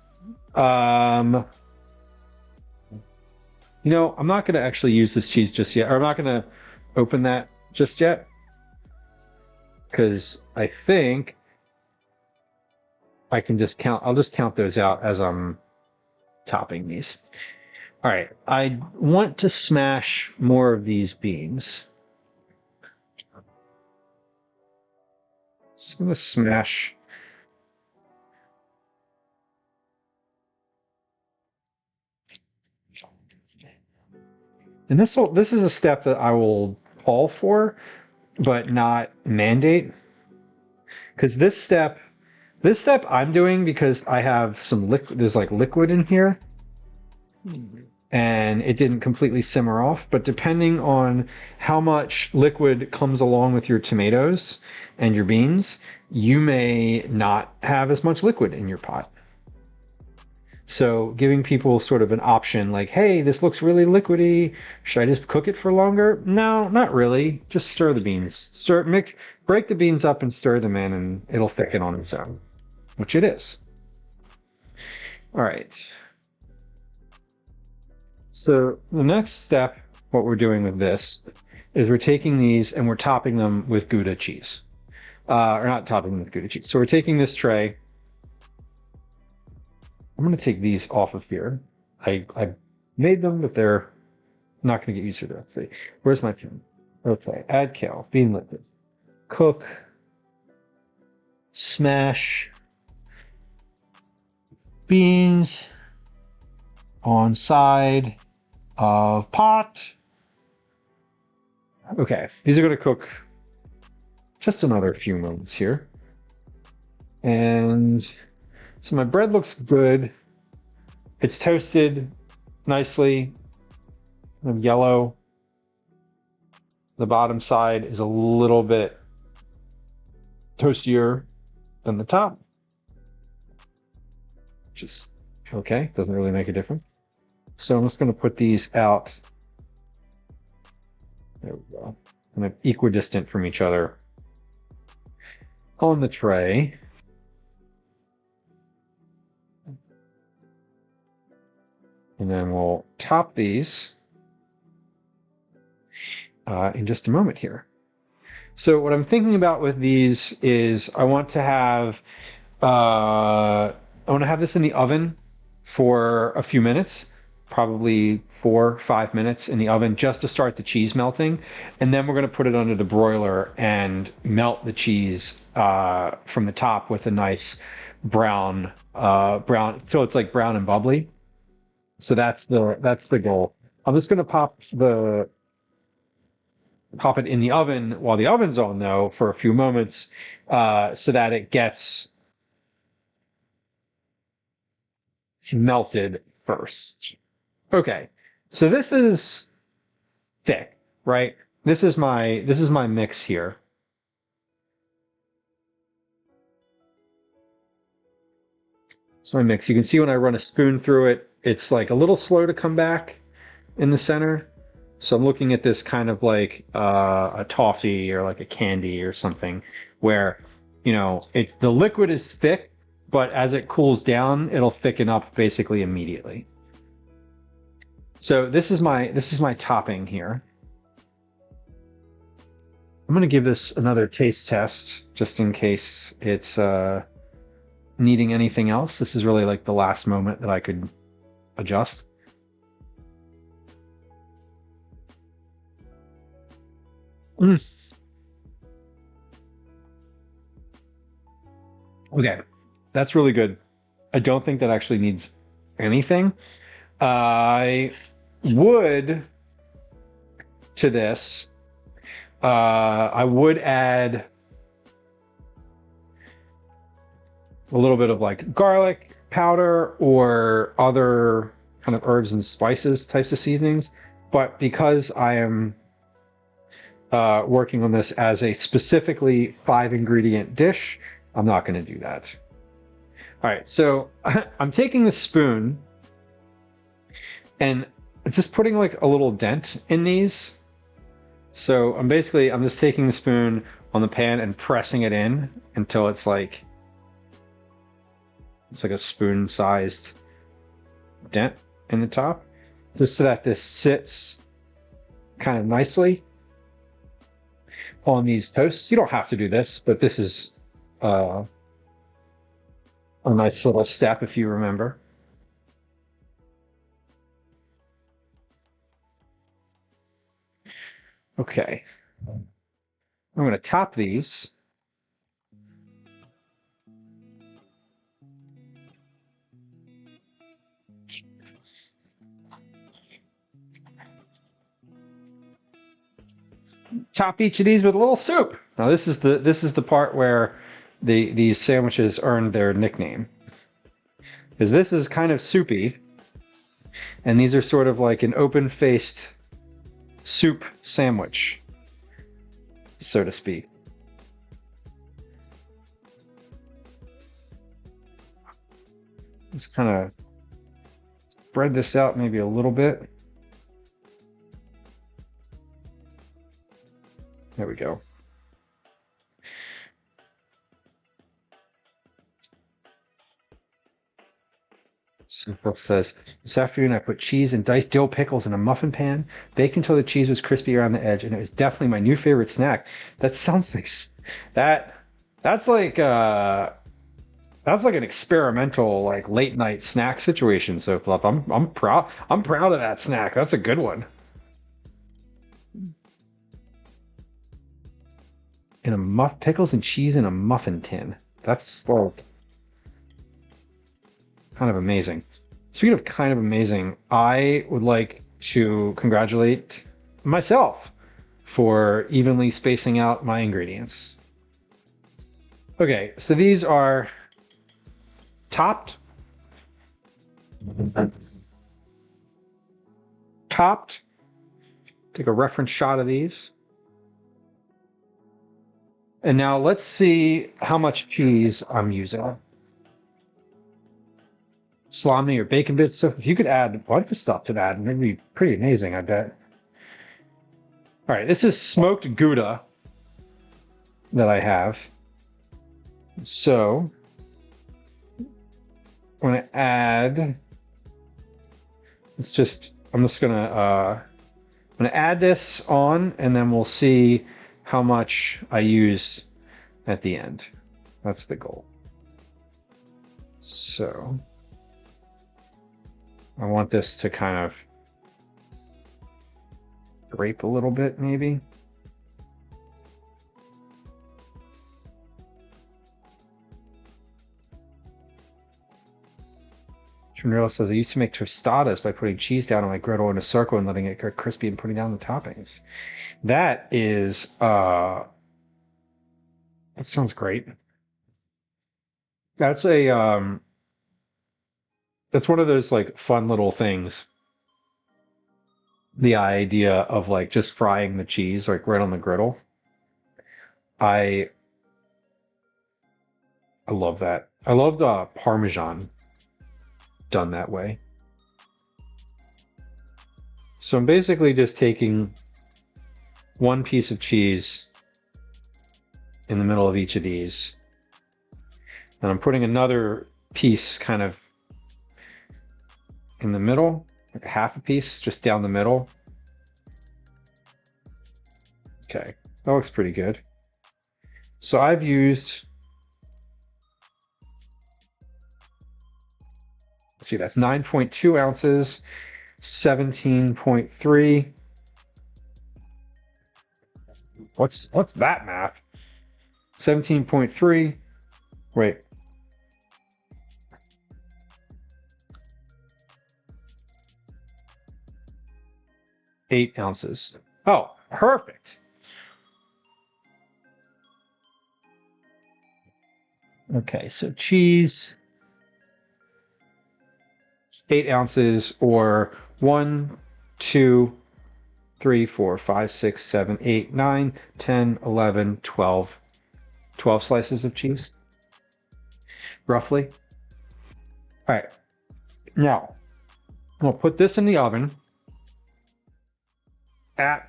You know, I'm not going to actually use this cheese just yet, or I'm not going to open that just yet, because I think I can just count. I'll just count those out as I'm topping these. All right, I want to smash more of these beans. Just going to smash. And this is a step that I will call for, but not mandate. Because this step I'm doing because I have some liquid. There's like liquid in here. and it didn't completely simmer off. But depending on how much liquid comes along with your tomatoes and your beans, you may not have as much liquid in your pot. So giving people sort of an option like, hey, this looks really liquidy. Should I just cook it for longer? No, not really. Just stir the beans. Break the beans up and stir them in, and it'll thicken on its own, which it is. All right. So the next step, what we're doing with this, is we're taking these and we're topping them with Gouda cheese. Or not topping them with Gouda cheese. So we're taking this tray. I'm going to take these off of here. I made them, but they're not going to get used to that. Where's my pen? Okay, add kale, bean liquid, cook, smash beans on side of pot. Okay, these are going to cook just another few moments here. And so my bread looks good. It's toasted nicely, kind of yellow. The bottom side is a little bit toastier than the top. Just okay, doesn't really make a difference. So I'm just going to put these out. There we go. Kind of equidistant from each other on the tray. And then we'll top these in just a moment here. So what I'm thinking about with these is I want to have this in the oven for a few minutes, probably 4 or 5 minutes in the oven just to start the cheese melting. And then we're going to put it under the broiler and melt the cheese from the top with a nice brown, so it's like brown and bubbly. So that's the goal. I'm just going to pop it in the oven while the oven's on, though, for a few moments, so that it gets melted first. Okay, so this is thick, right? This is my mix here. It's my mix. You can see when I run a spoon through it, it's like a little slow to come back in the center. So I'm looking at this kind of like a toffee or like a candy or something where, you know, the liquid is thick, but as it cools down, it'll thicken up basically immediately. So this is my topping here. I'm going to give this another taste test just in case it's needing anything else. This is really like the last moment that I could adjust. Okay, that's really good. I don't think that actually needs anything. I would to this. I would add a little bit of like garlic powder or other kind of herbs and spices types of seasonings, but because I am working on this as a specifically 5-ingredient dish, I'm not going to do that. All right, so I'm taking the spoon and it's just putting like a little dent in these. So I'm just taking the spoon on the pan and pressing it in until it's like a spoon-sized dent in the top, just so that this sits kind of nicely on these toasts. You don't have to do this, but this is a nice little step if you remember. Okay, I'm going to top these. Top each of these with a little soup. Now this is the part where these sandwiches earned their nickname, because this is kind of soupy. And these are sort of like an open-faced soup sandwich, so to speak. Just kind of spread this out maybe a little bit. There we go. Simple says, this afternoon I put cheese and diced dill pickles in a muffin pan, baked until the cheese was crispy around the edge, and it was definitely my new favorite snack. That sounds like that's like an experimental like late night snack situation. So Fluff, I'm proud of that snack. That's a good one. In a pickles and cheese in a muffin tin. That's like kind of amazing. Speaking of kind of amazing, I would like to congratulate myself for evenly spacing out my ingredients. Okay, so these are topped. Take a reference shot of these. And now let's see how much cheese I'm using. Salami or bacon bits. So if you could add a bunch of stuff to that, it'd be pretty amazing, I bet. All right, this is smoked Gouda that I have. So I'm going to add, I'm just going to add this on, and then we'll see how much I use at the end. That's the goal. So I want this to kind of drape a little bit, maybe. Trinrilla says, I used to make tostadas by putting cheese down on my griddle in a circle and letting it get crispy and putting down the toppings. That is, that sounds great. That's a, that's one of those like fun little things. The idea of like just frying the cheese like right on the griddle. I love that. I love the Parmesan done that way. So I'm basically just taking one piece of cheese in the middle of each of these, and I'm putting another piece kind of in the middle, like half a piece just down the middle. Okay, that looks pretty good. So I've used, let's see, that's 9.2 ounces, 17.3. What's that math? 17.3. Wait. Eight ounces. Oh, perfect. Okay, so cheese, 8 ounces, or 1, 2, 3, 4, 5, 6, 7, 8, 9, 10, 11, 12. 12 slices of cheese, roughly. All right, now we'll put this in the oven at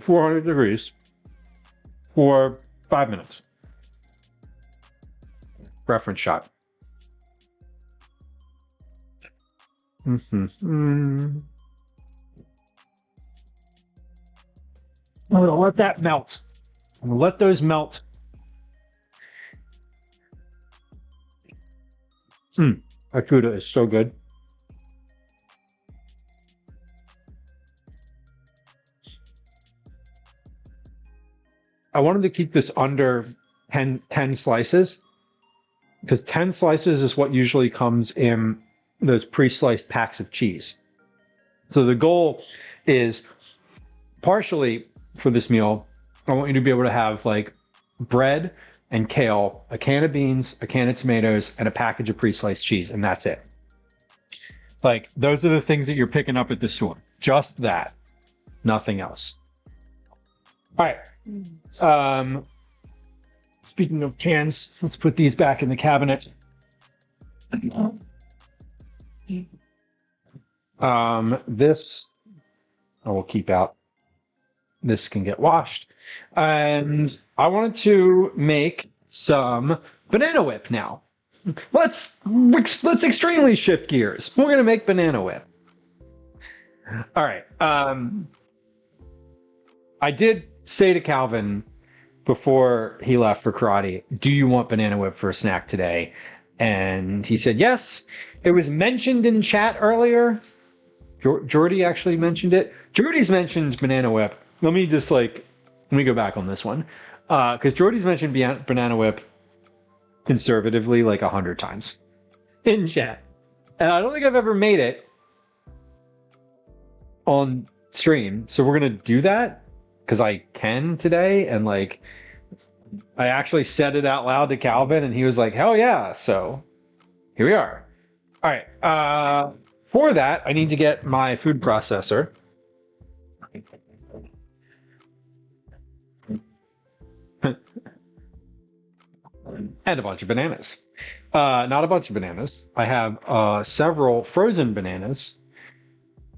400 degrees for 5 minutes. Reference shot. I'm gonna let that melt. I'm gonna let those melt. That Gouda is so good. I wanted to keep this under 10 slices, because 10 slices is what usually comes in those pre-sliced packs of cheese. So the goal is, partially for this meal, I want you to be able to have like bread and kale, a can of beans, a can of tomatoes, and a package of pre-sliced cheese, and that's it. Like, those are the things that you're picking up at the store. Just that. Nothing else. All right. Speaking of cans, let's put these back in the cabinet. This I will keep out. This can get washed. And I wanted to make some banana whip now. Let's extremely shift gears. We're gonna make banana whip. All right. I did say to Calvin before he left for karate, "Do you want banana whip for a snack today?" And he said yes. It was mentioned in chat earlier. Jordy actually mentioned it. Jordy's mentioned banana whip. Let me go back on this one. Because Jordy's mentioned banana whip conservatively like 100 times in chat. And I don't think I've ever made it on stream. So we're going to do that because I can today. And like, I actually said it out loud to Calvin and he was like, hell yeah. So here we are. All right. For that, I need to get my food processor. And a bunch of bananas. Not a bunch of bananas. I have several frozen bananas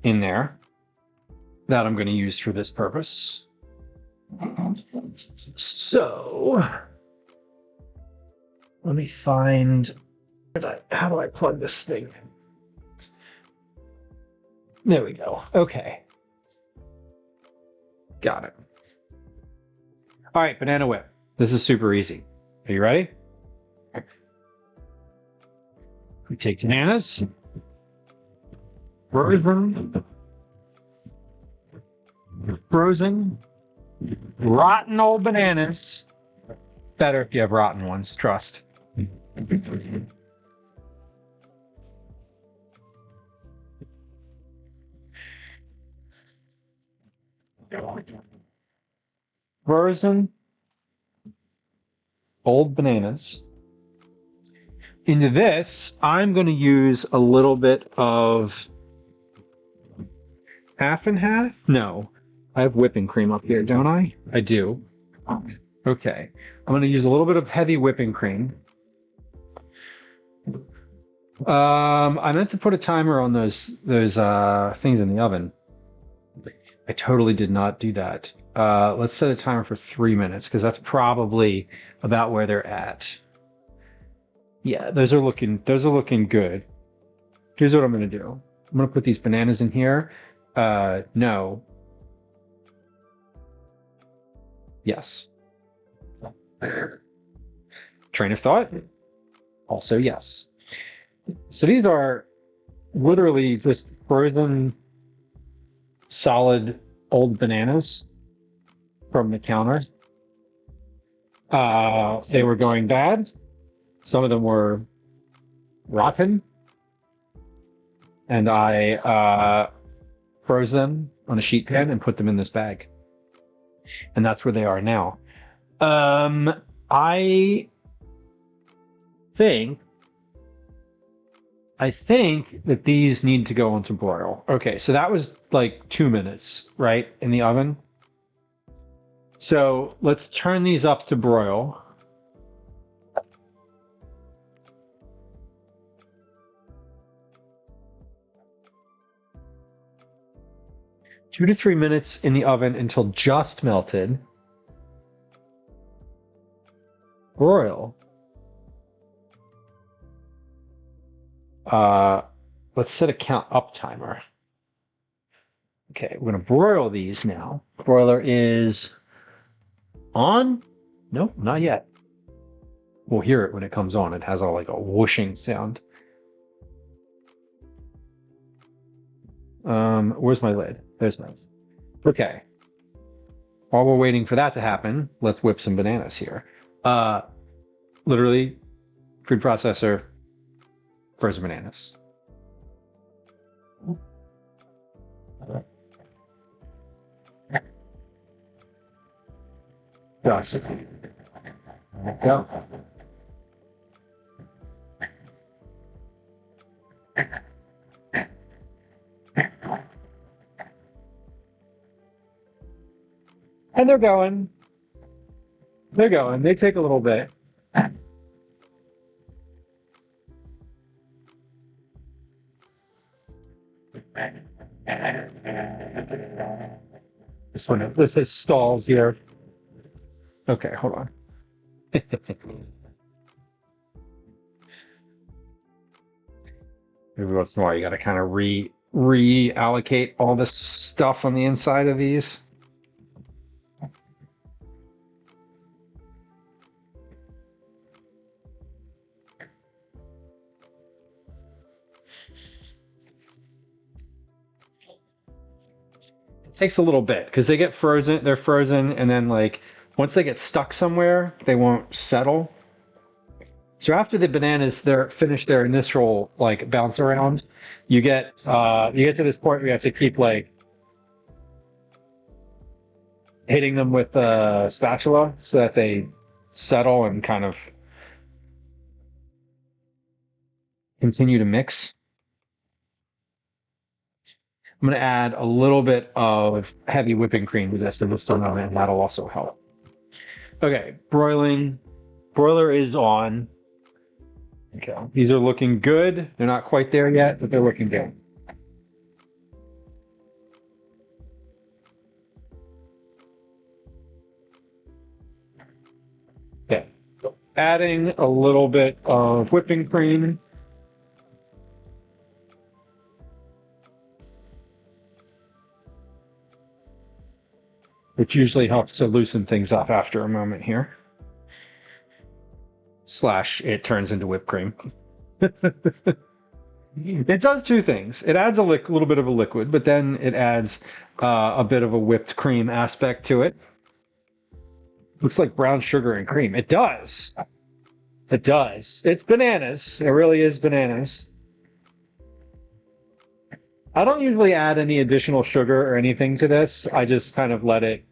in there that I'm going to use for this purpose. So, let me find... How do I plug this thing? There we go. Okay. Got it. All right, banana whip. This is super easy. Are you ready? We take bananas, frozen, rotten old bananas. Better if you have rotten ones, trust. Frozen old bananas. Into this, I'm going to use a little bit of half and half. No, I have whipping cream up here, don't I? I do. Okay, I'm going to use a little bit of heavy whipping cream. I meant to put a timer on those things in the oven. I totally did not do that. Let's set a timer for 3 minutes because that's probably about where they're at. Yeah, those are looking good. Here's what I'm gonna do. I'm gonna put these bananas in here. No. Yes. Train of thought. Also yes. So these are literally just frozen solid old bananas from the counter. They were going bad. Some of them were rotten. And I froze them on a sheet pan and put them in this bag. And that's where they are now. I think that these need to go onto broil. Okay, so that was like 2 minutes, right, in the oven. So let's turn these up to broil. Two to 3 minutes in the oven until just melted. Broil. Let's set a count up timer. Okay, we're gonna broil these now. Broiler is on? Nope, not yet. We'll hear it when it comes on. It has like a whooshing sound. Where's my lid? There's my lid. Okay. While we're waiting for that to happen, let's whip some bananas here. Literally, food processor, frozen bananas. Dust. Go. And they're going. They're going. They take a little bit. This is stalls here. Okay, hold on. Every once in a while, you got to kind of reallocate all this stuff on the inside of these. It takes a little bit because they get frozen. They're frozen, and then like once they get stuck somewhere, they won't settle. So after the bananas they're finished their initial like bounce around, you get to this point where you have to keep like hitting them with a spatula so that they settle and kind of continue to mix. I'm going to add a little bit of heavy whipping cream to this in just a moment, and that'll also help. Okay, broiling. Broiler is on. Okay, these are looking good. They're not quite there yet, but they're looking good. Okay, adding a little bit of whipping cream. Which usually helps to loosen things up after a moment here. Slash, it turns into whipped cream. It does two things. It adds a little bit of a liquid, but then it adds a bit of a whipped cream aspect to it. Looks like brown sugar and cream. It does. It does. It's bananas. It really is bananas. I don't usually add any additional sugar or anything to this. I just kind of let it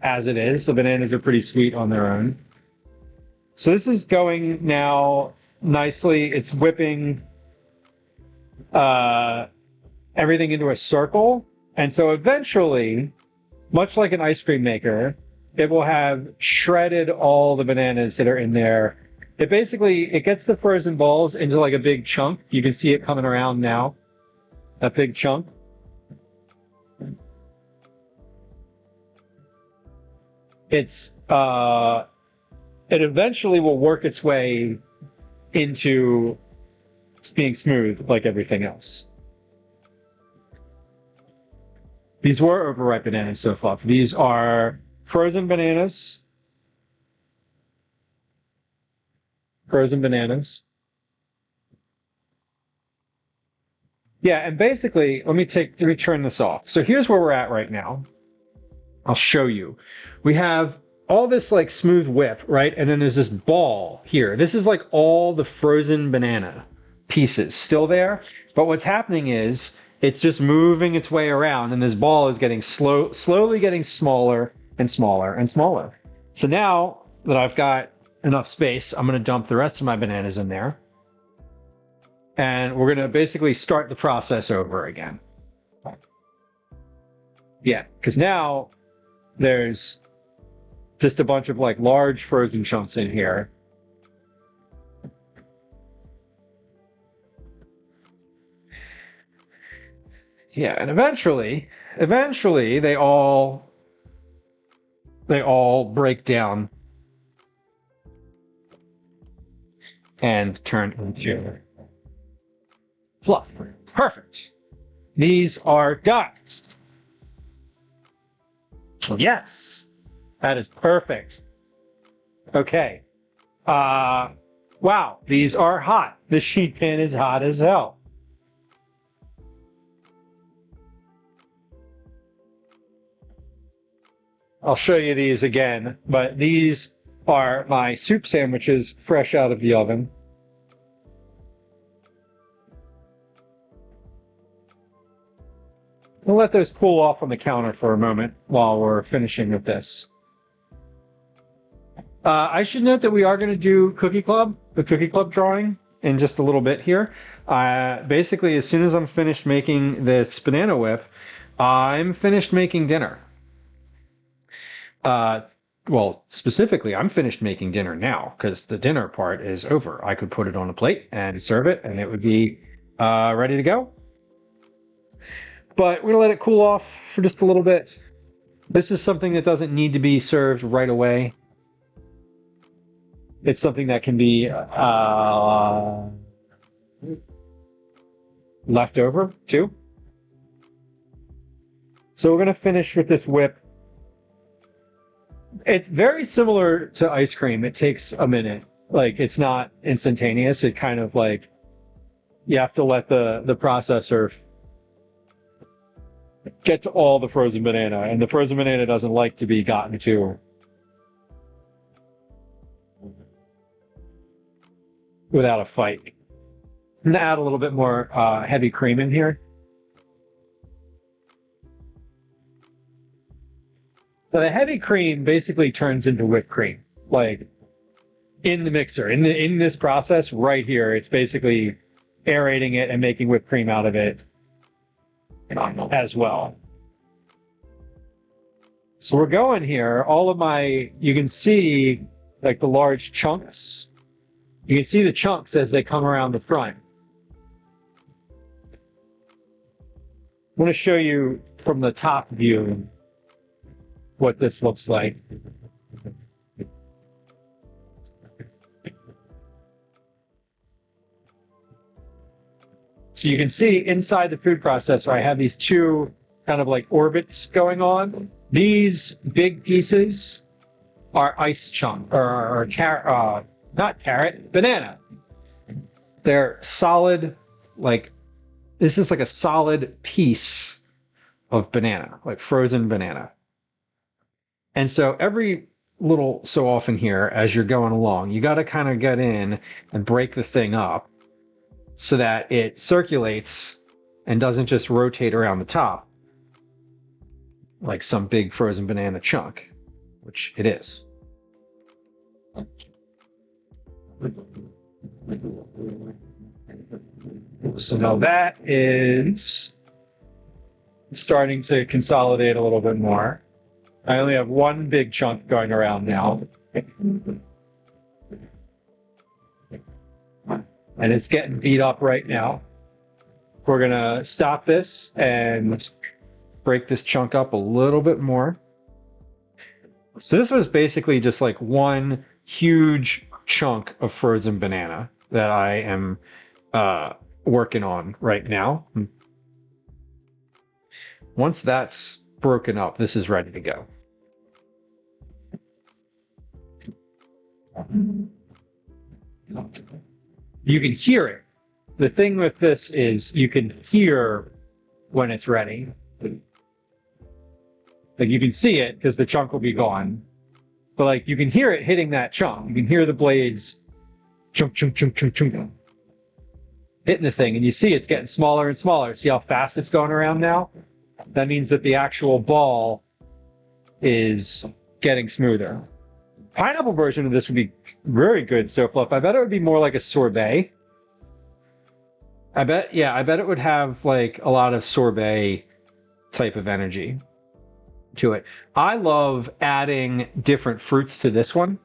as it is. The bananas are pretty sweet on their own. So this is going now nicely. It's whipping everything into a circle. And so eventually, much like an ice cream maker, it will have shredded all the bananas that are in there. It gets the frozen balls into like a big chunk. You can see it coming around now. That big chunk. It eventually will work its way into being smooth like everything else. These were overripe bananas so far. These are frozen bananas. Frozen bananas. Yeah, and basically, let me turn this off. So here's where we're at right now. I'll show you. We have all this like smooth whip, right? And then there's this ball here. This is like all the frozen banana pieces still there. But what's happening is it's just moving its way around, and this ball is getting slowly getting smaller and smaller and smaller. So now that I've got enough space, I'm going to dump the rest of my bananas in there. And we're going to basically start the process over again. Yeah, because now there's just a bunch of like large frozen chunks in here. Yeah, and eventually they all break down and turn into fluff. Perfect. These are done. Yes, that is perfect. Okay. Wow, these are hot. The sheet pan is hot as hell. I'll show you these again, but these are my soup sandwiches fresh out of the oven. We'll let those cool off on the counter for a moment while we're finishing with this. I should note that we are going to do the Cookie Club drawing in just a little bit here. Basically, as soon as I'm finished making this banana whip, I'm finished making dinner. Well, specifically, I'm finished making dinner now because the dinner part is over. I could put it on a plate and serve it, and it would be ready to go. But we're gonna let it cool off for just a little bit. This is something that doesn't need to be served right away. It's something that can be left over too. So we're going to finish with this whip. It's very similar to ice cream. It takes a minute. Like, it's not instantaneous. It kind of like, you have to let the processor get to all the frozen banana, and the frozen banana doesn't like to be gotten to without a fight. I'm gonna add a little bit more heavy cream in here. So the heavy cream basically turns into whipped cream, like in the mixer. In this process right here, it's basically aerating it and making whipped cream out of it as well. So we're going here. All of my, you can see like the large chunks. You can see the chunks as they come around the front. I want to show you from the top view what this looks like. So you can see inside the food processor, I have these two kind of like orbits going on. These big pieces are ice chunk, or carrot, not carrot, banana. They're solid, like, this is like a solid piece of banana, like frozen banana. And so every little so often here, as you're going along, you got to kind of get in and break the thing up so that it circulates and doesn't just rotate around the top like some big frozen banana chunk, which it is. So now that is starting to consolidate a little bit more. I only have one big chunk going around now. And it's getting beat up right now. We're gonna stop this and break this chunk up a little bit more. So this was basically just like one huge chunk of frozen banana that I am working on right now. Once that's broken up, this is ready to go. You can hear it. The thing with this is you can hear when it's ready. Like, you can see it because the chunk will be gone. But like, you can hear it hitting that chunk. You can hear the blades chunk, chunk, chunk, chunk, chunk, hitting the thing, and you see it's getting smaller and smaller. See how fast it's going around now? That means that the actual ball is getting smoother. Pineapple version of this would be very good so fluff. I bet it would be more like a sorbet. I bet it would have like a lot of sorbet type of energy to it. I love adding different fruits to this one.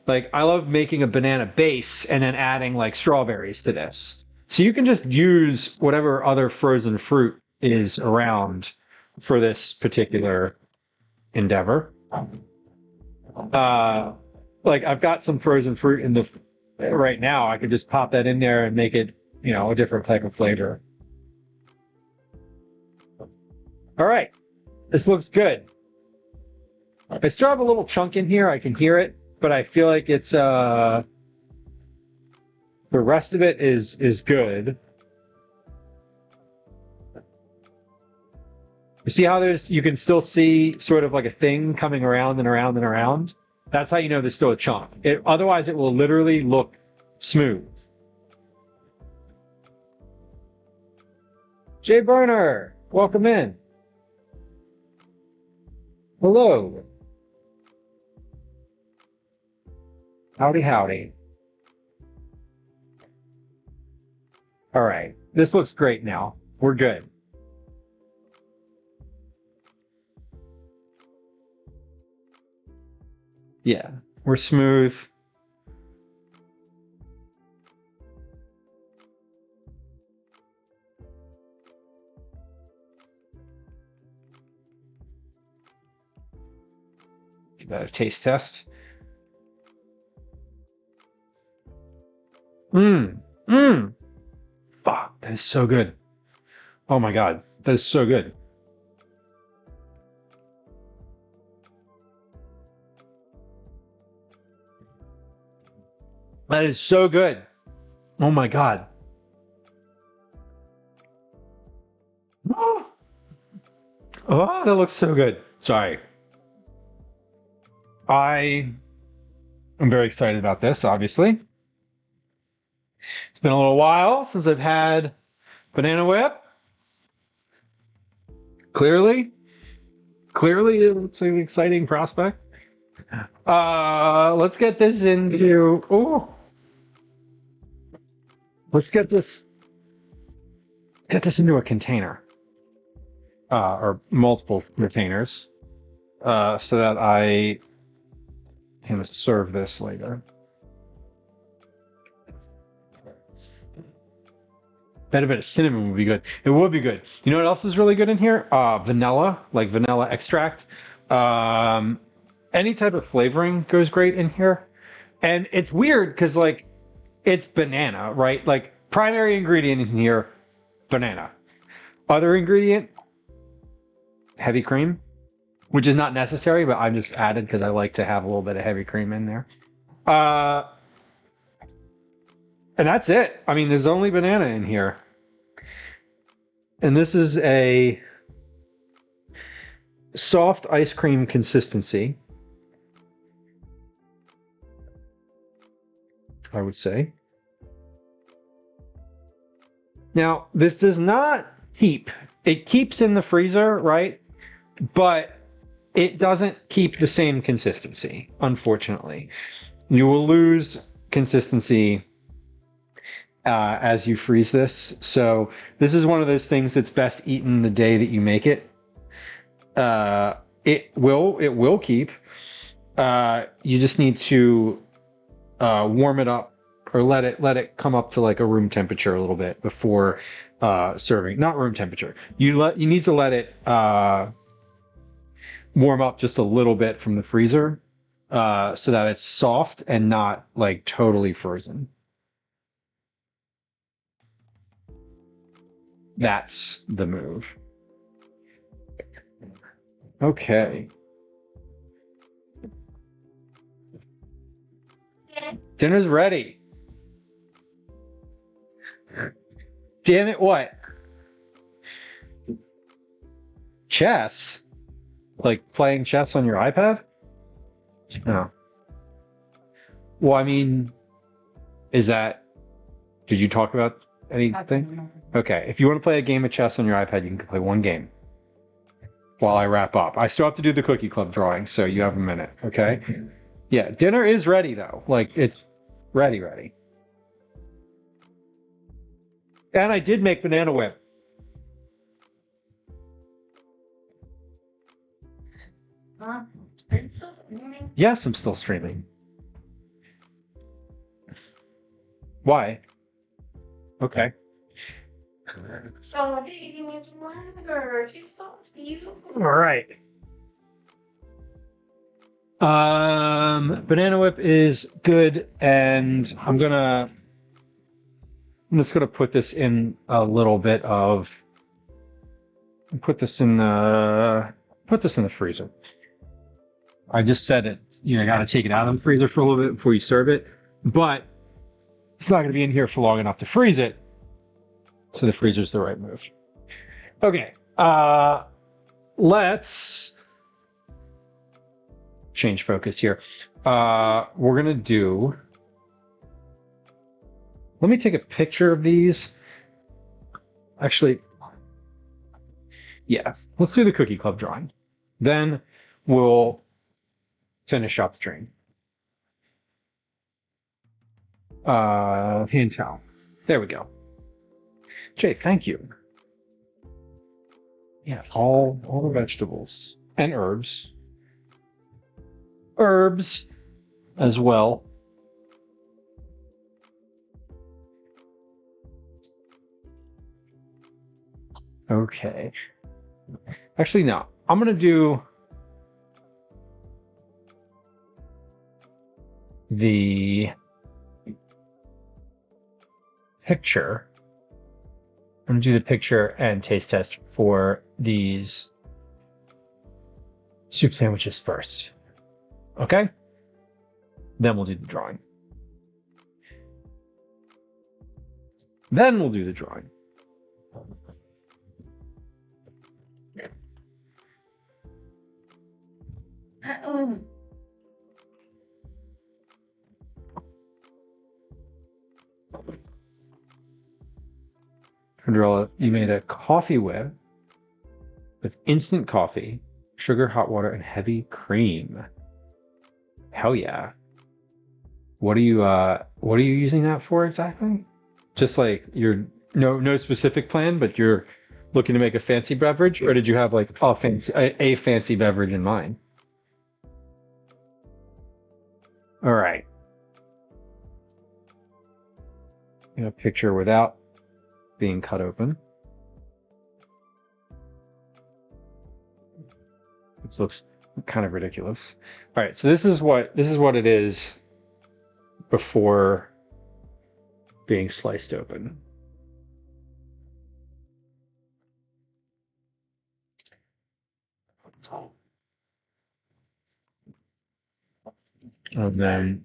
Like, I love making a banana base and then adding like strawberries to this. So you can just use whatever other frozen fruit is around for this particular endeavor. Like, I've got some frozen fruit in the right now. I could just pop that in there and make it, you know, a different type of flavor. All right, this looks good. I still have a little chunk in here. I can hear it, but I feel like it's the rest of it is good. You see how you can still see sort of like a thing coming around and around and around? That's how you know there's still a chunk. Otherwise, it will literally look smooth. Jay Burner, welcome in. Hello. Howdy, howdy. All right, this looks great now. We're good. Yeah, we're smooth. Give that a taste test. Mmm. Fuck, that is so good. Oh my god, that is so good. That is so good. Oh my god. Oh, that looks so good. Sorry. I am very excited about this, obviously. It's been a little while since I've had banana whip. Clearly it looks like an exciting prospect. Let's get this into. Oh, let's get this into a container, or multiple containers, so that I can serve this later. Bet a bit of cinnamon would be good. It would be good. You know what else is really good in here? Vanilla, like vanilla extract. Any type of flavoring goes great in here. And it's weird because, like, it's banana, right? Like, primary ingredient in here, banana. Other ingredient, heavy cream, which is not necessary, but I'm just added because I like to have a little bit of heavy cream in there. And that's it. I mean, there's only banana in here. And this is a soft ice cream consistency, I would say. Now, this does not keep. It keeps in the freezer, right? But it doesn't keep the same consistency, unfortunately. You will lose consistency as you freeze this. So this is one of those things that's best eaten the day that you make it. It will keep. You just need to warm it up or let it come up to like a room temperature a little bit before serving. Not room temperature. You need to let it warm up just a little bit from the freezer so that it's soft and not like totally frozen. That's the move. Okay. Dinner's ready. Damn it, what? Chess? Like playing chess on your iPad? No. Well, I mean, did you talk about anything? Okay, if you want to play a game of chess on your iPad, you can play one game while I wrap up. I still have to do the cookie club drawing, so you have a minute, okay? Yeah, dinner is ready, though. Like, it's ready. And I did make banana whip. Are you still streaming? Yes, I'm still streaming. Why? Okay. So what did you make longer? She's so beautiful. All right. Banana whip is good, and I'm just gonna put this in a little bit of. Put this in the freezer. I just said it. You got to take it out of the freezer for a little bit before you serve it, but it's not going to be in here for long enough to freeze it. So the freezer's the right move. Okay. Let's change focus here. We're gonna do. Let me take a picture of these. Actually, yeah. Let's do the cookie club drawing. Then we'll finish up stream. Hand towel. There we go. Jay, thank you. Yeah, all the vegetables and herbs. Herbs. as well. Okay. Actually, no. I'm going to do the picture. I'm going to do the picture and taste test for these soup sandwiches first. Okay? Then we'll do the drawing. Then we'll do the drawing. Cinderella, you made a coffee whip with instant coffee, sugar, hot water, and heavy cream. Hell yeah. What are you using that for exactly? Just like you're no specific plan, but you're looking to make a fancy beverage, or did you have like a fancy beverage in mind? All right. A picture without being cut open. This looks kind of ridiculous. All right, so this is what it is before being sliced open. And then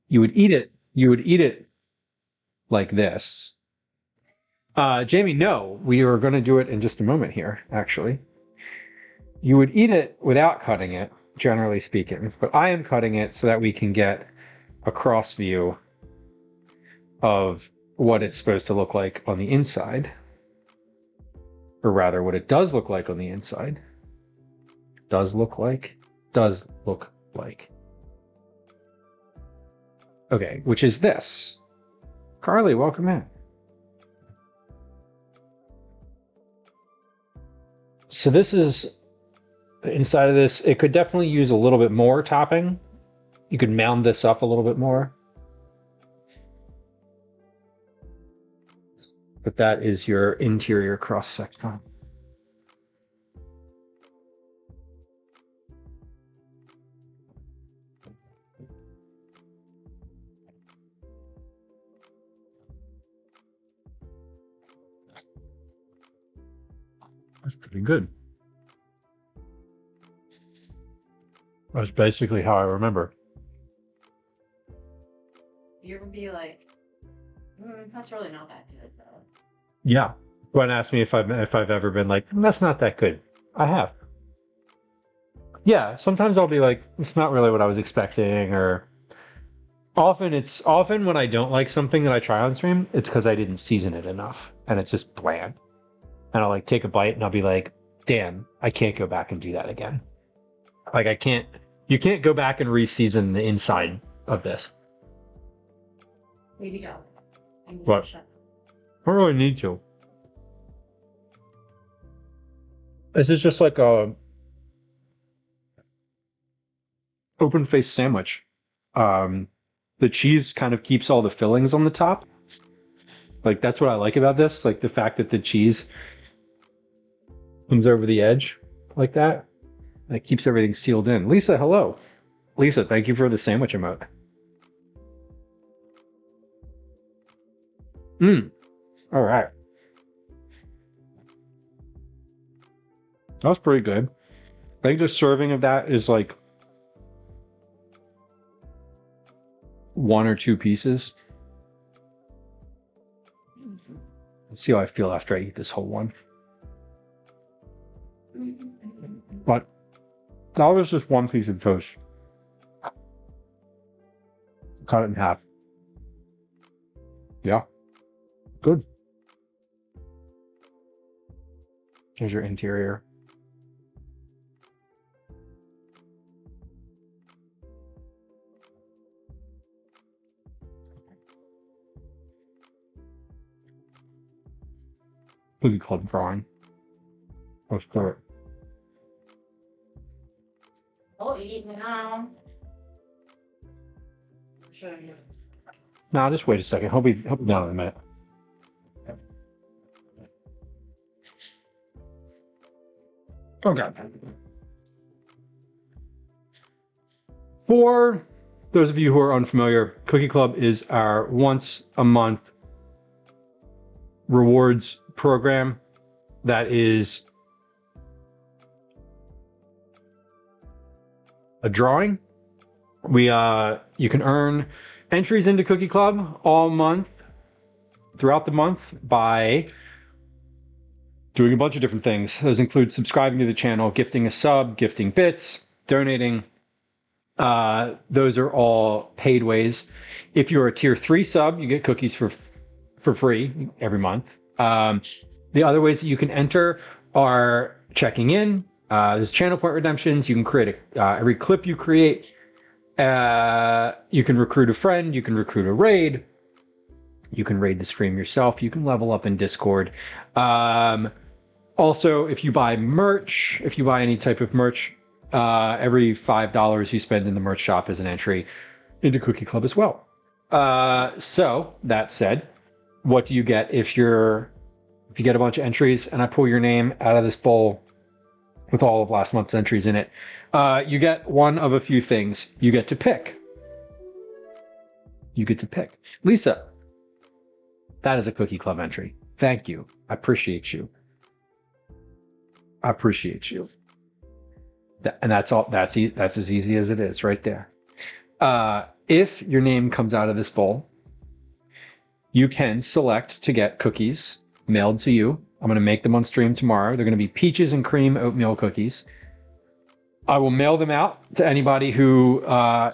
you would eat it like this. Jamie, no, we are going to do it in just a moment here, actually. You would eat it without cutting it, generally speaking, but I am cutting it so that we can get a cross view of what it's supposed to look like on the inside. Or rather, what it does look like on the inside. Does look like. Okay, which is this. Carly, welcome in. So this is inside of this. It could definitely use a little bit more topping. You could mound this up a little bit more. But that is your interior cross section. That's pretty good. That's basically how I remember. You ever be like, that's really not that good, though. Yeah. Gwen asked me if I've ever been like, that's not that good. I have. Yeah, sometimes I'll be like, it's not really what I was expecting, or often when I don't like something that I try on stream, it's because I didn't season it enough and it's just bland. And I'll like take a bite and I'll be like, damn, I can't go back and do that again. Like you can't go back and re-season the inside of this. Maybe go. What? I don't really need to. This is just like a open faced sandwich. The cheese kind of keeps all the fillings on the top. Like that's what I like about this. Like the fact that the cheese comes over the edge like that. And it keeps everything sealed in. Lisa, hello. Lisa, thank you for the sandwich emote. All right. That's pretty good. I think the serving of that is like 1 or 2 pieces. Let's see how I feel after I eat this whole one. But that was just 1 piece of toast. Cut it in half. Yeah. Good. Here's your interior. Cookie Club drawing. Let's do it. I'll eat now. No, just wait a second. He'll be down in a minute. Okay. For those of you who are unfamiliar, Cookie Club is our once a month rewards program that is a drawing. You can earn entries into Cookie Club all month, throughout the month, by doing a bunch of different things. Those include subscribing to the channel, gifting a sub, gifting bits, donating. Those are all paid ways. If you're a tier 3 sub, you get cookies for free every month. The other ways that you can enter are checking in. There's channel point redemptions. You can create every clip you create. You can recruit a friend. You can recruit a raid. You can raid the stream yourself. You can level up in Discord. Also, if you buy merch, if you buy any type of merch, every $5 you spend in the merch shop is an entry into Cookie Club as well. So that said, what do you get if you get a bunch of entries and I pull your name out of this bowl with all of last month's entries in it? You get one of a few things. You get to pick. You get to pick. Lisa, that is a Cookie Club entry. Thank you. I appreciate you. I appreciate you. And that's all. That's as easy as it is, right there. If your name comes out of this bowl, you can select to get cookies mailed to you. I'm going to make them on stream tomorrow. They're going to be peaches and cream oatmeal cookies. I will mail them out to anybody who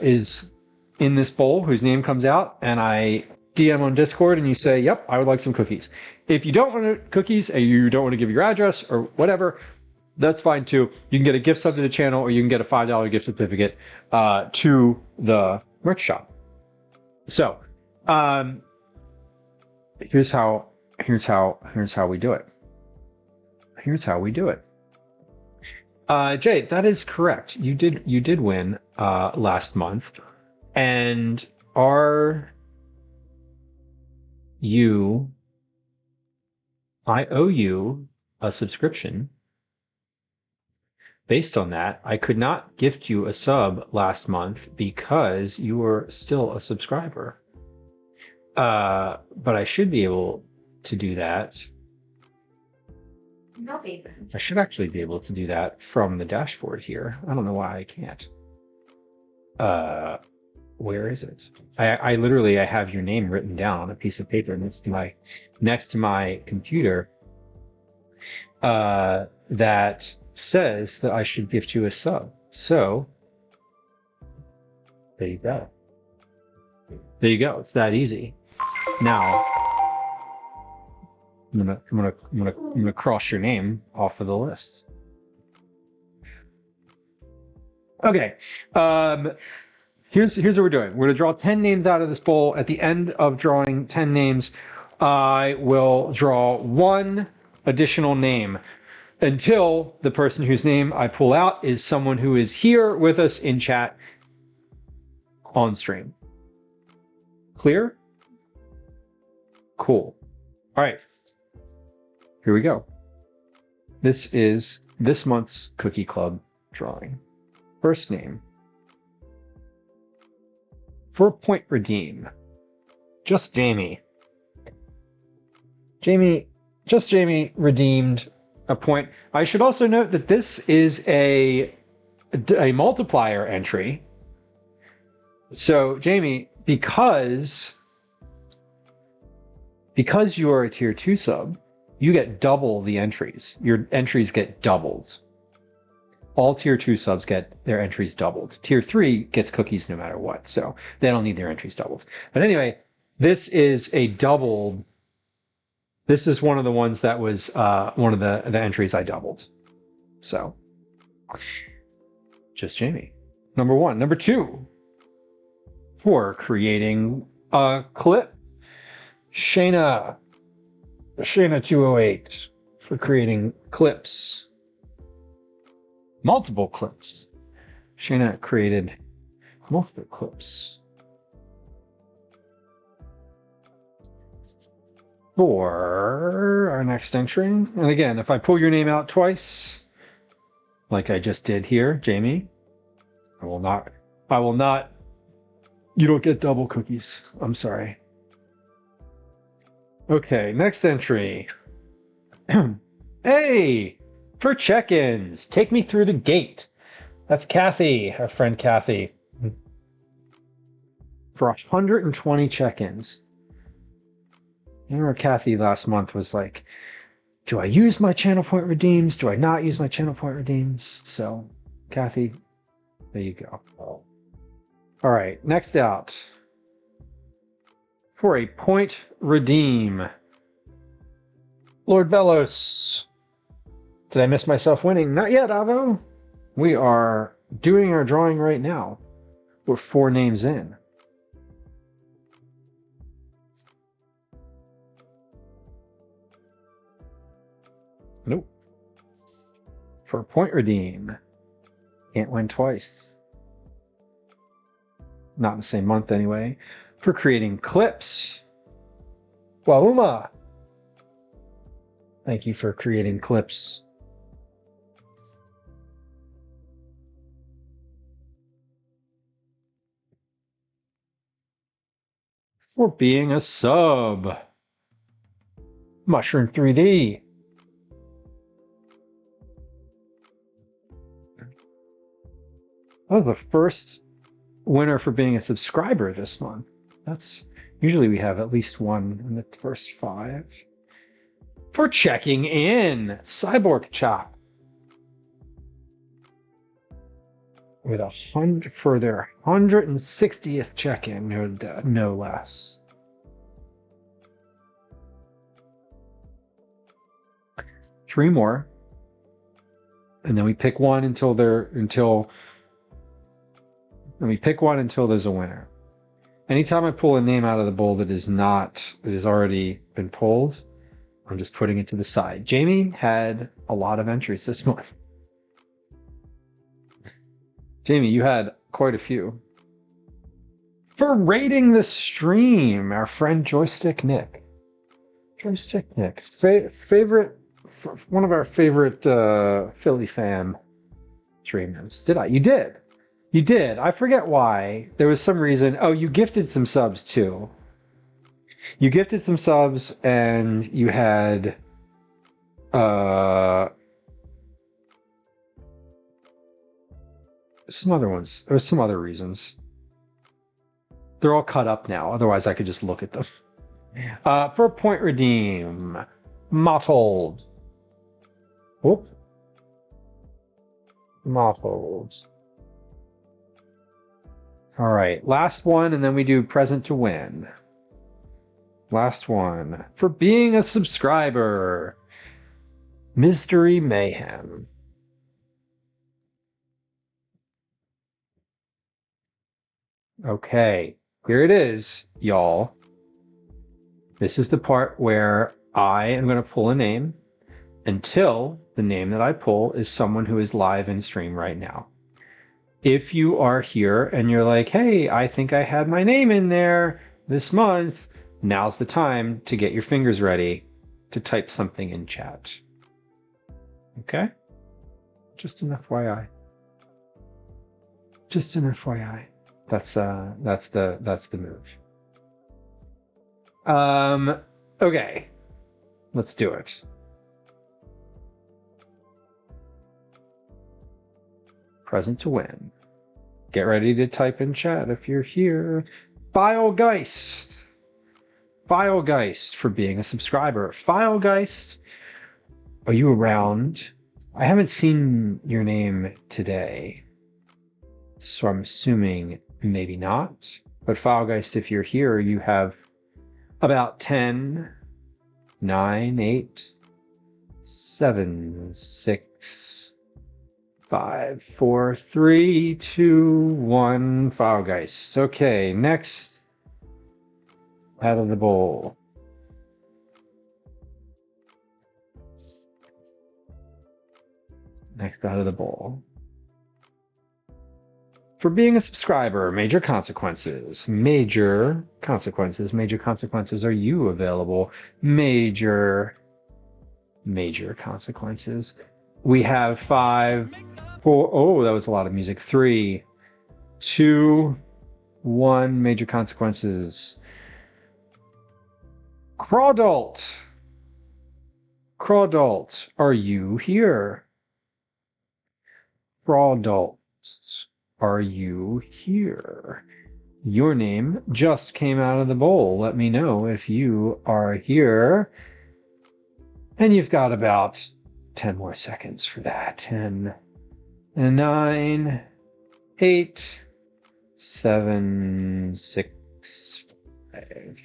is in this bowl, whose name comes out, and I DM on Discord and you say, yep, I would like some cookies. If you don't want cookies and you don't want to give your address or whatever, that's fine too. You can get a gift sub to the channel, or you can get a $5 gift certificate to the merch shop. So here's how we do it. Here's how we do it. Jay, that is correct. You did win last month, and I owe you a subscription. Based on that, I could not gift you a sub last month because you were still a subscriber. But I should be able to do that. I should actually be able to do that from the dashboard here. I don't know why I can't. Where is it? I literally have your name written down on a piece of paper next to my computer. That says that I should gift you a sub. So there you go. There you go. It's that easy. Now I'm gonna cross your name off of the list. Okay. Here's what we're doing. We're gonna draw 10 names out of this bowl. At the end of drawing 10 names, I will draw one additional name until the person whose name I pull out is someone who is here with us in chat on stream. Clear? Cool. All right. Here we go. This is this month's Cookie Club drawing. First name. For a point redeem. Just Jamie. Just Jamie redeemed a point. I should also note that this is a multiplier entry. So Jamie, because you are a tier 2 sub, you get double the entries. Your entries get doubled. All tier 2 subs get their entries doubled. Tier 3 gets cookies no matter what, so they don't need their entries doubled. But anyway, this is a doubled. This is one of the ones that was one of the entries I doubled. So, just Jamie. Number 1. Number 2, for creating a clip, Shayna 208 for creating clips. Multiple clips. Shayna created multiple clips. for our next entry. And again, if I pull your name out twice, like I just did here, Jamie, I will not, you don't get double cookies. I'm sorry. Okay, next entry. Hey, for check-ins, take me through the gate. That's Kathy, our friend Kathy. For 120 check-ins. I remember Kathy last month was like, do I use my channel point redeems? Do I not use my channel point redeems? So, Kathy, there you go. All right, next out. For a point redeem. Lord Velos. Did I miss myself winning? Not yet, Avo. We are doing our drawing right now. We're 4 names in. Nope. For a point redeem. Can't win twice. Not in the same month anyway. For creating clips. Wauma. Thank you for creating clips. For being a sub. Mushroom 3D. Oh, the first winner for being a subscriber this month. That's usually we have at least one in the first 5. For checking in, Cyborg Chop. With 100 for their 160th check-in, no less. Three more. And then we pick one until we pick one until there's a winner. Anytime I pull a name out of the bowl that has already been pulled, I'm just putting it to the side. Jamie had a lot of entries this month. Jamie, you had quite a few. For rating the stream, our friend Joystick Nick. Joystick Nick, one of our favorite Philly fan streamers. Did I? You did. You did. I forget why. There was some reason. Oh, you gifted some subs too. You gifted some subs and you had some other ones. There was some other reasons. They're all cut up now. Otherwise, I could just look at them. For a point redeem, mottled. Whoop. Mottled. All right, last one, and then we do present to win. Last one. For being a subscriber, Mystery Mayhem. Okay, here it is, y'all. This is the part where I am going to pull a name until the name that I pull is someone who is live in stream right now. If you are here and you're like, hey, I think I had my name in there this month, now's the time to get your fingers ready to type something in chat. Okay? Just an FYI. Just an FYI. That's the move. Okay. Let's do it. Present to win. Get ready to type in chat if you're here. Filegeist. Filegeist for being a subscriber. Filegeist, are you around? I haven't seen your name today, so I'm assuming maybe not. But Filegeist, if you're here, you have about 10, 9, 8, 7, 6, 5, 4, 3, 2, 1. Filegeist. Okay, next out of the bowl. Next out of the bowl. For being a subscriber, major consequences. Major consequences. Major consequences. Are you available? Major consequences. We have 5, 4. Oh, that was a lot of music. 3, 2, 1. Major consequences. Crawdalt. Crawdalt, are you here? Crawdalt, are you here? Your name just came out of the bowl. Let me know if you are here. And you've got about 10 more seconds for that. 10, 9, 8, 7, 6, 5,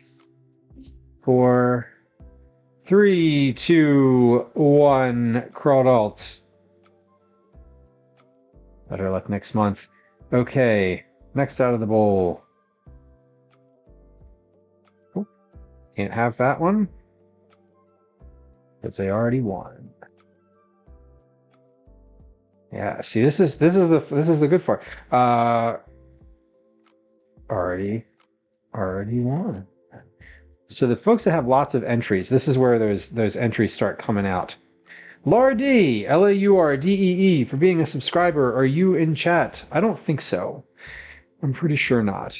4, 3, 2, 1. Crawdalt. Better luck next month. Okay, next out of the bowl. Oh, can't have that one because they already won. Yeah, see, this is the good part. Already won. So the folks that have lots of entries, this is where those entries start coming out. Lardee, Laurdee, for being a subscriber. Are you in chat? I don't think so. I'm pretty sure not.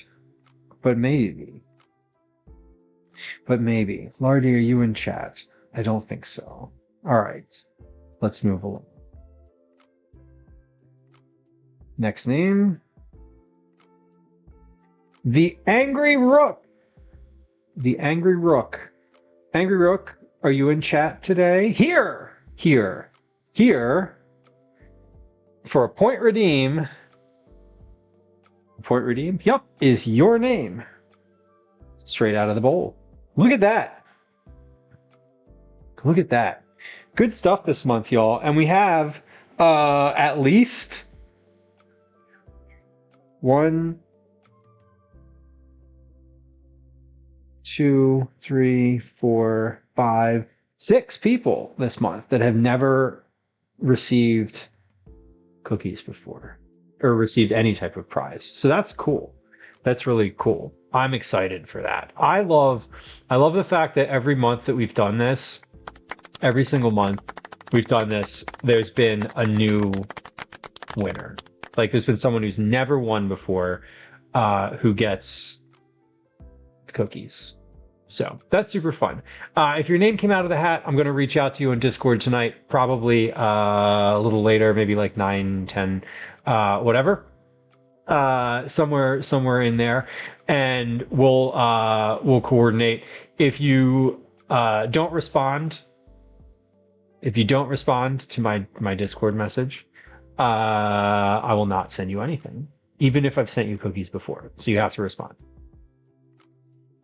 But maybe. Lardee, are you in chat? I don't think so. All right. Let's move along. Next name. The Angry Rook. The Angry Rook. Angry Rook, are you in chat today? Here. For a point redeem. Point redeem? Yup, is your name. Straight out of the bowl. Look at that. Look at that. Good stuff this month, y'all. And we have at least 1, 2, 3, 4, 5, 6 people this month that have never received cookies before or received any type of prize. So that's cool. That's really cool. I'm excited for that. I love the fact that every month that we've done this, every single month we've done this, there's been a new winner. Like there's been someone who's never won before who gets cookies. So that's super fun. If your name came out of the hat, I'm going to reach out to you on Discord tonight, probably a little later, maybe like 9, 10, whatever. Somewhere in there, and we'll coordinate. If you don't respond to my Discord message, I will not send you anything, even if I've sent you cookies before. So you have to respond.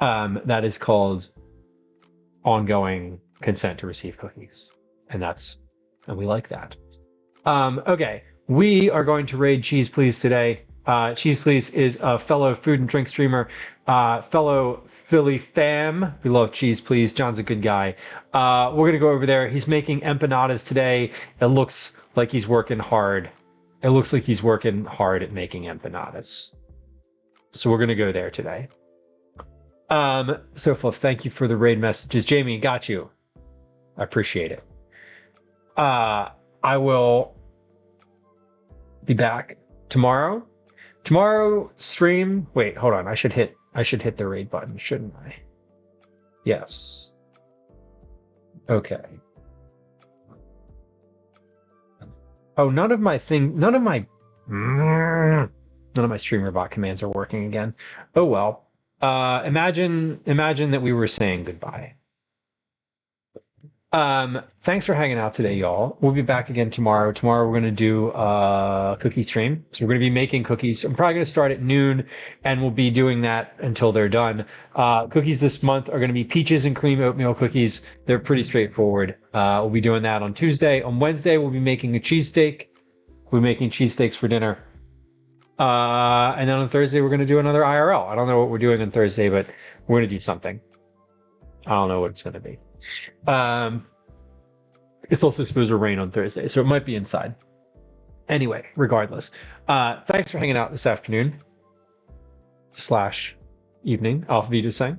That is called ongoing consent to receive cookies, and we like that. Okay, we are going to raid Cheese Please today. Cheese Please is a fellow food and drink streamer, fellow Philly fam. We love Cheese Please. John's a good guy. We're going to go over there. He's making empanadas today. It looks like he's working hard. It looks like he's working hard at making empanadas. So we're going to go there today. So Fluff, thank you for the raid messages. Jamie, got you. I appreciate it. I will be back tomorrow. Tomorrow stream. Wait, hold on. I should hit the raid button, shouldn't I? Yes. Okay. Oh, none of my streamer bot commands are working again. Oh well. Imagine that we were saying goodbye. Thanks for hanging out today, y'all. We'll be back again tomorrow. Tomorrow we're going to do a cookie stream. So we're going to be making cookies. I'm probably going to start at noon, and we'll be doing that until they're done. Cookies this month are going to be peaches and cream oatmeal cookies. They're pretty straightforward. We'll be doing that on Tuesday. On Wednesday, we'll be making a cheesesteak. We'll be making cheesesteaks for dinner. And then on Thursday, we're going to do another IRL. I don't know what we're doing on Thursday, but we're going to do something. I don't know what it's going to be. It's also supposed to rain on Thursday, so it might be inside. Anyway, regardless, thanks for hanging out this afternoon / evening. Auf Wiedersehen.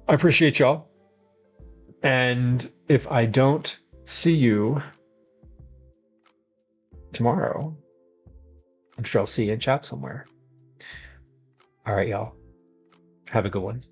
I appreciate y'all. And if I don't see you tomorrow, I'm sure I'll see you in chat somewhere. All right, y'all. Have a good one.